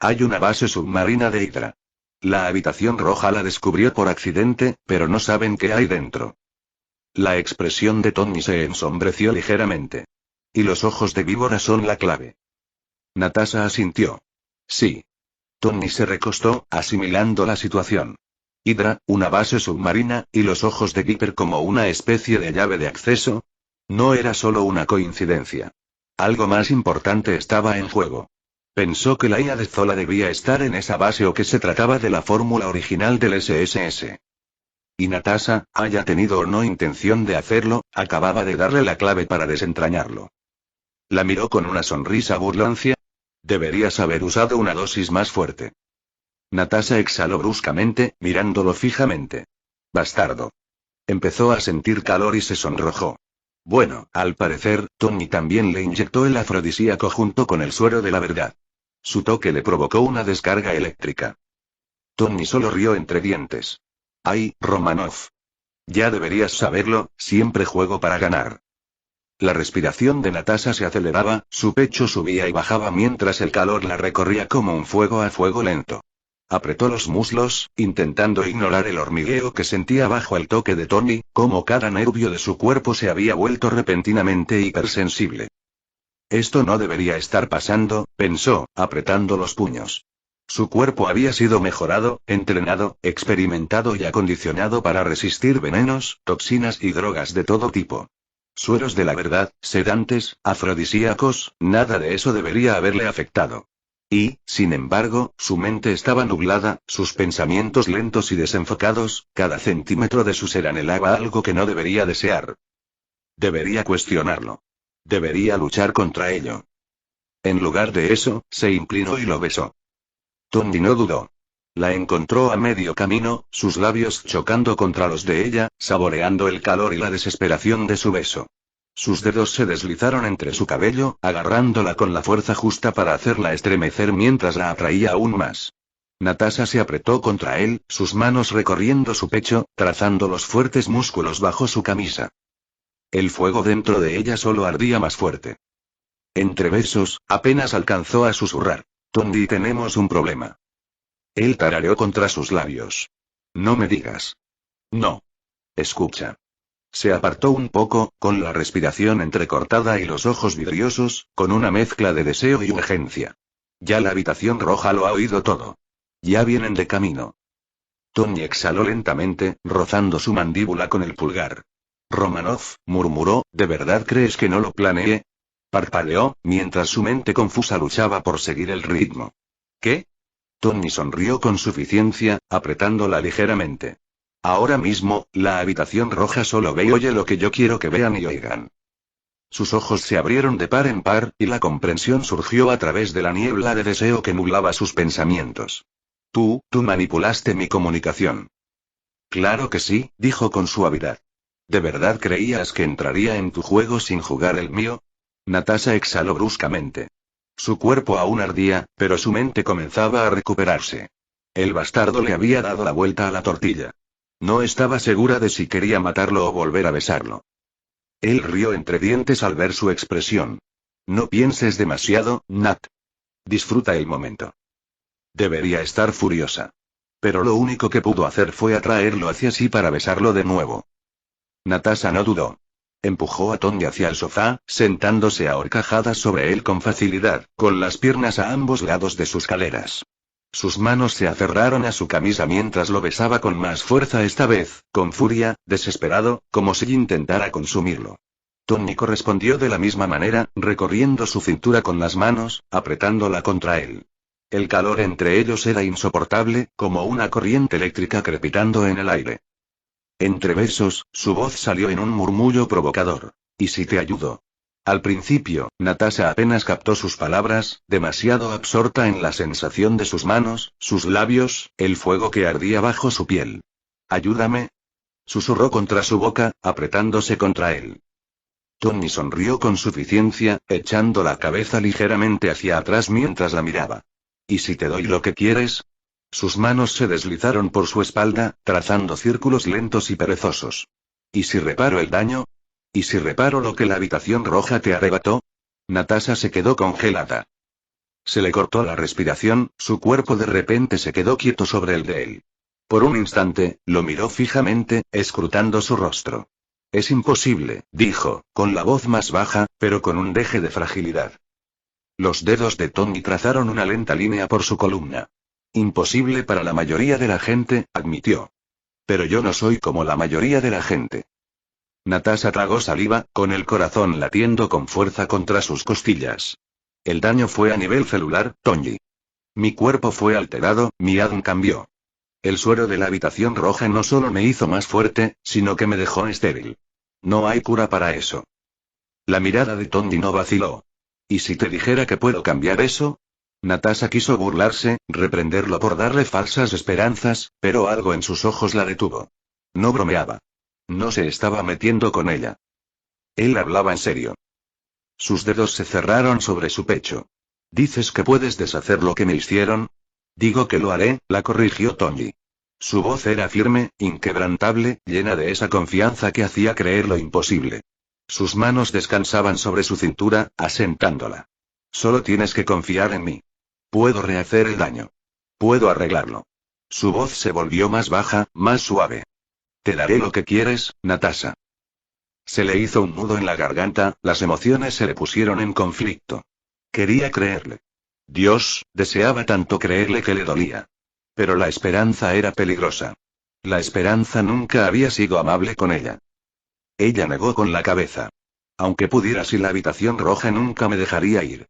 Hay una base submarina de Hydra. La habitación roja la descubrió por accidente, pero no saben qué hay dentro. La expresión de Tony se ensombreció ligeramente. Y los ojos de víbora son la clave. Natasha asintió. Sí. Tony se recostó, asimilando la situación. Hydra, una base submarina, y los ojos de Viper como una especie de llave de acceso. No era solo una coincidencia. Algo más importante estaba en juego. Pensó que la IA de Zola debía estar en esa base o que se trataba de la fórmula original del SSS. Y Natasha, haya tenido o no intención de hacerlo, acababa de darle la clave para desentrañarlo. La miró con una sonrisa burlancia. Deberías haber usado una dosis más fuerte. Natasha exhaló bruscamente, mirándolo fijamente. Bastardo. Empezó a sentir calor y se sonrojó. Bueno, al parecer, Tony también le inyectó el afrodisíaco junto con el suero de la verdad. Su toque le provocó una descarga eléctrica. Tony solo rió entre dientes. ¡Ay, Romanov! Ya deberías saberlo, siempre juego para ganar. La respiración de Natasha se aceleraba, su pecho subía y bajaba mientras el calor la recorría como un fuego a fuego lento. Apretó los muslos, intentando ignorar el hormigueo que sentía bajo el toque de Tony, como cada nervio de su cuerpo se había vuelto repentinamente hipersensible. Esto no debería estar pasando, pensó, apretando los puños. Su cuerpo había sido mejorado, entrenado, experimentado y acondicionado para resistir venenos, toxinas y drogas de todo tipo. Sueros de la verdad, sedantes, afrodisíacos, nada de eso debería haberle afectado. Y, sin embargo, su mente estaba nublada, sus pensamientos lentos y desenfocados, cada centímetro de su ser anhelaba algo que no debería desear. Debería cuestionarlo. Debería luchar contra ello. En lugar de eso, se inclinó y lo besó. Tony no dudó. La encontró a medio camino, sus labios chocando contra los de ella, saboreando el calor y la desesperación de su beso. Sus dedos se deslizaron entre su cabello, agarrándola con la fuerza justa para hacerla estremecer mientras la atraía aún más. Natasha se apretó contra él, sus manos recorriendo su pecho, trazando los fuertes músculos bajo su camisa. El fuego dentro de ella solo ardía más fuerte. Entre besos, apenas alcanzó a susurrar. Tony, tenemos un problema. Él tarareó contra sus labios. No me digas. No. Escucha. Se apartó un poco, con la respiración entrecortada y los ojos vidriosos, con una mezcla de deseo y urgencia. Ya la habitación roja lo ha oído todo. Ya vienen de camino. Tony exhaló lentamente, rozando su mandíbula con el pulgar. Romanov, murmuró, ¿de verdad crees que no lo planeé? Parpadeó, mientras su mente confusa luchaba por seguir el ritmo. ¿Qué? Tony sonrió con suficiencia, apretándola ligeramente. Ahora mismo, la habitación roja solo ve y oye lo que yo quiero que vean y oigan. Sus ojos se abrieron de par en par, y la comprensión surgió a través de la niebla de deseo que nublaba sus pensamientos. Tú manipulaste mi comunicación. Claro que sí, dijo con suavidad. ¿De verdad creías que entraría en tu juego sin jugar el mío? Natasha exhaló bruscamente. Su cuerpo aún ardía, pero su mente comenzaba a recuperarse. El bastardo le había dado la vuelta a la tortilla. No estaba segura de si quería matarlo o volver a besarlo. Él rió entre dientes al ver su expresión. No pienses demasiado, Nat. Disfruta el momento. Debería estar furiosa. Pero lo único que pudo hacer fue atraerlo hacia sí para besarlo de nuevo. Natasha no dudó. Empujó a Tony hacia el sofá, sentándose a horcajadas sobre él con facilidad, con las piernas a ambos lados de sus caderas. Sus manos se aferraron a su camisa mientras lo besaba con más fuerza, esta vez, con furia, desesperado, como si intentara consumirlo. Tony correspondió de la misma manera, recorriendo su cintura con las manos, apretándola contra él. El calor entre ellos era insoportable, como una corriente eléctrica crepitando en el aire. Entre besos, su voz salió en un murmullo provocador. ¿Y si te ayudo? Al principio, Natasha apenas captó sus palabras, demasiado absorta en la sensación de sus manos, sus labios, el fuego que ardía bajo su piel. ¿Ayúdame? Susurró contra su boca, apretándose contra él. Tony sonrió con suficiencia, echando la cabeza ligeramente hacia atrás mientras la miraba. ¿Y si te doy lo que quieres? Sus manos se deslizaron por su espalda, trazando círculos lentos y perezosos. ¿Y si reparo el daño? ¿Y si reparo lo que la habitación roja te arrebató? Natasha se quedó congelada. Se le cortó la respiración, su cuerpo de repente se quedó quieto sobre el de él. Por un instante, lo miró fijamente, escrutando su rostro. Es imposible, dijo, con la voz más baja, pero con un deje de fragilidad. Los dedos de Tony trazaron una lenta línea por su columna. Imposible para la mayoría de la gente, admitió. Pero yo no soy como la mayoría de la gente. Natasha tragó saliva, con el corazón latiendo con fuerza contra sus costillas. El daño fue a nivel celular, Tony. Mi cuerpo fue alterado, mi ADN cambió. El suero de la habitación roja no solo me hizo más fuerte, sino que me dejó estéril. No hay cura para eso. La mirada de Tony no vaciló. ¿Y si te dijera que puedo cambiar eso? Natasha quiso burlarse, reprenderlo por darle falsas esperanzas, pero algo en sus ojos la detuvo. No bromeaba. No se estaba metiendo con ella. Él hablaba en serio. Sus dedos se cerraron sobre su pecho. ¿Dices que puedes deshacer lo que me hicieron? Digo que lo haré, la corrigió Tony. Su voz era firme, inquebrantable, llena de esa confianza que hacía creer lo imposible. Sus manos descansaban sobre su cintura, asentándola. Solo tienes que confiar en mí. Puedo rehacer el daño. Puedo arreglarlo. Su voz se volvió más baja, más suave. Te daré lo que quieres, Natasha. Se le hizo un nudo en la garganta, las emociones se le pusieron en conflicto. Quería creerle. Dios, deseaba tanto creerle que le dolía. Pero la esperanza era peligrosa. La esperanza nunca había sido amable con ella. Ella negó con la cabeza. Aunque pudiera, si la habitación roja nunca me dejaría ir.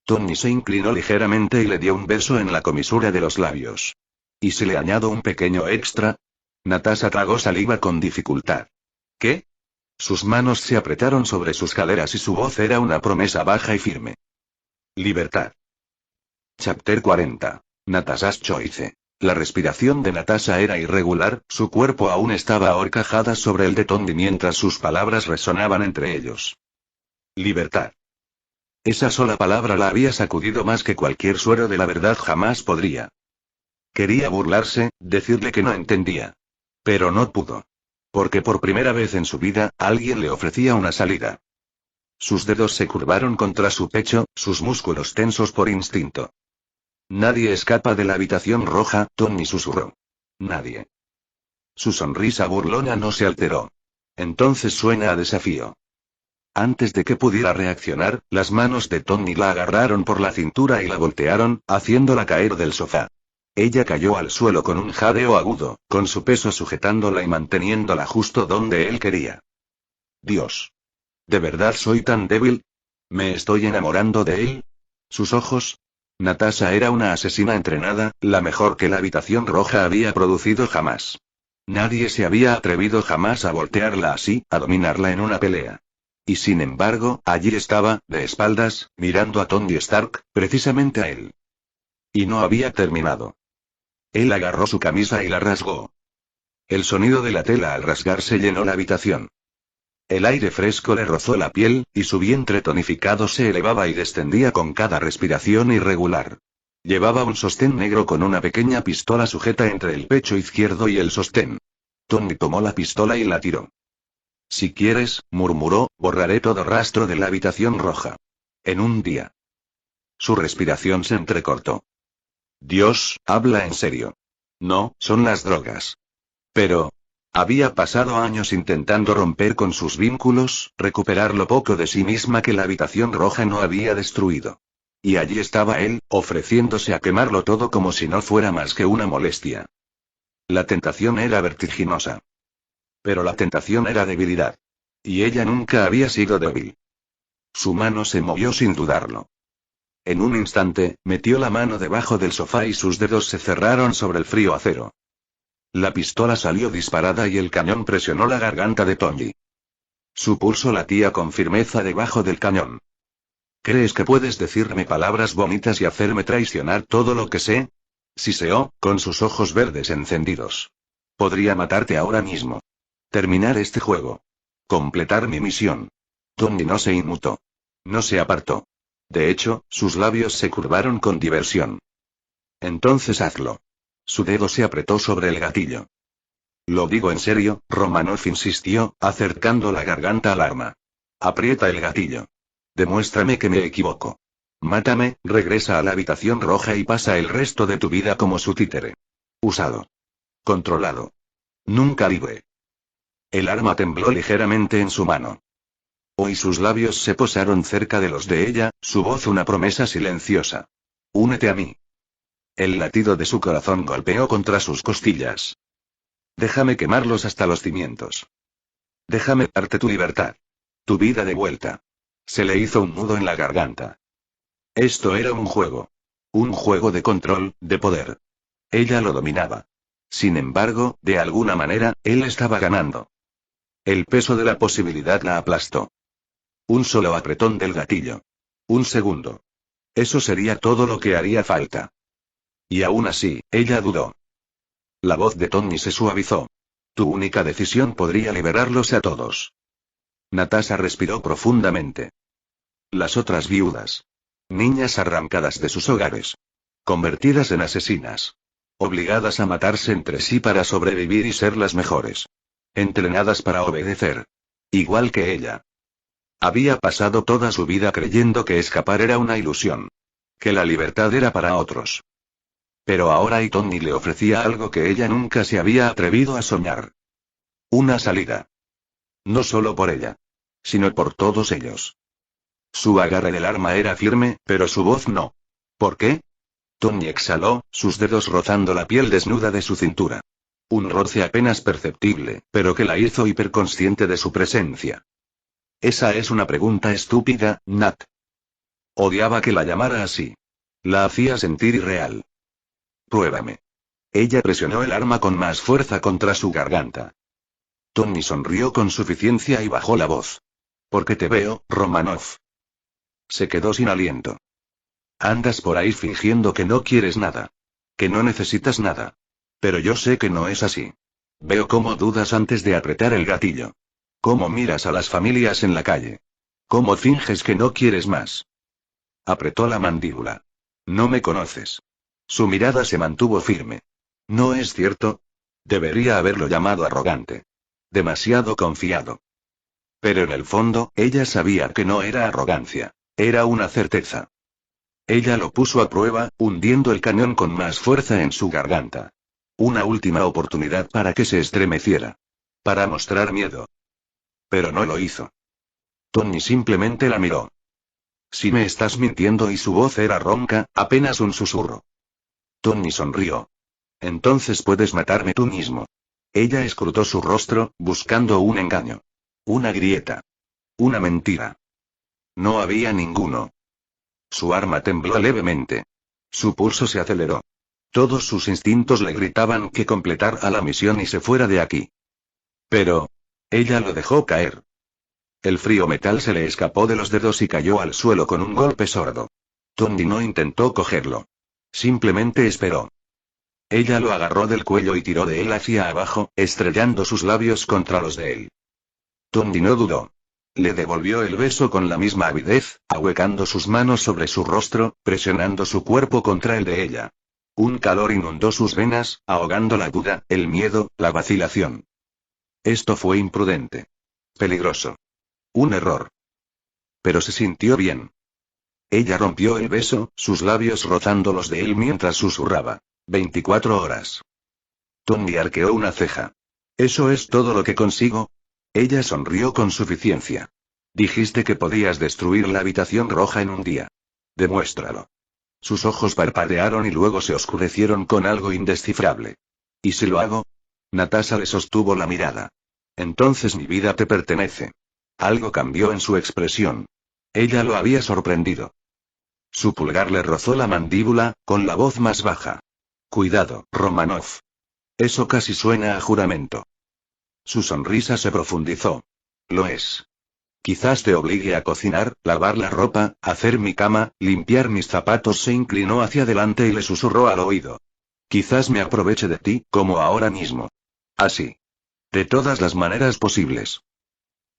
Tony se inclinó ligeramente y le dio un beso en la comisura de los labios. ¿Y si le añado un pequeño extra? Natasha tragó saliva con dificultad. ¿Qué? Sus manos se apretaron sobre sus caderas y su voz era una promesa baja y firme. Libertad. Chapter 40. Natasha's Choice. La respiración de Natasha era irregular, su cuerpo aún estaba a horcajadas sobre el de Tony mientras sus palabras resonaban entre ellos. Libertad. Esa sola palabra la había sacudido más que cualquier suero de la verdad jamás podría. Quería burlarse, decirle que no entendía. Pero no pudo. Porque por primera vez en su vida, alguien le ofrecía una salida. Sus dedos se curvaron contra su pecho, sus músculos tensos por instinto. Nadie escapa de la habitación roja, Tony susurró. Nadie. Su sonrisa burlona no se alteró. Entonces suena a desafío. Antes de que pudiera reaccionar, las manos de Tony la agarraron por la cintura y la voltearon, haciéndola caer del sofá. Ella cayó al suelo con un jadeo agudo, con su peso sujetándola y manteniéndola justo donde él quería. Dios. ¿De verdad soy tan débil? ¿Me estoy enamorando de él? Sus ojos. Natasha era una asesina entrenada, la mejor que la habitación roja había producido jamás. Nadie se había atrevido jamás a voltearla así, a dominarla en una pelea. Y sin embargo, allí estaba, de espaldas, mirando a Tony Stark, precisamente a él. Y no había terminado. Él agarró su camisa y la rasgó. El sonido de la tela al rasgarse llenó la habitación. El aire fresco le rozó la piel, y su vientre tonificado se elevaba y descendía con cada respiración irregular. Llevaba un sostén negro con una pequeña pistola sujeta entre el pecho izquierdo y el sostén. Tony tomó la pistola y la tiró. Si quieres, murmuró, borraré todo rastro de la habitación roja. En un día. Su respiración se entrecortó. Dios, habla en serio. No, son las drogas. Pero... había pasado años intentando romper con sus vínculos, recuperar lo poco de sí misma que la habitación roja no había destruido. Y allí estaba él, ofreciéndose a quemarlo todo como si no fuera más que una molestia. La tentación era vertiginosa. Pero la tentación era debilidad. Y ella nunca había sido débil. Su mano se movió sin dudarlo. En un instante, metió la mano debajo del sofá y sus dedos se cerraron sobre el frío acero. La pistola salió disparada y el cañón presionó la garganta de Tony. Su pulso latía con firmeza debajo del cañón. ¿Crees que puedes decirme palabras bonitas y hacerme traicionar todo lo que sé? Siseó, con sus ojos verdes encendidos. Podría matarte ahora mismo. Terminar este juego. Completar mi misión. Tony no se inmutó. No se apartó. De hecho, sus labios se curvaron con diversión. Entonces hazlo. Su dedo se apretó sobre el gatillo. Lo digo en serio, Romanov insistió, acercando la garganta al arma. Aprieta el gatillo. Demuéstrame que me equivoco. Mátame, regresa a la habitación roja y pasa el resto de tu vida como su títere. Usado. Controlado. Nunca libre. El arma tembló ligeramente en su mano. Hoy sus labios se posaron cerca de los de ella, su voz una promesa silenciosa. Únete a mí. El latido de su corazón golpeó contra sus costillas. Déjame quemarlos hasta los cimientos. Déjame darte tu libertad. Tu vida de vuelta. Se le hizo un nudo en la garganta. Esto era un juego. Un juego de control, de poder. Ella lo dominaba. Sin embargo, de alguna manera, él estaba ganando. El peso de la posibilidad la aplastó. Un solo apretón del gatillo. Un segundo. Eso sería todo lo que haría falta. Y aún así, ella dudó. La voz de Tony se suavizó. Tu única decisión podría liberarlos a todos. Natasha respiró profundamente. Las otras viudas. Niñas arrancadas de sus hogares. Convertidas en asesinas. Obligadas a matarse entre sí para sobrevivir y ser las mejores. Entrenadas para obedecer. Igual que ella. Había pasado toda su vida creyendo que escapar era una ilusión. Que la libertad era para otros. Pero ahora Tony le ofrecía algo que ella nunca se había atrevido a soñar. Una salida. No solo por ella. Sino por todos ellos. Su agarre del arma era firme, pero su voz no. ¿Por qué? Tony exhaló, sus dedos rozando la piel desnuda de su cintura. Un roce apenas perceptible, pero que la hizo hiperconsciente de su presencia. Esa es una pregunta estúpida, Nat. Odiaba que la llamara así. La hacía sentir irreal. Pruébame. Ella presionó el arma con más fuerza contra su garganta. Tony sonrió con suficiencia y bajó la voz. Porque te veo, Romanov. Se quedó sin aliento. Andas por ahí fingiendo que no quieres nada. Que no necesitas nada. Pero yo sé que no es así. Veo cómo dudas antes de apretar el gatillo. Cómo miras a las familias en la calle. Cómo finges que no quieres más. Apretó la mandíbula. No me conoces. Su mirada se mantuvo firme. ¿No es cierto? Debería haberlo llamado arrogante. Demasiado confiado. Pero en el fondo, ella sabía que no era arrogancia. Era una certeza. Ella lo puso a prueba, hundiendo el cañón con más fuerza en su garganta. Una última oportunidad para que se estremeciera. Para mostrar miedo. Pero no lo hizo. Tony simplemente la miró. Si me estás mintiendo, y su voz era ronca, apenas un susurro. Tony sonrió. Entonces puedes matarme tú mismo. Ella escrutó su rostro, buscando un engaño. Una grieta. Una mentira. No había ninguno. Su arma tembló levemente. Su pulso se aceleró. Todos sus instintos le gritaban que completara la misión y se fuera de aquí. Pero... ella lo dejó caer. El frío metal se le escapó de los dedos y cayó al suelo con un golpe sordo. Tony no intentó cogerlo. Simplemente esperó. Ella lo agarró del cuello y tiró de él hacia abajo, estrellando sus labios contra los de él. Tony no dudó. Le devolvió el beso con la misma avidez, ahuecando sus manos sobre su rostro, presionando su cuerpo contra el de ella. Un calor inundó sus venas, ahogando la duda, el miedo, la vacilación. Esto fue imprudente. Peligroso. Un error. Pero se sintió bien. Ella rompió el beso, sus labios rozando los de él mientras susurraba. 24 horas. Tony arqueó una ceja. ¿Eso es todo lo que consigo? Ella sonrió con suficiencia. Dijiste que podías destruir la habitación roja en un día. Demuéstralo. Sus ojos parpadearon y luego se oscurecieron con algo indescifrable. ¿Y si lo hago? Natasha le sostuvo la mirada. Entonces mi vida te pertenece. Algo cambió en su expresión. Ella lo había sorprendido. Su pulgar le rozó la mandíbula, con la voz más baja. Cuidado, Romanov. Eso casi suena a juramento. Su sonrisa se profundizó. Lo es. Quizás te obligue a cocinar, lavar la ropa, hacer mi cama, limpiar mis zapatos. Se inclinó hacia adelante y le susurró al oído. Quizás me aproveche de ti, como ahora mismo. Así. De todas las maneras posibles.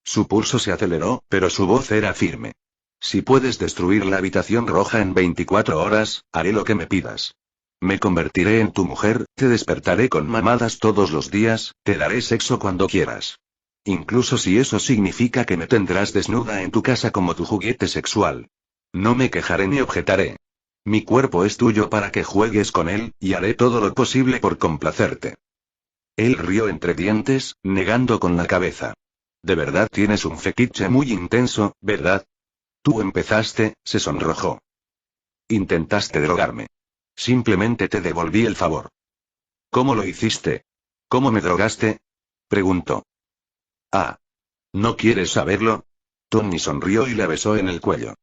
Su pulso se aceleró, pero su voz era firme. Si puedes destruir la habitación roja en 24 horas, haré lo que me pidas. Me convertiré en tu mujer, te despertaré con mamadas todos los días, te daré sexo cuando quieras. Incluso si eso significa que me tendrás desnuda en tu casa como tu juguete sexual. No me quejaré ni objetaré. Mi cuerpo es tuyo para que juegues con él, y haré todo lo posible por complacerte. Él rió entre dientes, negando con la cabeza. De verdad tienes un fetiche muy intenso, ¿verdad? Tú empezaste, se sonrojó. Intentaste drogarme. Simplemente te devolví el favor. ¿Cómo lo hiciste? ¿Cómo me drogaste? Preguntó. Ah. ¿No quieres saberlo? Tony sonrió y la besó en el cuello.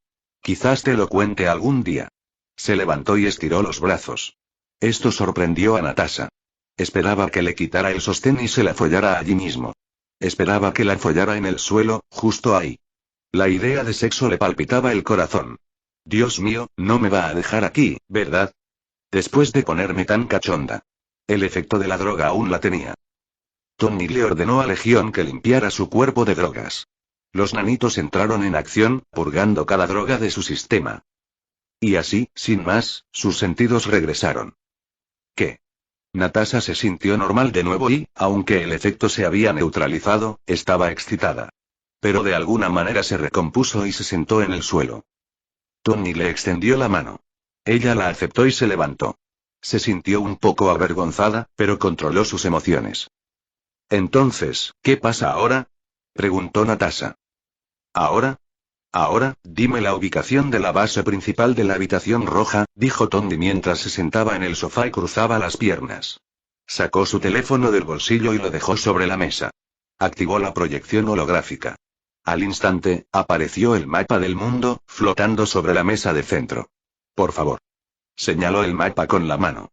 Quizás te lo cuente algún día. Se levantó y estiró los brazos. Esto sorprendió a Natasha. Esperaba que le quitara el sostén y se la follara allí mismo. Esperaba que la follara en el suelo, justo ahí. La idea de sexo le palpitaba el corazón. Dios mío, no me va a dejar aquí, ¿verdad? Después de ponerme tan cachonda. El efecto de la droga aún la tenía. Tony le ordenó a Legión que limpiara su cuerpo de drogas. Los nanitos entraron en acción, purgando cada droga de su sistema. Y así, sin más, sus sentidos regresaron. ¿Qué? Natasha se sintió normal de nuevo y, aunque el efecto se había neutralizado, estaba excitada. Pero de alguna manera se recompuso y se sentó en el suelo. Tony le extendió la mano. Ella la aceptó y se levantó. Se sintió un poco avergonzada, pero controló sus emociones. Entonces, ¿qué pasa ahora? Preguntó Natasha. ¿Ahora? Ahora, dime la ubicación de la base principal de la habitación roja, dijo Tony mientras se sentaba en el sofá y cruzaba las piernas. Sacó su teléfono del bolsillo y lo dejó sobre la mesa. Activó la proyección holográfica. Al instante, apareció el mapa del mundo, flotando sobre la mesa de centro. Por favor. Señaló el mapa con la mano.